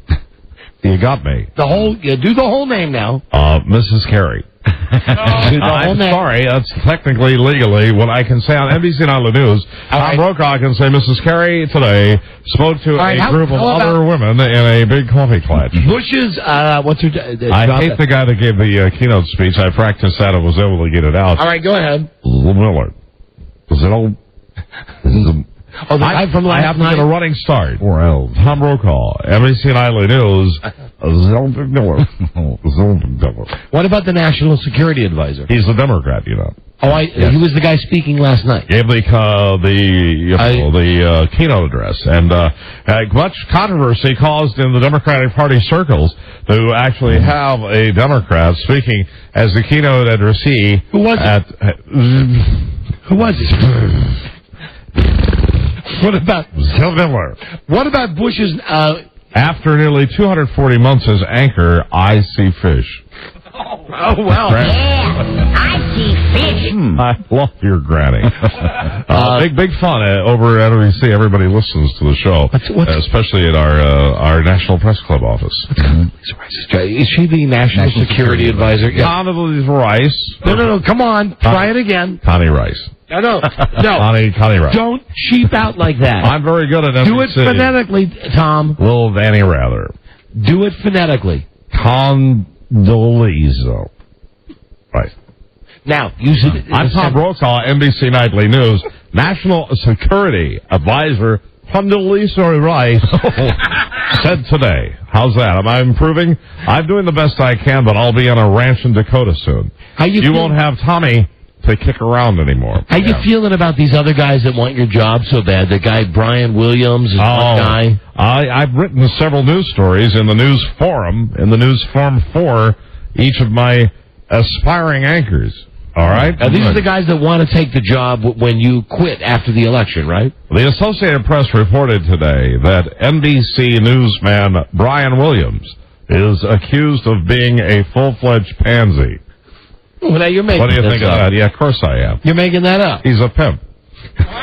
You got me. Do the whole name now. Mrs. Kerry. I'm sorry, that's technically, legally, what I can say on NBC Nightly News. Tom Brokaw can say Mrs. Kerry today spoke to a group of other women in a big coffee clutch. Bush's, what's her... I hate the guy that gave the keynote speech. I practiced that and was able to get it out. All right, go ahead. Miller. Oh, the guy from last I have to night? get a running start. Tom Brokaw, NBC Nightly News. What about the National Security Advisor? He's the Democrat, you know. Oh, he was the guy speaking last night. Gave the keynote address, and much controversy caused in the Democratic Party circles to actually have a Democrat speaking as the keynote addressee. Who was it? Who was it? What about Miller? What about Bush's? After nearly 240 months as anchor, I see fish. Oh well. Yeah, I see fish. I love your granny. Big fun over at NBC. Everybody listens to the show, especially at our National Press Club office. Is she the National Security Advisor? Yeah. Condoleezza Rice. No. Come on. Try it again. Connie Rice. No. Connie Rice. Don't cheap out like that. I'm very good at NBC. Do it phonetically, Tom. Little Danny Rather. Do it phonetically. Condoleezza. Right. Now, use it. I'm Tom Brokaw, NBC Nightly News. National Security Advisor Condoleezza Rice said today. How's that? Am I improving? I'm doing the best I can, but I'll be on a ranch in Dakota soon. You won't have Tommy to kick around anymore. How you feeling about these other guys that want your job so bad? The guy Brian Williams is one guy. I've written several news stories in the News Forum, for each of my aspiring anchors. All right? Now, these are the guys that want to take the job when you quit after the election, right? The Associated Press reported today that NBC newsman Brian Williams is accused of being a full-fledged pansy. Well, now you're making What do you think of that? Yeah, of course I am. You're making that up. He's a pimp.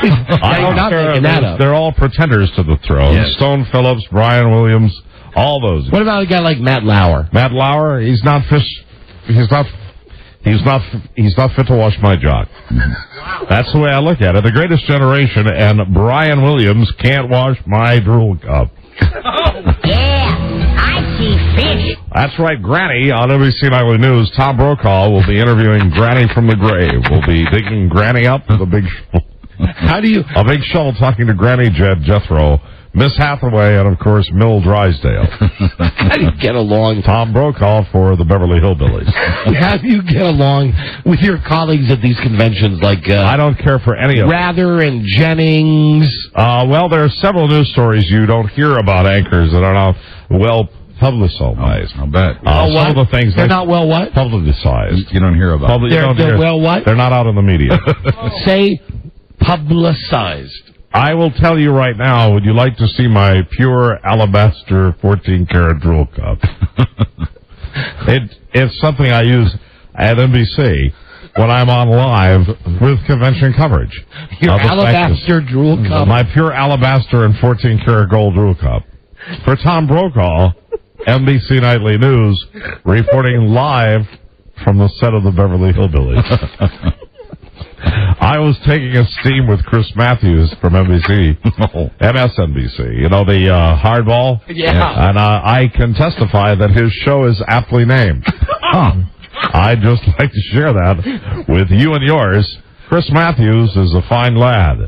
You're not making that up. They're all pretenders to the throne. Yes. Stone Phillips, Brian Williams, all those. What about a guy like Matt Lauer? Matt Lauer, he's not fit to wash my jock. That's the way I look at it. The Greatest Generation and Brian Williams can't wash my drool cup. Yeah, I see fish. That's right, Granny on NBC Nightly News. Tom Brokaw will be interviewing Granny from the grave. We'll be digging Granny up with a big shovel. A big shovel talking to Granny Jethro, Miss Hathaway, and, of course, Mill Drysdale. How do you get along? Tom Brokaw for the Beverly Hillbillies. How do you get along with your colleagues at these conventions like... I don't care for any of them. Rather and Jennings. Well, there are several news stories you don't hear about anchors that are not well publicized. I'll bet. Some of the things They're not well what? Publicized. You don't hear about them. They're well what? They're not out in the media. Say publicized. I will tell you right now, would you like to see my pure alabaster 14-karat drool cup? It's something I use at NBC when I'm on live with convention coverage. Your alabaster drool cup? My pure alabaster and 14-karat gold drool cup. For Tom Brokaw, NBC Nightly News, reporting live from the set of the Beverly Hillbillies. I was taking a steam with Chris Matthews from NBC, MSNBC, you know, the hardball? Yeah. And I can testify that his show is aptly named. I'd just like to share that with you and yours. Chris Matthews is a fine lad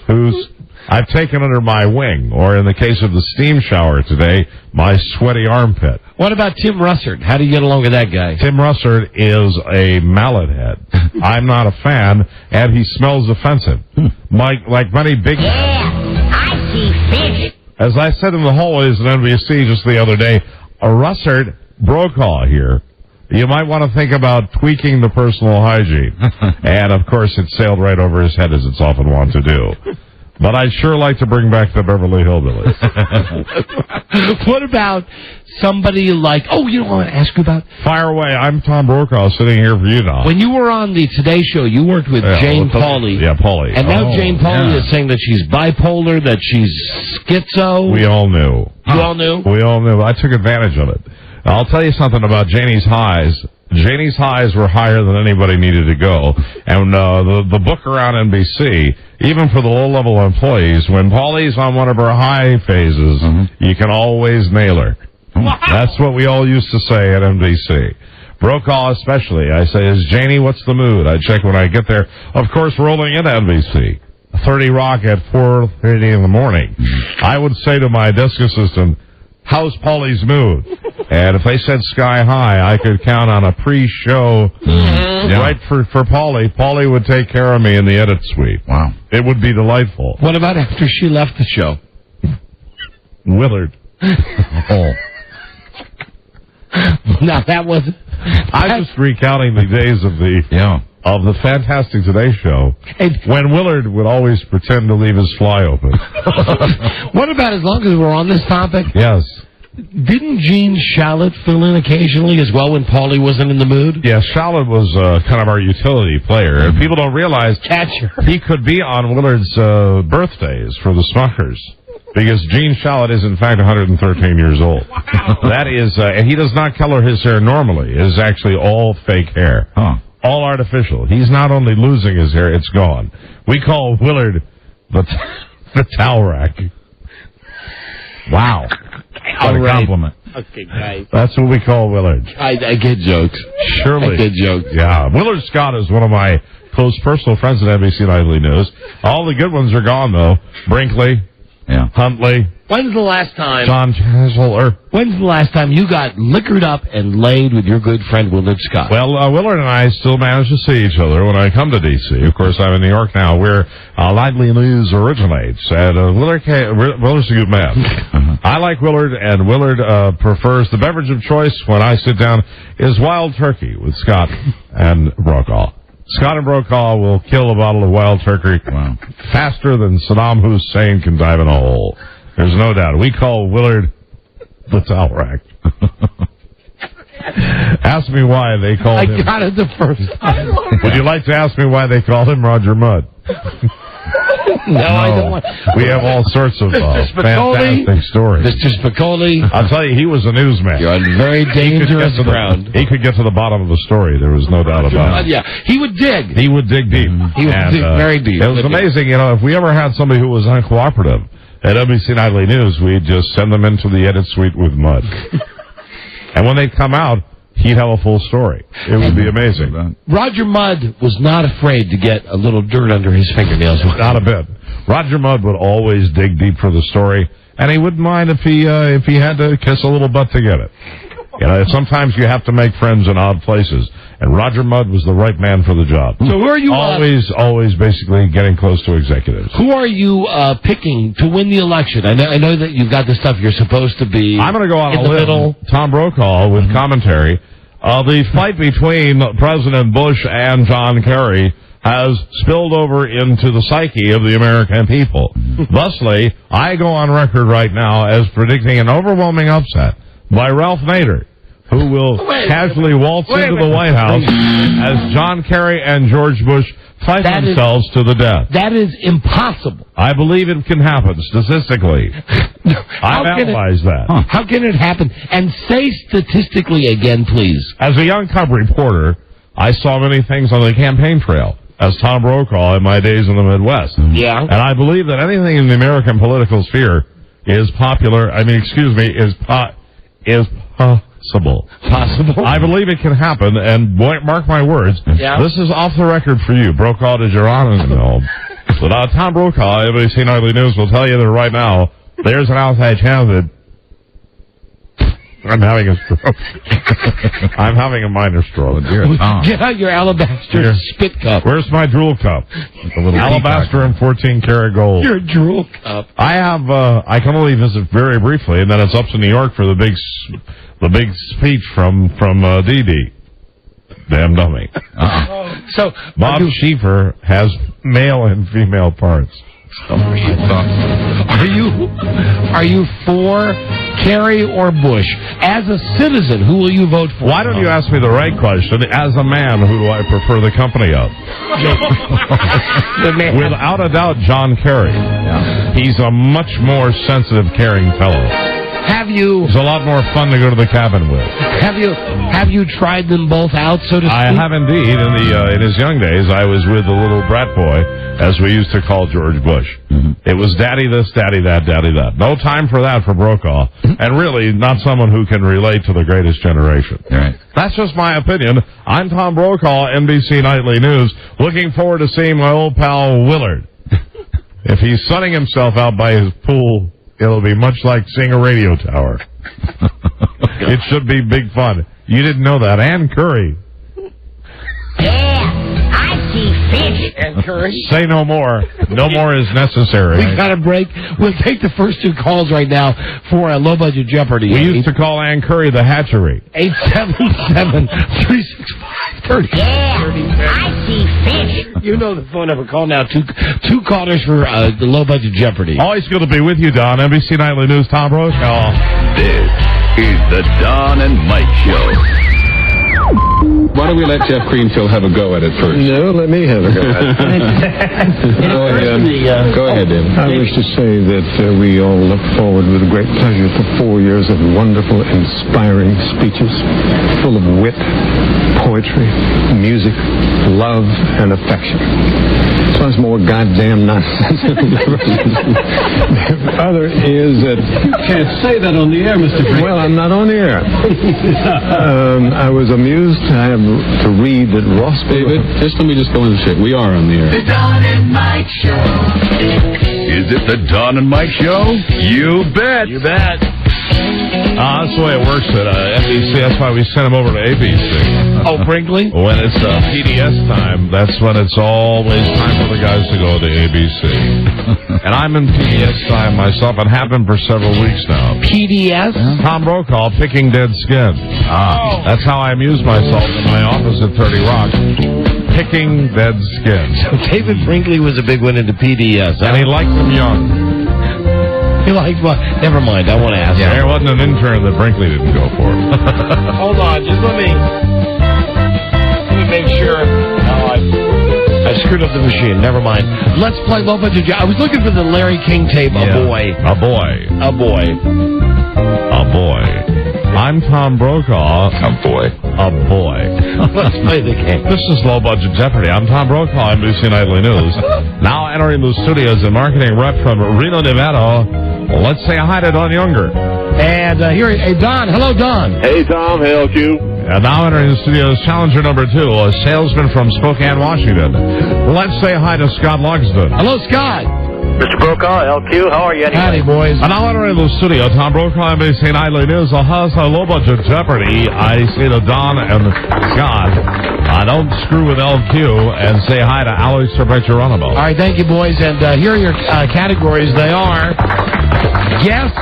who's I've taken under my wing, or in the case of the steam shower today, my sweaty armpit. What about Tim Russert? How do you get along with that guy? Tim Russert is a mallet head. I'm not a fan, and he smells offensive. Like many big men. I see fish. As I said in the hallways at NBC just the other day, a Russert Brokaw here, you might want to think about tweaking the personal hygiene. And, of course, it sailed right over his head, as it's often wont to do. But I'd sure like to bring back the Beverly Hillbillies. What about somebody like, I want to ask you about... Fire away. I'm Tom Brokaw sitting here for you now. When you were on the Today Show, you worked with Jane Pauley. Yeah, Pauley. And now Jane Pauley is saying that she's bipolar, that she's schizo. We all knew. You all knew? We all knew. I took advantage of it. I'll tell you something about Janie's highs. Janie's highs were higher than anybody needed to go. And the book around NBC, even for the low-level employees, when Paulie's on one of her high phases, you can always nail her. That's what we all used to say at NBC. Brokaw especially. I say, is Janie, what's the mood? I check when I get there. Of course, rolling into NBC. 30 Rock at 4:30 in the morning. I would say to my desk assistant, how's Paulie's mood? And if they said sky high, I could count on a pre-show right for Paulie. Paulie would take care of me in the edit suite. Wow. It would be delightful. What about after she left the show? Willard. Now, that was... I'm just recounting the days of the Fantastic Today Show when Willard would always pretend to leave his fly open. What about, as long as we're on this topic? Yes. Didn't Gene Shalit fill in occasionally as well when Paulie wasn't in the mood? Yeah, Shalit was kind of our utility player. And people don't realize he could be on Willard's birthdays for the Smuckers. Because Gene Shalit is, in fact, 113 years old. Wow. That is, and he does not color his hair normally. It is actually all fake hair. All artificial. He's not only losing his hair, it's gone. We call Willard the towel rack. Wow. What a compliment. Okay, guys. That's what we call Willard. I get jokes. Surely. I get jokes. Yeah. Willard Scott is one of my close personal friends at NBC Nightly News. All the good ones are gone, though. Brinkley. Yeah. Huntley. When's the last time... John Chancellor. When's the last time you got liquored up and laid with your good friend Willard Scott? Well, Willard and I still manage to see each other when I come to D.C. Of course, I'm in New York now, where Nightly News originates. And Willard's a good man. I like Willard, and Willard prefers the beverage of choice when I sit down is Wild Turkey with Scott and Brokaw. Scott and Brokaw will kill a bottle of Wild Turkey faster than Saddam Hussein can dive in a hole. There's no doubt. We call Willard the towel rack. Ask me why they called him. I got it the first time. Would you like to ask me why they called him Roger Mudd? No, I don't want... We have all sorts of fantastic stories. Mr. Spicoli. I'll tell you, he was a newsman. You're on very dangerous ground. He could get to the bottom of the story. There was no doubt about it. Yeah, he would dig. He would dig deep. He would dig very deep. It was amazing. You know, if we ever had somebody who was uncooperative at NBC Nightly News, we'd just send them into the edit suite with Mudd. And when they'd come out, he'd have a full story. It would be amazing. Roger Mudd was not afraid to get a little dirt under his fingernails. Not a bit. Roger Mudd would always dig deep for the story, and he wouldn't mind if he had to kiss a little butt to get it. You know, sometimes you have to make friends in odd places, and Roger Mudd was the right man for the job. So who are you? Always basically getting close to executives. Who are you picking to win the election? I know that you've got the stuff you're supposed to be. I'm going to go on in a the limb. middle. Tom Brokaw with commentary. The fight between President Bush and John Kerry has spilled over into the psyche of the American people. Thusly, I go on record right now as predicting an overwhelming upset by Ralph Nader, who will casually waltz into the White House as John Kerry and George Bush fight themselves to the death. That is impossible. I believe it can happen statistically. I've analyzed that. How can it happen? And say statistically again, please. As a young cub reporter, I saw many things on the campaign trail as Tom Brokaw in my days in the Midwest. Yeah. And I believe that anything in the American political sphere is popular. I mean, excuse me, is Possible. I believe it can happen, and mark my words, this is off the record for you. Brokaw, did your honor know? Without Tom Brokaw, ABC Nightly News will tell you that right now, there's an outside chance that I'm having a stroke. I'm having a minor stroke. Get out your alabaster spit cup. Where's my drool cup? A little alabaster and 14-karat gold. Your drool cup. I have. I can only visit very briefly, and then it's up to New York for the big speech from Dee Dee. Damn dummy. So Bob Schieffer has male and female parts. Are you for Kerry or Bush? As a citizen, who will you vote for? Why don't you ask me the right question? As a man, who do I prefer the company of? Without a doubt, John Kerry. Yeah. He's a much more sensitive, caring fellow. It's a lot more fun to go to the cabin with. Have you tried them both out, so to speak? I have indeed. In his young days, I was with the little brat boy, as we used to call George Bush. Mm-hmm. It was daddy this, daddy that, daddy that. No time for that for Brokaw. And really, not someone who can relate to the greatest generation. Right. That's just my opinion. I'm Tom Brokaw, NBC Nightly News. Looking forward to seeing my old pal Willard. If he's sunning himself out by his pool, it'll be much like seeing a radio tower. It should be big fun. You didn't know that. Ann Curry. Yeah, I see fish. Ann Curry. Say no more. No more is necessary. We got a break. We'll take the first two calls right now for a low-budget Jeopardy. We used to call Ann Curry the hatchery. 877-365-30. Yeah, I see fish. You know the phone number. Call now. Two callers for the low-budget Jeopardy. Always good to be with you, Don. NBC Nightly News, Tom Brokaw. This is the Don and Mike Show. Why don't we let Jeff Greenfield have a go at it first? No, let me have a go at it. Go ahead, David. I wish to say that we all look forward with great pleasure to 4 years of wonderful, inspiring speeches, full of wit, poetry, music, love, and affection. Tons more goddamn nonsense. The other is that... You can't say that on the air, Mr. Greenfield. Well, I'm not on the air. I was amused to have to read that Ross... David, let me go in the shit. We are on the air. The Don and Mike Show. Is it the Don and Mike Show? You bet. You bet. That's the way it works at NBC. That's why we send them over to ABC. Oh, Brinkley? When it's PDS time, that's when it's always time for the guys to go to ABC. And I'm in PDS time myself and have been for several weeks now. PDS? Tom Brokaw, Picking Dead Skin. That's how I amuse myself in my office at 30 Rock. Picking Dead Skin. So David Brinkley was a big one into PDS. And he liked them young. He liked what? Never mind, I want to ask. Yeah, there wasn't an intern that Brinkley didn't go for. Hold on, just let me make sure. I screwed up the machine. Never mind. Let's play low budget. I was looking for the Larry King tape. A boy. I'm Tom Brokaw. A boy. Let's play the game. This is Low Budget Jeopardy. I'm Tom Brokaw, NBC Nightly News. Now entering the studios, a marketing rep from Reno, Nevada. Let's say hi to Don Younger. And hey, Don. Hello, Don. Hey, Tom. Hey, LQ. And now entering the studios, challenger number 2, a salesman from Spokane, Washington. Let's say hi to Scott Lugsden. Hello, Scott. Mr. Brokaw, LQ, how are you anyway? Howdy, boys. And now entering the studio, Tom Brokaw, NBC Nightly News. How's a Low Budget Jeopardy? I say to Don and Scott, I don't screw with LQ, and say hi to Alex Geronimo. All right, thank you, boys. And here are your categories. They are guests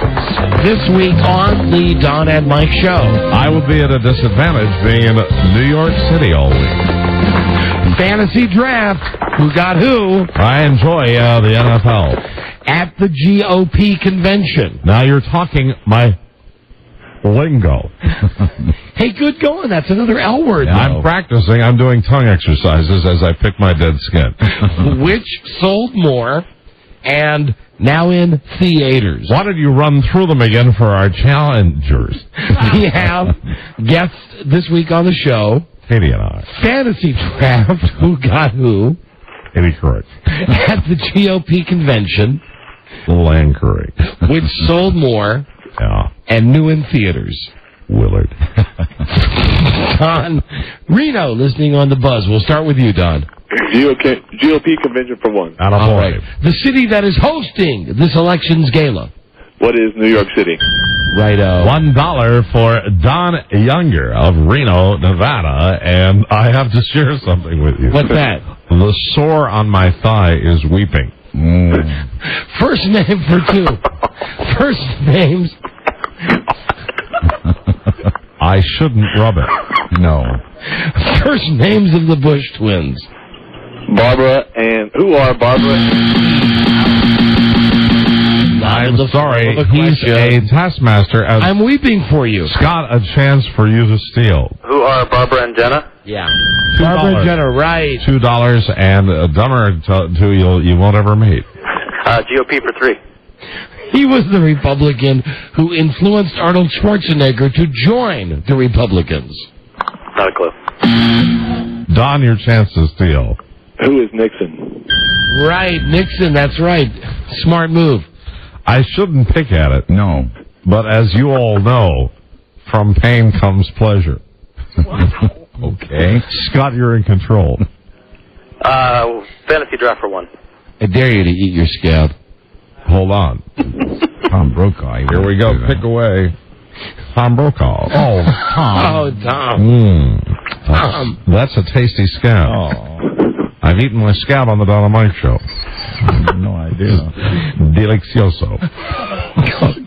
this week on the Don and Mike Show. I would be at a disadvantage being in New York City all week. Fantasy draft. Who got who? I enjoy the NFL. At the GOP convention. Now you're talking my lingo. Hey, good going. That's another L word. Yeah, I'm practicing. I'm doing tongue exercises as I pick my dead skin. Which sold more and now in theaters. Why don't you run through them again for our challengers? We have guests this week on the show. Katie and I. Fantasy draft. Who got who? Katie correct. At the GOP convention. Little Ann Curry. Which sold more. Yeah. And new in theaters. Willard. Don Reno, listening on the Buzz. We'll start with you, Don. GOP convention for one. All right. The city that is hosting this election's gala. What is New York City? Righto. $1 for Don Younger of Reno, Nevada, and I have to share something with you. What's that? The sore on my thigh is weeping. First name for two. First names. I shouldn't rub it. No. First names of the Bush twins. Barbara and... Who are Barbara? I'm sorry. He's a taskmaster. I'm weeping for you. Scott, a chance for you to steal. Who are Barbara and Jenna? Yeah. Barbara and Jenna, right. $2 and dumber two you won't ever meet. GOP for 3. He was the Republican who influenced Arnold Schwarzenegger to join the Republicans. Not a clue. Don, your chance to steal. Who is Nixon? Right, Nixon, that's right. Smart move. I shouldn't pick at it. No. But as you all know, from pain comes pleasure. Okay. Scott, you're in control. Fantasy draft for 1. I dare you to eat your scalp. Hold on. Tom Brokaw. Here we go. Pick away. Tom Brokaw. Oh, Tom. Oh, Tom. Tom. That's a tasty scab. Oh. I've eaten my scab on the Don and Mike show. No idea. Delicioso.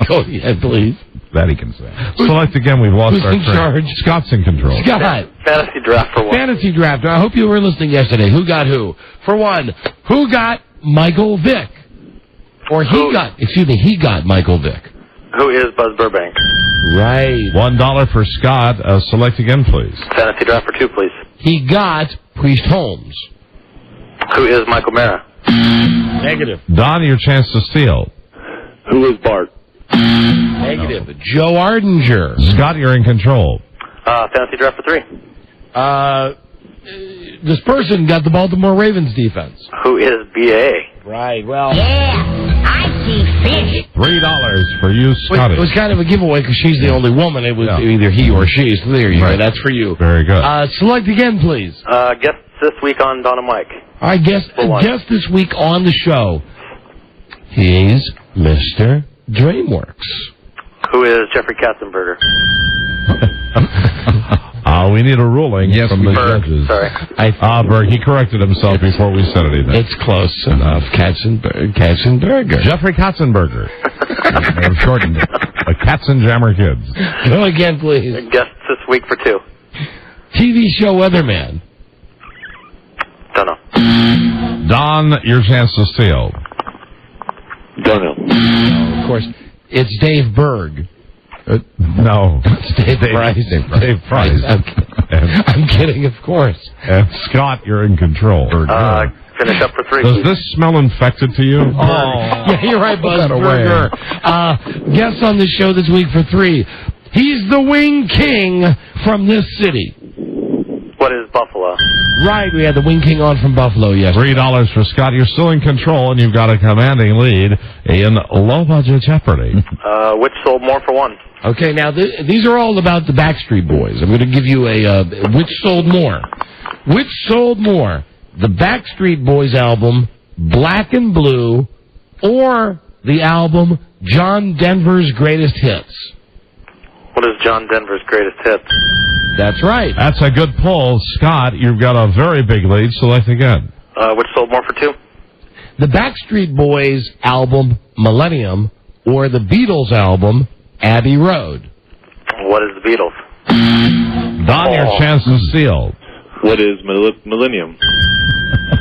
Go ahead, please. That he can say. Select again. We've lost Who's our in train. charge? Scott's in control. Scott. Fantasy draft for 1. Fantasy draft. I hope you were listening yesterday. Who got who? For 1, who got Michael Vick? Or he got Michael Vick. Who is Buzz Burbank? Right. $1 for Scott. Select again, please. Fantasy draft for 2, please. He got Priest Holmes. Who is Michael Mara? Negative. Don, your chance to steal. Who is Bart? Negative. Joe Ardinger. Scott, you're in control. Fantasy draft for 3. This person got the Baltimore Ravens defense. Who is BA? Right, well. Yeah, I see fish. $3 for you, Scotty. It was kind of a giveaway because she's the only woman. It was either he or she. So there you go. That's for you. Very good. Select again, please. Guest this week on Don and Mike. I guess this week on the show, he's Mr. DreamWorks. Who is Jeffrey Katzenberger? We need a ruling from the judges. Sorry. Berg, he corrected himself before we said anything. It's close enough. Katzenberger. Jeffrey Katzenberger. They've shortened it. The Katzenjammer Kids. Go again, please. Guest this week for 2. TV show weatherman. Don't know. Don, your chance to steal. Don't know. Of course, it's Dave Berg. No. It's Dave Price. Dave Price. I'm kidding, of course. And Scott, you're in control. Finish up for 3. Does this smell infected to you? Yeah, you're right, Buzz Burger. Guest on the show this week for 3. He's the Wing King from this city. What is Buffalo? Right, we had the Wing King on from Buffalo yesterday. $3 for Scott. You're still in control, and you've got a commanding lead in low-budget Jeopardy. Which sold more for 1? Okay, now these are all about the Backstreet Boys. I'm going to give you a which sold more. Which sold more? The Backstreet Boys album, Black and Blue, or the album John Denver's Greatest Hits? What is John Denver's Greatest Hits? That's right. That's a good pull. Scott, you've got a very big lead. Select again. Which sold more for 2? The Backstreet Boys album, Millennium, or the Beatles album, Abbey Road. What is the Beatles? Don, your chance to steal. What is Millennium?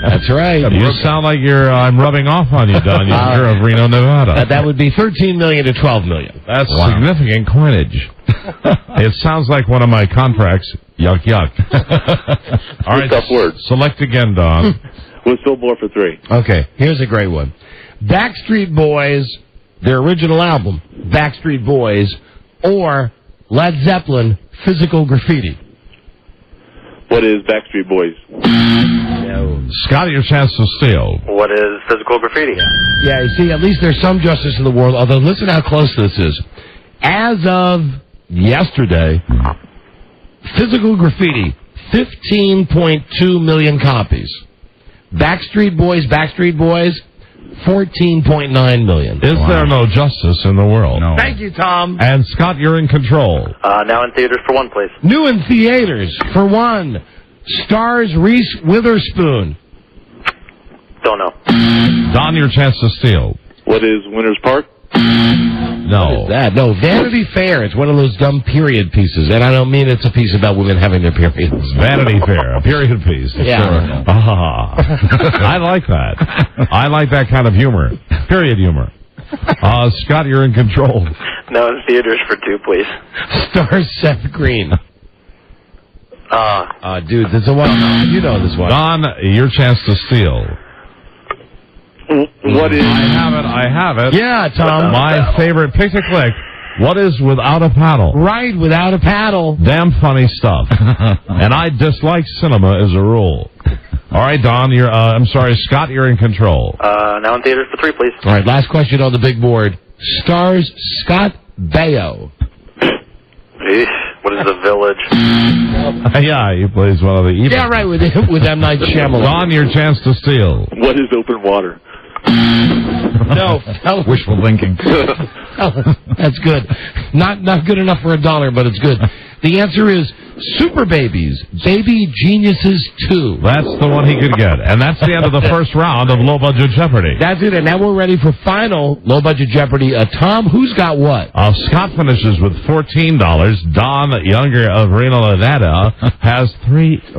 That's right. You sound like I'm rubbing off on you, Don. You're of Reno, Nevada. That would be $13 million to $12 million. That's significant coinage. It sounds like one of my contracts. Yuck, yuck. All right, tough word. Select again, Don. What sold more for 3? Okay, here's a great one. Backstreet Boys, their original album, Backstreet Boys, or Led Zeppelin, Physical Graffiti. What is Backstreet Boys? No. Scott, your chance to steal. What is Physical Graffiti? Yeah, you see, at least there's some justice in the world, although listen how close this is. As of yesterday. Physical Graffiti, 15.2 million copies. Backstreet Boys, 14.9 million. Is there no justice in the world? No. Thank you, Tom. And Scott, you're in control. Now in theaters for one, please. New in theaters, for one, stars Reese Witherspoon. Don't know. Don, your chance to steal. What is Winter's Park? No. What is that? No, Vanity Fair. It's one of those dumb period pieces, and I don't mean it's a piece about women having their periods. Vanity Fair, a period piece. Yeah. I like that. I like that kind of humor. Period humor. Scott, you're in control. Now in theaters for two, please. Stars Seth Green. Dude, this is a one. You know this one. Don, your chance to steal. What is... I have it. Yeah, Tom. My favorite pick-to-click. What is Without a Paddle? Right, Without a Paddle. Damn funny stuff. And I dislike cinema as a rule. All right, Don, Scott, you're in control. Now in theaters for three, please. All right, last question on the big board. Stars Scott Baio. What is The Village? Yeah, he plays one of the evil. Yeah, right, with M. Night Shyamalan. Don, your chance to steal. What is Open Water? No. Wishful thinking. That's good. Not good enough for $1, but it's good. The answer is Super Babies, Baby Geniuses 2. That's the one he could get. And that's the end of the first round of Low Budget Jeopardy. That's it, and now we're ready for final Low Budget Jeopardy. Tom, who's got what? Scott finishes with $14. Don Younger of Reno, Nevada, has $3.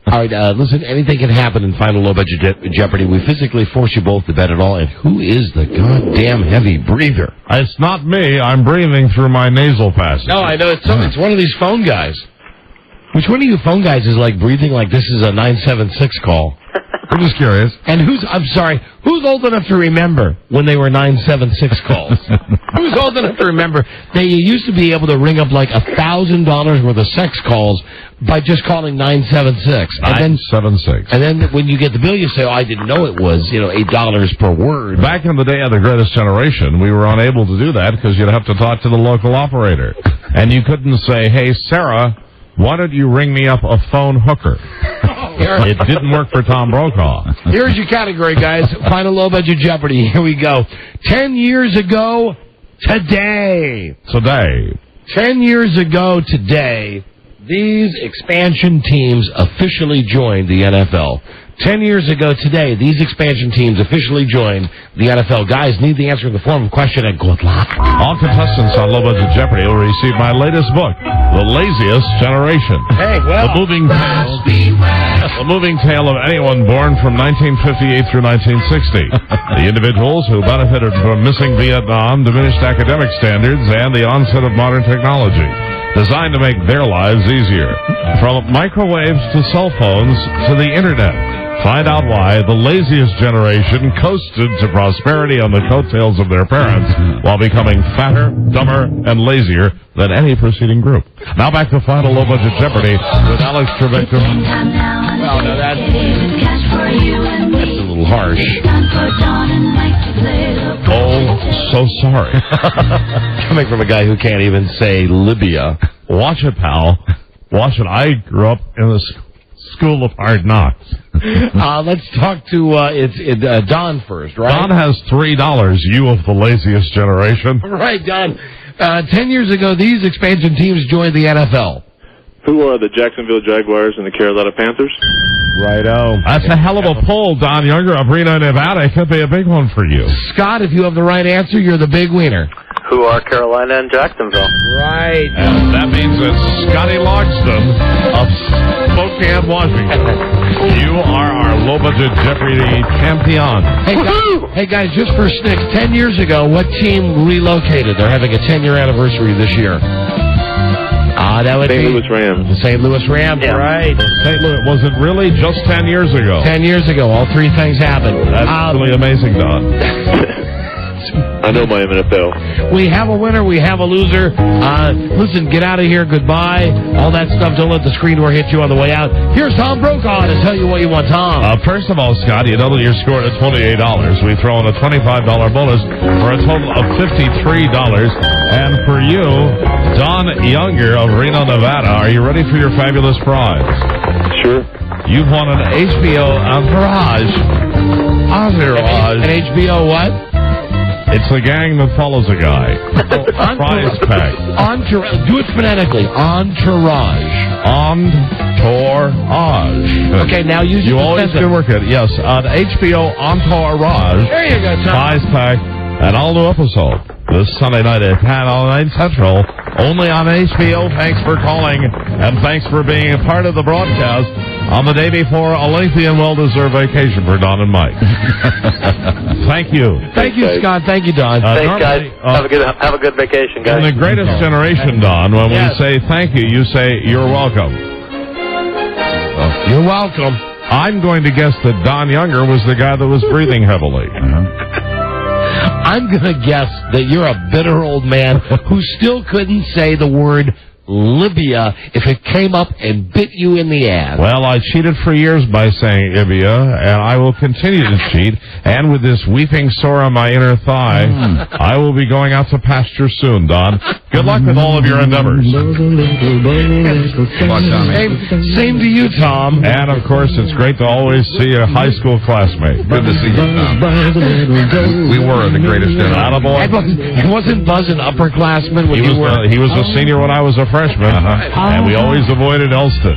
All right, listen, anything can happen in final Low Budget Jeopardy. We physically force you both to bet it all, and who is the goddamn heavy breather? It's not me. I'm breathing through my nasal passage. No, I know. It's one of these phone guys. Which one of you phone guys is like breathing like this is a 976 call? I'm just curious. And who's old enough to remember when they were 976 calls? Who's old enough to remember they used to be able to ring up like $1,000 worth of sex calls by just calling 976. 976. And then when you get the bill, you say, I didn't know it was, $8 per word. Back in the day of the Greatest Generation, we were unable to do that because you'd have to talk to the local operator. And you couldn't say, hey, Sarah, why don't you ring me up a phone hooker? It didn't work for Tom Brokaw. Here's your category, guys. Final Low Budget Jeopardy. Here we go. 10 years ago today. 10 years ago today, these expansion teams officially joined the NFL. 10 years ago today, these expansion teams officially joined the NFL. Guys, need the answer in the form of question and good luck. All contestants on Low Budget Jeopardy will receive my latest book, The Laziest Generation. Hey, well. The moving tale of anyone born from 1958 through 1960. The individuals who benefited from missing Vietnam, diminished academic standards, and the onset of modern technology. Designed to make their lives easier. From microwaves to cell phones to the internet. Find out why the laziest generation coasted to prosperity on the coattails of their parents while becoming fatter, dumber, and lazier than any preceding group. Now back to final Low Budget Jeopardy with Alex Trebek. Well, no, that's a little harsh. Oh, so sorry. Coming from a guy who can't even say Libya. Watch it, pal. Watch it. I grew up in the School of Hard Knocks. Let's talk to Don first, right? Don has $3, you of the laziest generation. Right, Don. 10 years ago, these expansion teams joined the NFL. Who are the Jacksonville Jaguars and the Carolina Panthers? Righto. That's a hell of a pull, Don Younger of Reno, Nevada. It could be a big one for you. Scott, if you have the right answer, you're the big winner. Who are Carolina and Jacksonville? Right. And that means that Scotty Logston of Spokane, Washington. You are our Low Budget Jeopardy champion. Hey guys, just for snicks, 10 years ago, what team relocated? They're having a 10-year anniversary this year. That would St. Louis Rams. The St. Louis Rams, yeah. Right. St. Louis, was it really just 10 years ago? 10 years ago, all three things happened. That's really amazing, Don. I know my NFL. We have a winner. We have a loser. Listen, get out of here. Goodbye. All that stuff. Don't let the screen door hit you on the way out. Here's Tom Brokaw to tell you what you want, Tom. First of all, Scott, you double your score to $28. We throw in a $25 bonus for a total of $53. And for you, Don Younger of Reno, Nevada, are you ready for your fabulous prize? Sure. You've won an HBO Entourage. An HBO what? It's a gang that follows a guy. Prize pack. Entourage. Do it phonetically. Entourage. Entourage. Okay, now use You always can work it. Yes, an HBO Entourage. There you go, Tom. Prize pack. An all-new episode this Sunday night at 10 on 9 Central. Only on HBO. Thanks for calling, and thanks for being a part of the broadcast on the day before a lengthy and well-deserved vacation for Don and Mike. Thank you. Thank you, Scott. Thank you, Don. Thanks, guys. Have a good vacation, guys. In the greatest generation, Don, when we say thank you, you say you're welcome. You're welcome. I'm going to guess that Don Younger was the guy that was breathing heavily. I'm going to guess that you're a bitter old man who still couldn't say the word Libya if it came up and bit you in the ass. Well, I cheated for years by saying Libya, and I will continue to cheat. And with this weeping sore on my inner thigh, I will be going out to pasture soon, Don. Good luck with all of your endeavors. Same to you, Tom. And, of course, it's great to always see a high school classmate. Good to see you, Tom. We were the greatest generation. And wasn't Buzz an upperclassman when you were? He was a senior when I was a freshman, and we always avoided Elston.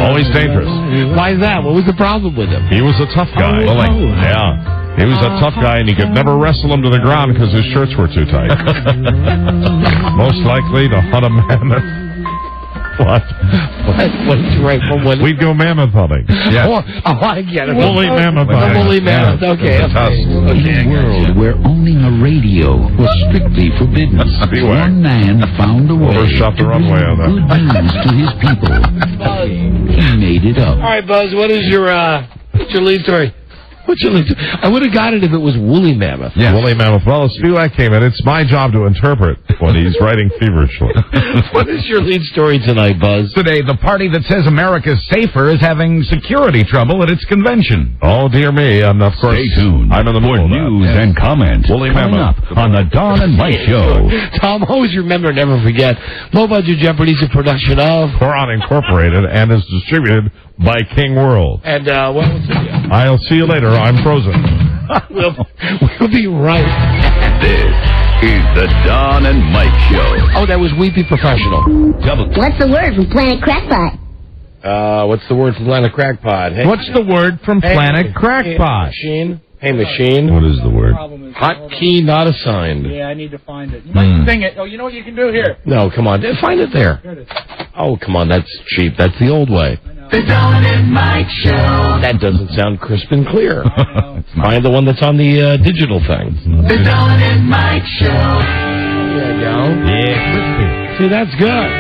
Always dangerous. Why is that? What was the problem with him? He was a tough guy. Yeah. He was a tough guy, and you could never wrestle him to the ground because his shirts were too tight. Most likely to hunt a mammoth. What? We'd go mammoth hunting. Yeah. Oh, I get it. Woolly mammoth hunting. Woolly mammoth. Okay. In a world where owning a radio was strictly forbidden, one man found a way to the runway on that. good news to his people. He made it up. All right, Buzz. What's your lead story? I would have got it if it was Woolly Mammoth. Yeah. Woolly Mammoth. Well, Spivak came in. It's my job to interpret what he's writing feverishly. What is your lead story tonight, Buzz? Today, the party that says America's safer is having security trouble at its convention. Oh, dear me. And, of course, stay tuned. I'm in the for middle of news that. and comments Woolly coming Mammoth. up on the Don and Mike Show. Tom, always remember, never forget, Low Budget Jeopardy's a production of Quran Incorporated and is distributed by King World. And, what else? I'll see you later. I'm frozen. We'll be right. This is the Don and Mike Show. Oh, that was Weepy Professional. What's the word from Planet Crackpot? What's the word from Planet Crackpot? Hey, What's the word from Planet Crackpot? Machine. Hey, machine. What is the word? Hot key not assigned. Yeah, I need to find it. You might sing it. Oh, you know what you can do here? No, come on. Find it there. Here it is. Oh, come on. That's cheap. That's the old way. The Don and Mike Show. That doesn't sound crisp and clear. Find the one that's on the digital thing. The Don and Mike Show. There you go. Yeah, crispy. See, that's good.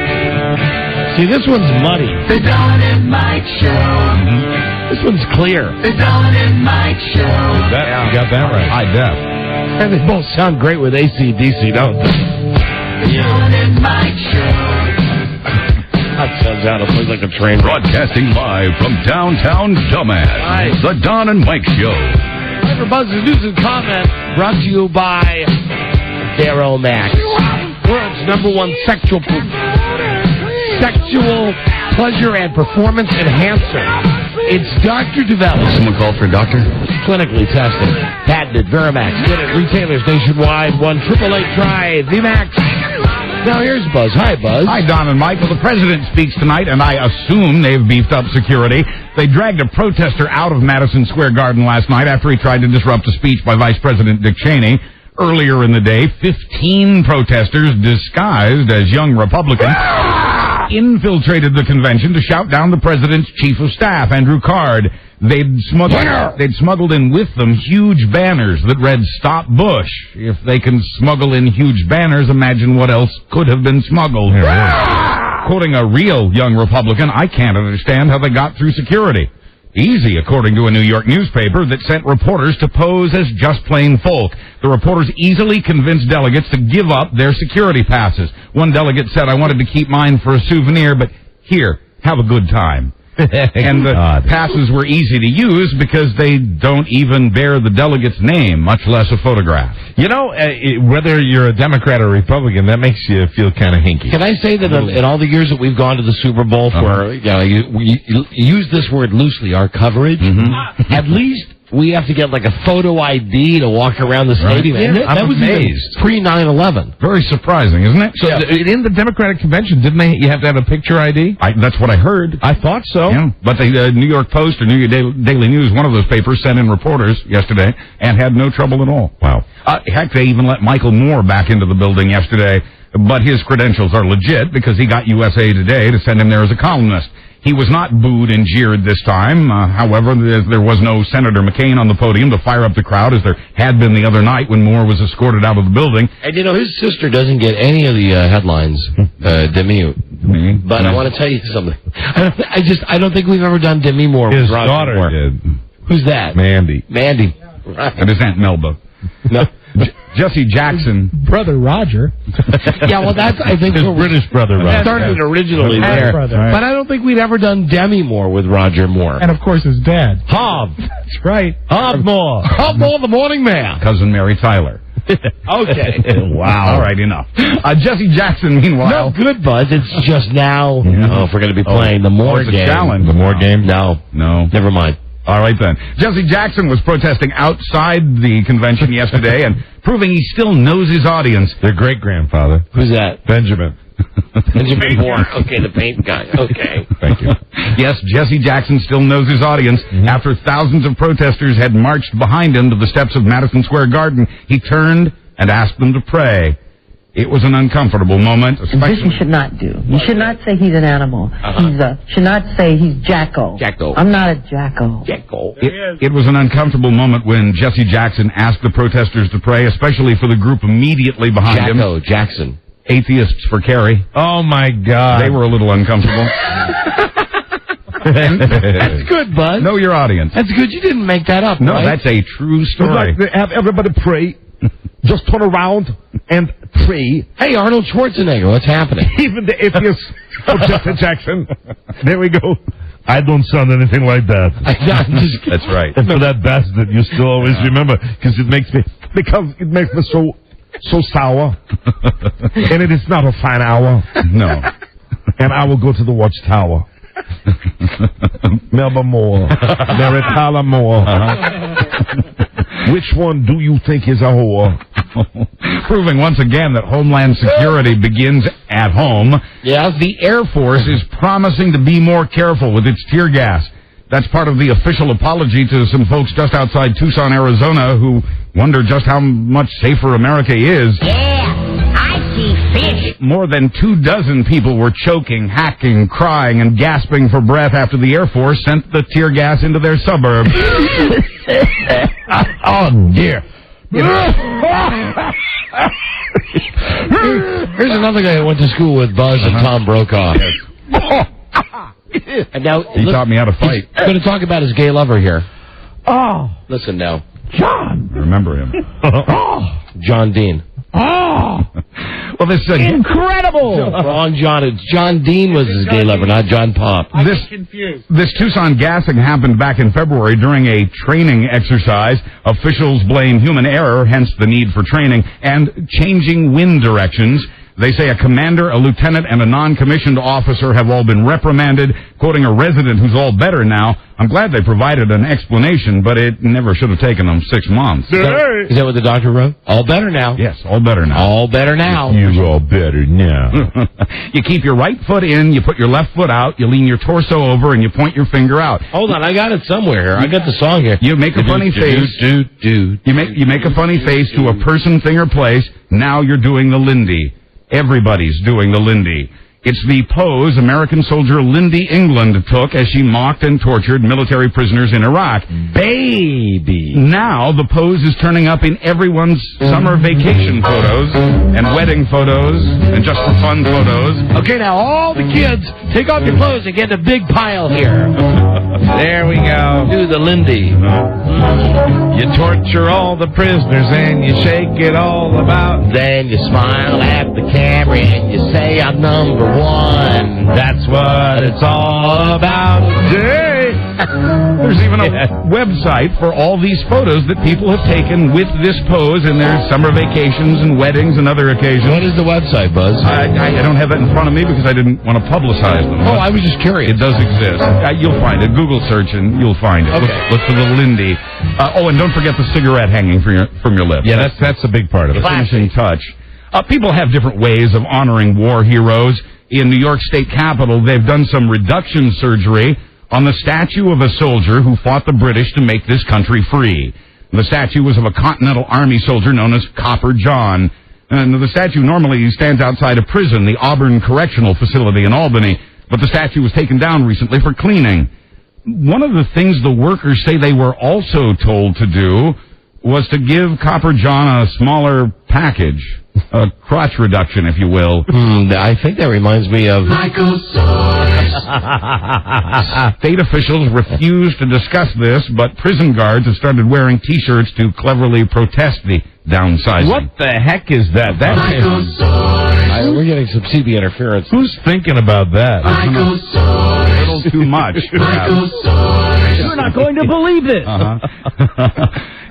See, this one's muddy. The Don and Mike Show. This one's clear. The Don and Mike Show. You got that right. High def. And they both sound great with AC/DC, don't they? The Don and Mike Show. That sounds out of place like a train. Broadcasting live from downtown Dumbass. Nice. The Don and Mike Show. Time for Buzz's News and Comment, brought to you by Darrow Max. World's #1 sexual pleasure and performance enhancer. It's doctor developed. Someone called for a doctor? Clinically tested. Patented. Verimax. Get it. Retailers nationwide. 1-888-TRY. VMAX. Now here's Buzz. Hi, Buzz. Hi, Don and Mike. Well, the president speaks tonight, and I assume they've beefed up security. They dragged a protester out of Madison Square Garden last night after he tried to disrupt a speech by Vice President Dick Cheney. Earlier in the day, 15 protesters disguised as young Republicans infiltrated the convention to shout down the president's chief of staff, Andrew Card. They'd smuggled in with them huge banners that read, "Stop Bush." If they can smuggle in huge banners, imagine what else could have been smuggled. Quoting a real young Republican, I can't understand how they got through security. Easy, according to a New York newspaper that sent reporters to pose as just plain folk. The reporters easily convinced delegates to give up their security passes. One delegate said, I wanted to keep mine for a souvenir, but here, have a good time. And the passes were easy to use because they don't even bear the delegate's name, much less a photograph. You know, whether you're a Democrat or Republican, that makes you feel kind of hinky. Can I say that in all the years that we've gone to the Super Bowl, for we use this word loosely, our coverage, at least we have to get like a photo ID to walk around the stadium. Right. Yeah, that was amazed. Pre-9/11. Very surprising, isn't it? So in the Democratic convention, didn't you have to have a picture ID? That's what I heard. I thought so. Yeah, but the New York Post or New York Daily News, one of those papers, sent in reporters yesterday and had no trouble at all. Wow. Heck, they even let Michael Moore back into the building yesterday, but his credentials are legit because he got USA Today to send him there as a columnist. He was not booed and jeered this time. However, there was no Senator McCain on the podium to fire up the crowd as there had been the other night when Moore was escorted out of the building. And, his sister doesn't get any of the headlines, Demi. But I want to tell you something. I don't think we've ever done Demi Moore with Roger daughter Moore. did. Who's that? Mandy. Right. And his Aunt Melba. No. Jesse Jackson. Brother Roger. Yeah, well, that's, I think, his British brother, Roger. Started originally there. But I don't think we'd ever done Demi Moore with Roger Moore. And, of course, his dad. Hob. That's right. Hob Moore. Hob Moore, the morning man. Cousin Mary Tyler. Okay. Wow. All right, enough. Jesse Jackson, meanwhile. No good, Buzz. It's just now. Oh, if we're going to be playing the Moore it's a game. challenge. The Moore game? No. Never mind. All right, then. Jesse Jackson was protesting outside the convention yesterday and proving he still knows his audience. Their great-grandfather. Who's that? Benjamin. Benjamin Moore. Okay, the paint guy. Okay. Thank you. Yes, Jesse Jackson still knows his audience. After thousands of protesters had marched behind him to the steps of Madison Square Garden, he turned and asked them to pray. It was an uncomfortable moment. This you should not do. You should not say he's an animal. Should not say he's Jacko. Jacko. I'm not a Jacko. Jacko. It was an uncomfortable moment when Jesse Jackson asked the protesters to pray, especially for the group immediately behind him. Jacko Jackson. Atheists for Kerry. Oh, my God. They were a little uncomfortable. That's good, Buzz. Know your audience. That's good. You didn't make that up, No, right? that's a true story. We'd like to have everybody pray. Just turn around and pray. Hey, Arnold Schwarzenegger, what's happening? Even the atheists for Jesse Jackson. There we go. I don't sound anything like that. That's right. And for that bastard, you still always remember, because it makes me so sour. And it is not a fine hour. No. And I will go to the watchtower. Melba Moore. Mary Tyler Moore. Which one do you think is a whore? Proving once again that Homeland Security begins at home. Yeah. The Air Force is promising to be more careful with its tear gas. That's part of the official apology to some folks just outside Tucson, Arizona, who wonder just how much safer America is. Yeah, I see fish. More than 24 people were choking, hacking, crying, and gasping for breath after the Air Force sent the tear gas into their suburb. Oh, dear. Here's another guy who went to school with Buzz and Tom Brokaw. And now He taught me how to fight. He's going to talk about his gay lover here. Oh, Listen now. John. I remember him. John Dean. Oh, Well, this incredible. Wrong John. It's John Dean was his gay lover, not John Pop. This Tucson gassing happened back in February during a training exercise. Officials blame human error, hence the need for training, and changing wind directions. They say a commander, a lieutenant, and a non-commissioned officer have all been reprimanded, quoting a resident who's all better now. I'm glad they provided an explanation, but it never should have taken them 6 months. Is that what the doctor wrote? All better now. Yes, all better now. All better now. You're all better now. You keep your right foot in, you put your left foot out, you lean your torso over, and you point your finger out. Hold on, I got it somewhere here. I got the song here. You make a funny face. You make a funny face to a person, thing, or place. Now you're doing the Lindy. Everybody's doing the Lindy. It's the pose American soldier Lindy England took as she mocked and tortured military prisoners in Iraq. Baby. Now the pose is turning up in everyone's summer vacation photos and wedding photos and just for fun photos. Okay, now all the kids, take off your clothes and get in a big pile here. There we go. Do the Lindy. You torture all the prisoners and you shake it all about. Then you smile at the camera and you say, I'm number one. That's what it's all about. There's even a website for all these photos that people have taken with this pose in their summer vacations and weddings and other occasions. What is the website, Buzz? I don't have that in front of me because I didn't want to publicize them. Oh, I was just curious. It does exist. You'll find it. Google search and you'll find it. Okay. Look for the Lindy. And don't forget the cigarette hanging from your lips. Yeah, that's a big part of it. The finishing touch. People have different ways of honoring war heroes. In New York State Capitol, they've done some reduction surgery on the statue of a soldier who fought the British to make this country free. The statue was of a Continental Army soldier known as Copper John. And the statue normally stands outside a prison, the Auburn Correctional Facility in Albany, but the statue was taken down recently for cleaning. One of the things the workers say they were also told to do was to give Copper John a smaller package, a crotch reduction, if you will. I think that reminds me of Michael Soares. State officials refused to discuss this, but prison guards have started wearing T-shirts to cleverly protest the downsizing. What the heck is that? Michael Soares. We're getting some CB interference. Who's thinking about that? Michael Soares. A little too much. Michael Soares. You're not going to believe this.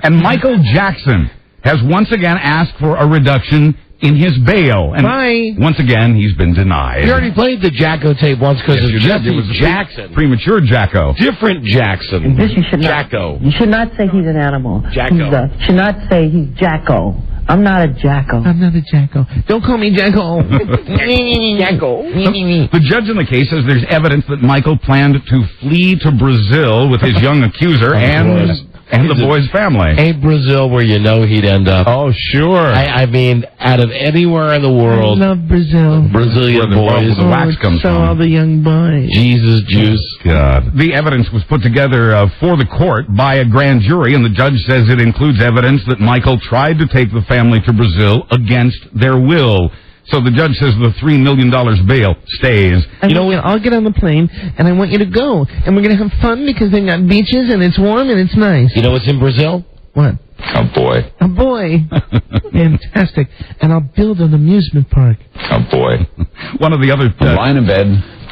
And Michael Jackson has once again asked for a reduction in his bail. And once again, he's been denied. You already played the Jacko tape once because of Jesse Jackson. Premature Jacko. Different Jackson. This you should not. Jacko. You should not say he's an animal. Jacko. Should not say he's Jacko. I'm not a Jacko. I'm not a Jacko. Don't call me Jacko. Jacko. The judge in the case says there's evidence that Michael planned to flee to Brazil with his young accuser and the boy's family. Ain't Brazil where you know he'd end up? Oh, sure. I mean, out of anywhere in the world. I love Brazil. Brazilian boys. The wax comes so from. all the young boys. Jesus juice. God. The evidence was put together for the court by a grand jury, and the judge says it includes evidence that Michael tried to take the family to Brazil against their will. So the judge says the $3 million bail stays. I'll get on the plane, and I want you to go. And we're going to have fun because they've got beaches, and it's warm, and it's nice. You know what's in Brazil? What? A boy. A boy. Fantastic. And I'll build an amusement park. A boy. One of the other... line in bed.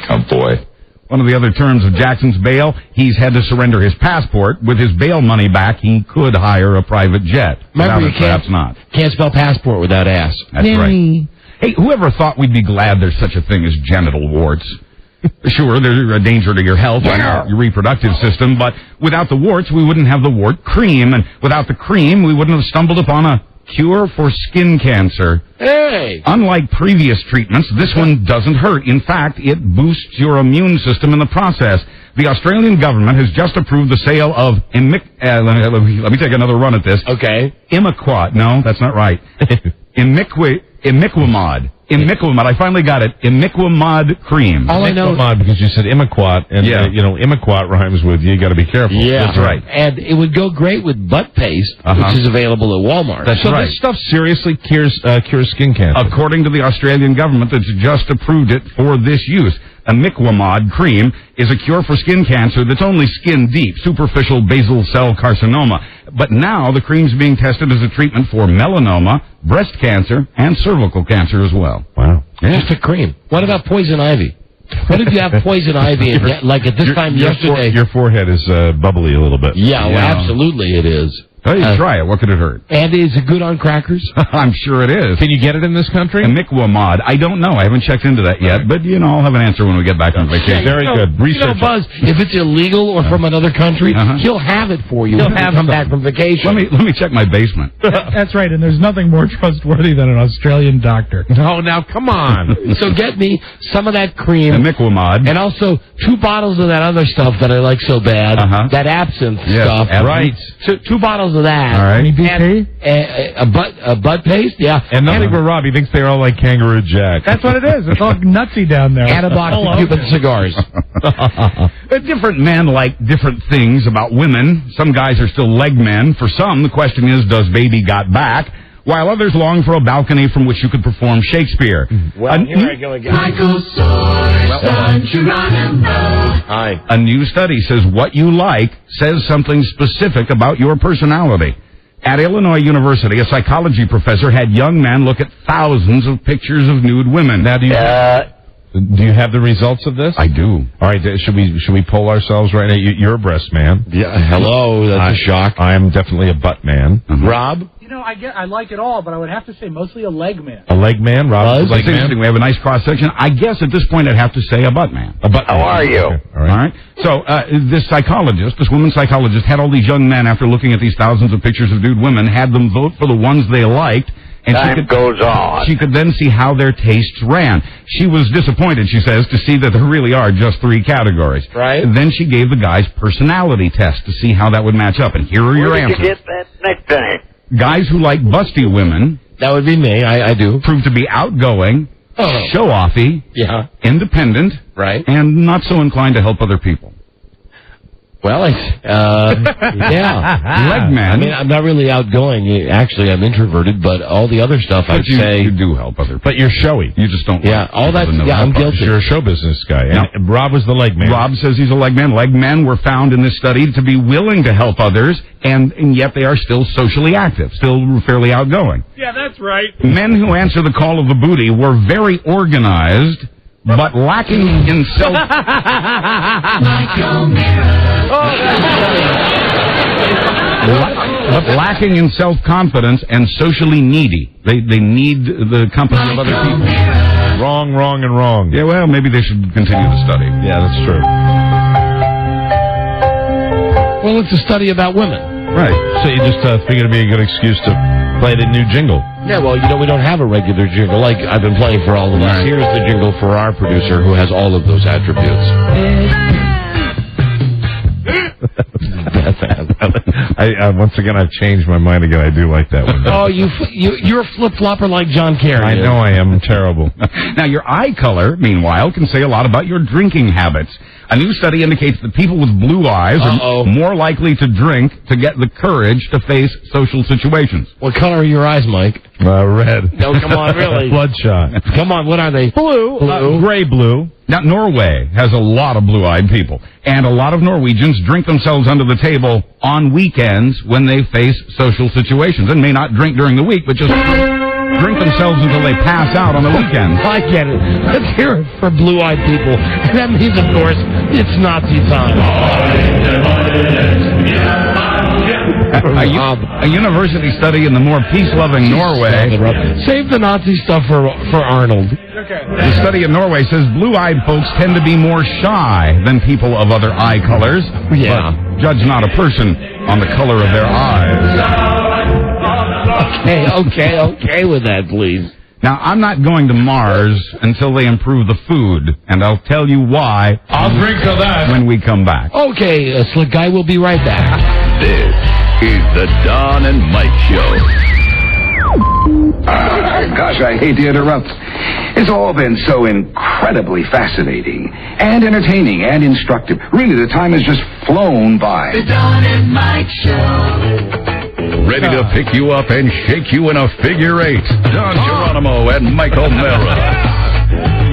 A boy. One of the other terms of Jackson's bail, he's had to surrender his passport. With his bail money back, he could hire a private jet. Remember, you perhaps not. Can't spell passport without ass. That's right. Hey, whoever thought we'd be glad there's such a thing as genital warts? Sure, they're a danger to your health and your reproductive system, but without the warts, we wouldn't have the wart cream, and without the cream, we wouldn't have stumbled upon a cure for skin cancer. Hey! Unlike previous treatments, this one doesn't hurt. In fact, it boosts your immune system in the process. The Australian government has just approved the sale of let me take another run at this. Okay. Imiquat. No, that's not right. Imiquimod. I finally got it. Imiquimod cream. All I know, because you said Imiquat, and Imiquat rhymes with you got to be careful. Yeah, that's right. And it would go great with butt paste, which is available at Walmart. That's right. This stuff seriously cures skin cancer. According to the Australian government, that's just approved it for this use. Imiquimod cream is a cure for skin cancer that's only skin deep, superficial basal cell carcinoma. But now the cream's being tested as a treatment for melanoma, breast cancer, and cervical cancer as well. Wow. Yeah. Just a cream. What about poison ivy? What if you have poison ivy and like at this time yesterday? Your forehead is bubbly a little bit. Yeah, well, absolutely it is. Oh, you try it. What could it hurt? And is it good on crackers? I'm sure it is. Can you get it in this country? Imiquimod. I don't know. I haven't checked into that yet, but, I'll have an answer when we get back on vacation. Very good. Research. Buzz, if it's illegal or from another country, he'll have it for you. He'll come back from vacation. Let me check my basement. That's right, and there's nothing more trustworthy than an Australian doctor. Oh, now, come on. So get me some of that cream. Imiquimod. And also 2 bottles of that other stuff that I like so bad. That absinthe stuff. Right. So 2 bottles bottles of that. All right. And, a butt paste, yeah. And nothing but Rob. He thinks they're all like Kangaroo Jack. That's what it is. It's all nutsy down there. And a box of Cuban cigars. Different men like different things about women. Some guys are still leg men. For some, the question is, does baby got back? While others long for a balcony from which you could perform Shakespeare. Well, here I go again. Michael Source on Geronimo. Hi. A new study says what you like says something specific about your personality. At Illinois University, a psychology professor had young men look at thousands of pictures of nude women. Now, do you have the results of this? I do. All right, should we poll ourselves right now? You're a breast man. Yeah. Hello. That's a shock. I am definitely a butt man. Rob? You know, I like it all, but I would have to say mostly a leg man. A leg man, Rob? It's interesting. We have a nice cross section. I guess at this point I'd have to say a butt man. A butt man. How are you? Okay. All right. So this woman psychologist, had all these young men, after looking at these thousands of pictures of nude women, had them vote for the ones they liked. And Time goes on. She could then see how their tastes ran. She was disappointed, she says, to see that there really are just 3 categories. Right. And then she gave the guys personality tests to see how that would match up. And here are your answers. Where did you get that nickname? Guys who like busty women. That would be me. I do. Prove to be outgoing, show-offy, independent, right, and not so inclined to help other people. Well, yeah. Leg man. I mean, I'm not really outgoing. Actually, I'm introverted, but all the other stuff I'd say. You do help other people. But you're showy. You just don't. Yeah, all that. Yeah, I'm guilty. You're a show business guy. And Rob was the leg man. Rob says he's a leg man. Leg men were found in this study to be willing to help others, and yet they are still socially active, still fairly outgoing. Yeah, that's right. Men who answer the call of the booty were very organized, but lacking in self. Michael Mirror. But lacking in self-confidence and socially needy. They need the company of other people. Wrong, and wrong. Yeah, well, maybe they should continue the study. Yeah, that's true. Well, it's a study about women. Right. So you just figured it'd be a good excuse to play the new jingle. Yeah, well, we don't have a regular jingle like I've been playing for all of us. Here's the jingle for our producer who has all of those attributes. Once again, I've changed my mind again. I do like that one. Oh, you're a flip-flopper like John Kerry. I know I am. Terrible. Now, your eye color, meanwhile, can say a lot about your drinking habits. A new study indicates that people with blue eyes are more likely to drink to get the courage to face social situations. What color are your eyes, Mike? Red. No, come on, really. Bloodshot. Come on, what are they? Blue. Gray blue. Now, Norway has a lot of blue-eyed people, and a lot of Norwegians drink themselves under the table on weekends when they face social situations, and may not drink during the week, but just drink themselves until they pass out on the weekend. I get it. Let's hear it for blue-eyed people. And that means, of course, it's Nazi time. A university study in the more peace-loving Norway. Save the Nazi stuff for Arnold. The study in Norway says blue-eyed folks tend to be more shy than people of other eye colors. Yeah. But judge not a person on the color of their eyes. Okay with that, please. Now, I'm not going to Mars until they improve the food, and I'll tell you why. I'll drink to that. When we come back. Okay, Slick Guy, we'll be right back. This is the Don and Mike Show. Gosh, I hate to interrupt. It's all been so incredibly fascinating and entertaining and instructive. Really, the time has just flown by. The Don and Mike Show. Ready to pick you up and shake you in a figure eight. Don Geronimo and Michael Mara.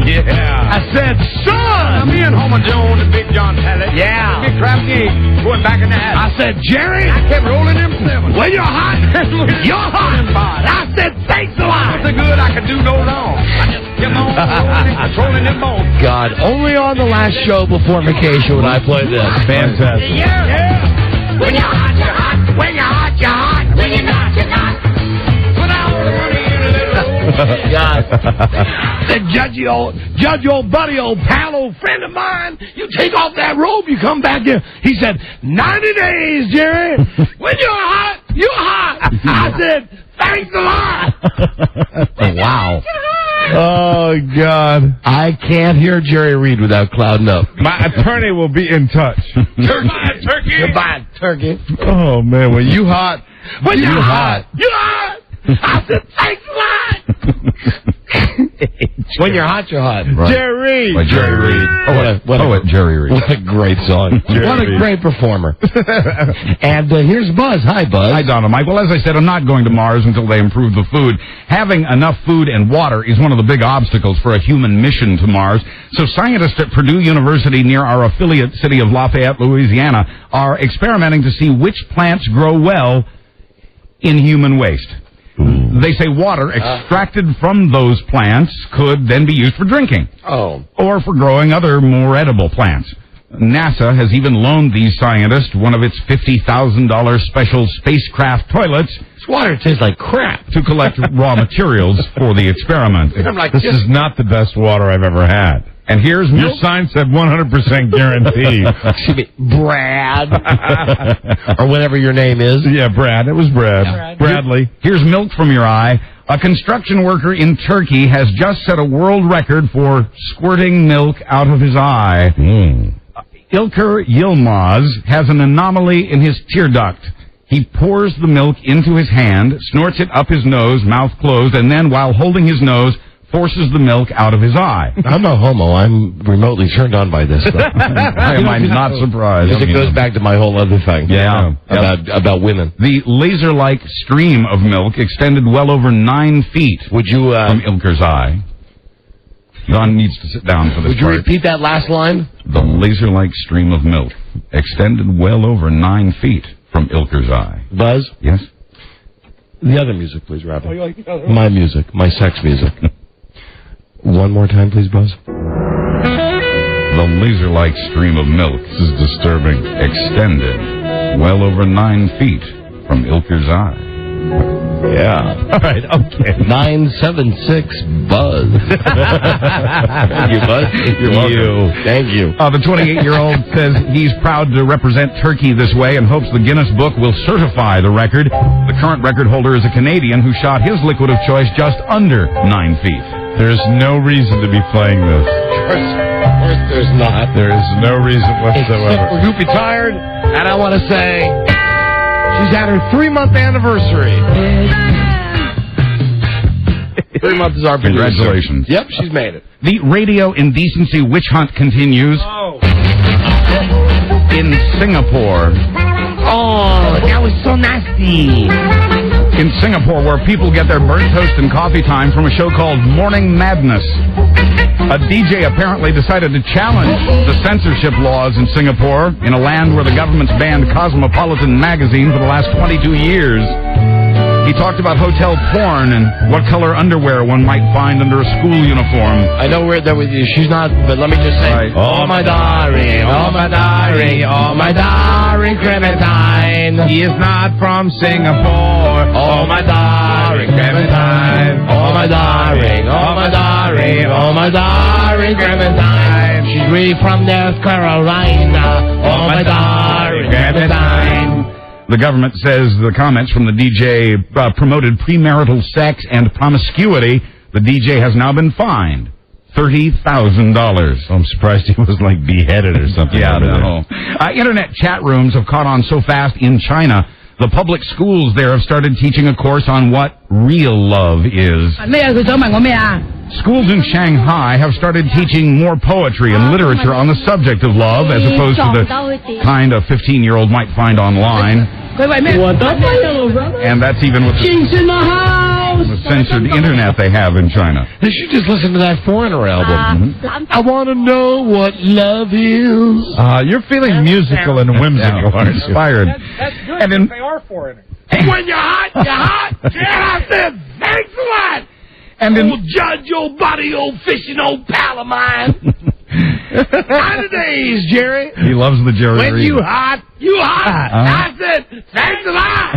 Yeah. I said, son! Me and Homer Jones and Big John Pallet. Yeah. Big crafty going back in the house. I said, Jerry! I kept rolling them sevens. Well, you're hot. You're hot. I said, thanks a lot. So good I could do no wrong. I just kept on controlling them bones. God, only on the last show before vacation would I play this. Fantastic. Yeah. When you're hot, you're hot. When you're hot, you're hot. When you're not, you're not. Put out the money in a little. God. Said, Judge, old buddy, old pal, old friend of mine, you take off that robe, you come back here. He said, 90 days, Jerry. When you're hot, you're hot. I said, thanks a lot. Wow. Oh, God. I can't hear Jerry Reed without clouding up. My attorney will be in touch. Goodbye, turkey. Goodbye, turkey. Oh, man. When you hot. When you're hot. You're hot. I said, thanks a lot. When you're hot, you're hot. Right. Jerry. By Jerry Reed. What Jerry Reed. What a great song. What a great performer. And here's Buzz. Hi, Buzz. Hi, Donna Mike. Well, as I said, I'm not going to Mars until they improve the food. Having enough food and water is one of the big obstacles for a human mission to Mars. So scientists at Purdue University near our affiliate city of Lafayette, Louisiana, are experimenting to see which plants grow well in human waste. They say water extracted from those plants could then be used for drinking. Oh. Or for growing other more edible plants. NASA has even loaned these scientists one of its $50,000 special spacecraft toilets. This water tastes like crap. To collect raw materials for the experiment. This is not the best water I've ever had. And here's your sign said 100% guaranteed. Excuse me, Brad. Or whatever your name is. Yeah, Brad. It was Brad. Bradley. Here's milk from your eye. A construction worker in Turkey has just set a world record for squirting milk out of his eye. Ilker Yilmaz has an anomaly in his tear duct. He pours the milk into his hand, snorts it up his nose, mouth closed, and then, while holding his nose, forces the milk out of his eye. I'm no homo. I'm remotely turned on by this stuff. I'm not surprised. Because it goes back to my whole other thing. Yeah. About women. The laser-like stream of milk extended well over 9 feet. Would you from Ilker's eye. Don needs to sit down for this Would you part. repeat that last line? The laser-like stream of milk extended well over 9 feet from Ilker's eye. Buzz? Yes? The other music, please, Robin. My music. My sex music. One more time, please, Buzz. The laser-like stream of milk, This is disturbing. extended well over 9 feet from Ilker's eye. Yeah. All right, okay. 976 Buzz. Thank you, Buzz. You're welcome. Thank you. The 28-year-old says he's proud to represent Turkey this way and hopes the Guinness Book will certify the record. The current record holder is a Canadian who shot his liquid of choice just under 9 feet. There's no reason to be playing this. Of course there's not. There is no reason whatsoever. Except for Goopy Tired, and I want to say she's at her 3-month anniversary. 3 months is our producer. Congratulations. Yep, she's made it. The radio indecency witch hunt continues in Singapore. Oh, that was so nasty. In Singapore, where people get their burnt toast and coffee time from a show called Morning Madness. A DJ apparently decided to challenge the censorship laws in Singapore, in a land where the government's banned Cosmopolitan magazine for the last 22 years. He talked about hotel porn and what color underwear one might find under a school uniform. I know where that was. She's not, but let me just say, Right. oh my darling, oh my darling, oh my darling Clementine. He is not from Singapore. Oh my darling Clementine. Oh my darling, oh my darling, oh my darling Clementine. She's really from North Carolina. Oh my darling Clementine. The government says the comments from the DJ promoted premarital sex and promiscuity. The DJ has now been fined $30,000. I'm surprised he was like beheaded or something. Yeah, no. Internet chat rooms have caught on so fast in China. The public schools there have started teaching a course on what real love is. Schools in Shanghai have started teaching more poetry and literature on the subject of love as opposed to the kind a 15-year-old might find online. And that's even with the censored internet they have in China. They should just listen to that Foreigner album. I want to know what love is. You're feeling musical and whimsical, aren't you? Inspired. That's good. And then, They are foreigners. When you're hot, you're hot. Yeah, I said, thanks a lot. and then, Old Judge, old buddy, old fishing, old pal of mine. How the days, Jerry? he loves the Jerry When Reed. you hot, you hot. I said, thanks a lot.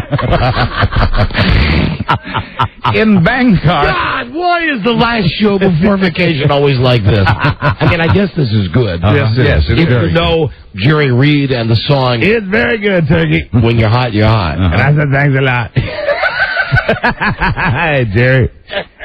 In Bangkok. God, why is the last show before vacation always like this? I mean, I guess this is good. Yes, it's If very you know Jerry Reed and the song, It's very good, Turkey. When You're Hot, You're Hot. And I said thanks a lot. Hey, Jerry.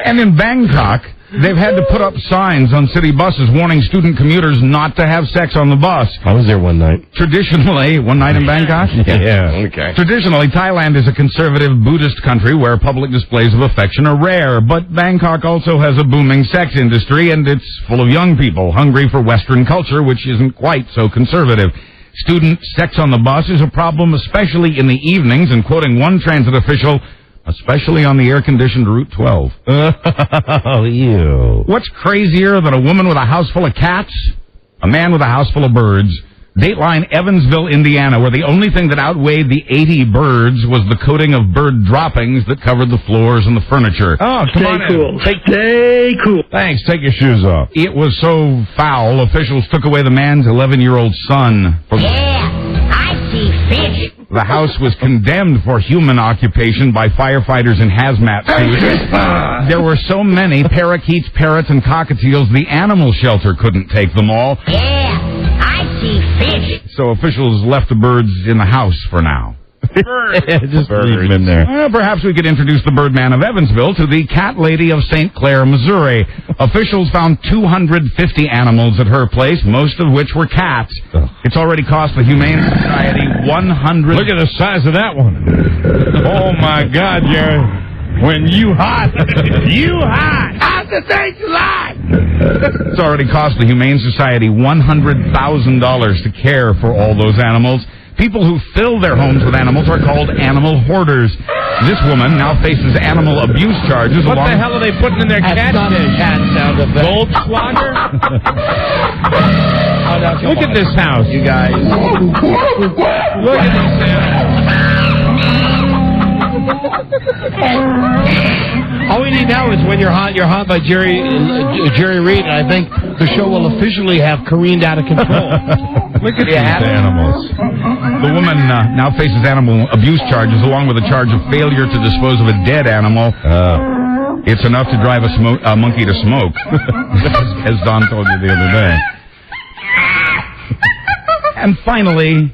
And in Bangkok, They've had to put up signs on city buses warning student commuters not to have sex on the bus. I was there one night. Traditionally, one night in Bangkok? Yeah. Okay. Traditionally, Thailand is a conservative Buddhist country where public displays of affection are rare, but Bangkok also has a booming sex industry, and it's full of young people hungry for Western culture, which isn't quite so conservative. Student sex on the bus is a problem, especially in the evenings, and quoting one transit official, especially on the air-conditioned Route 12. Oh, ew. What's crazier than a woman with a house full of cats? A man with a house full of birds. Dateline Evansville, Indiana, where the only thing that outweighed the 80 birds was the coating of bird droppings that covered the floors and the furniture. Oh, come on in. Stay cool. Thanks. Take your shoes off. It was so foul, officials took away the man's 11-year-old son. I see fish. The house was condemned for human occupation by firefighters in hazmat suits. There were so many parakeets, parrots, and cockatiels, the animal shelter couldn't take them all. I see fish. So officials left the birds in the house for now. Just leave them in there. Well, perhaps we could introduce the Birdman of Evansville to the cat lady of St. Clair, Missouri. Officials found 250 animals at her place, most of which were cats. It's already cost the Humane Society $100. Look at the size of that one. Oh, my God, Jerry. When you hot, you hot. How's the thing alive? It's already cost the Humane Society $100,000 to care for all those animals. People who fill their homes with animals are called animal hoarders. This woman now faces animal abuse charges. What the hell are they putting in their cat sound effect. Goldschlager? Look at this house, you guys. Look at this animal. All we need now is When You're Hot by Jerry Reed, and I think the show will officially have careened out of control. Look at these animals. The woman now faces animal abuse charges along with a charge of failure to dispose of a dead animal. It's enough to drive a monkey to smoke, as Don told you the other day. And finally,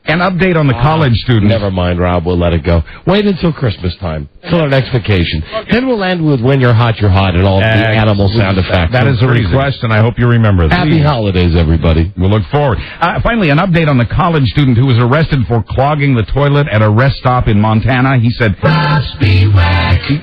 an update on the college students. Never mind, Rob. We'll let it go. Wait until Christmas time. Till our next vacation. Then we'll end with When You're Hot, You're Hot, and all the animal sound effects. That is a request, and I hope you remember that. Happy holidays, everybody. We'll look forward. Finally, an update on the college student who was arrested for clogging the toilet at a rest stop in Montana. He said,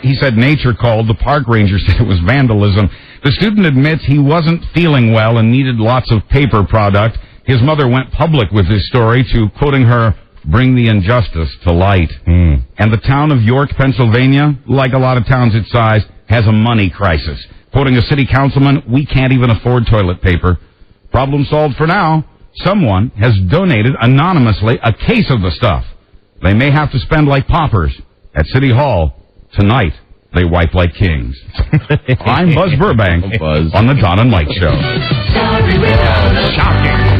he said nature called. The park ranger said it was vandalism. The student admits he wasn't feeling well and needed lots of paper product. His mother went public with this story to, quoting her, bring the injustice to light. And the town of York, Pennsylvania, like a lot of towns its size, has a money crisis. Quoting a city councilman, we can't even afford toilet paper. Problem solved for now. Someone has donated anonymously a case of the stuff. They may have to spend like paupers at City Hall. Tonight, they wipe like kings. I'm Buzz Burbank on the Don and Mike Show. Shocking.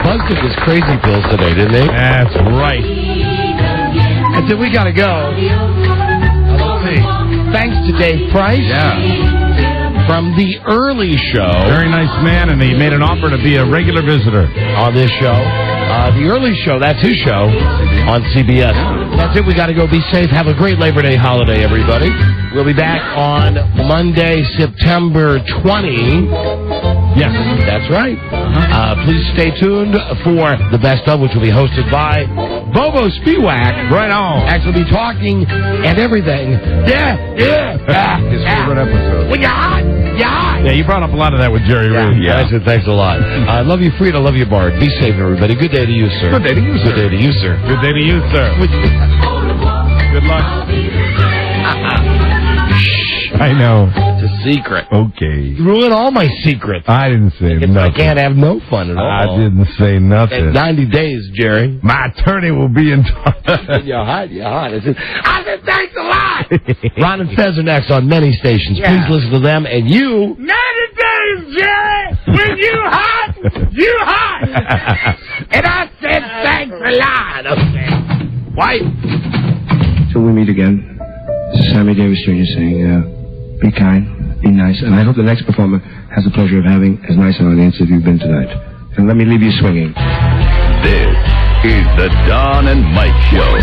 Buzz took his crazy pills today, didn't he? That's right. And then we got to go. Let's see. Thanks to Dave Price. Yeah. From The Early Show. Very nice man, and he made an offer to be a regular visitor on this show. The Early Show, that's his show on CBS. That's it. We got to go. Be safe. Have a great Labor Day holiday, everybody. We'll be back on Monday, September 20. Yes, that's right. Please stay tuned for the best of, which will be hosted by Bobo Spiewak. Right on. Actually be talking and everything. His favorite episode. When you're hot, you're hot. Yeah, you brought up a lot of that with Jerry Reed. Yeah. I said thanks a lot. I love you, Frida. I love you, Bart. Be safe, everybody. Good day to you, sir. Good day to you, sir. Good day to you, sir. Good day to you, sir. Good luck. I know. It's a secret. Okay. You ruined all my secrets. I didn't say nothing. I can't have no fun at all. I didn't say nothing. 90 days, Jerry. My attorney will be in touch. You're hot. You're hot. I said thanks a lot. Ron and Fez are next on many stations. Yeah. Please listen to them. And you... 90 days, Jerry! When you hot, you hot! And I said thanks a lot. Okay. White. Till we meet again, this is Sammy Davis Jr. saying, be kind, be nice, and I hope the next performer has the pleasure of having as nice an audience as you've been tonight. And let me leave you swinging. This is the Don and Mike Show.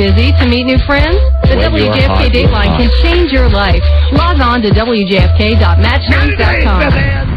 busy to meet new friends? The When you're WJFK hot, you're Dateline hot. can change your life. Log on to WJFK.matchnames.com.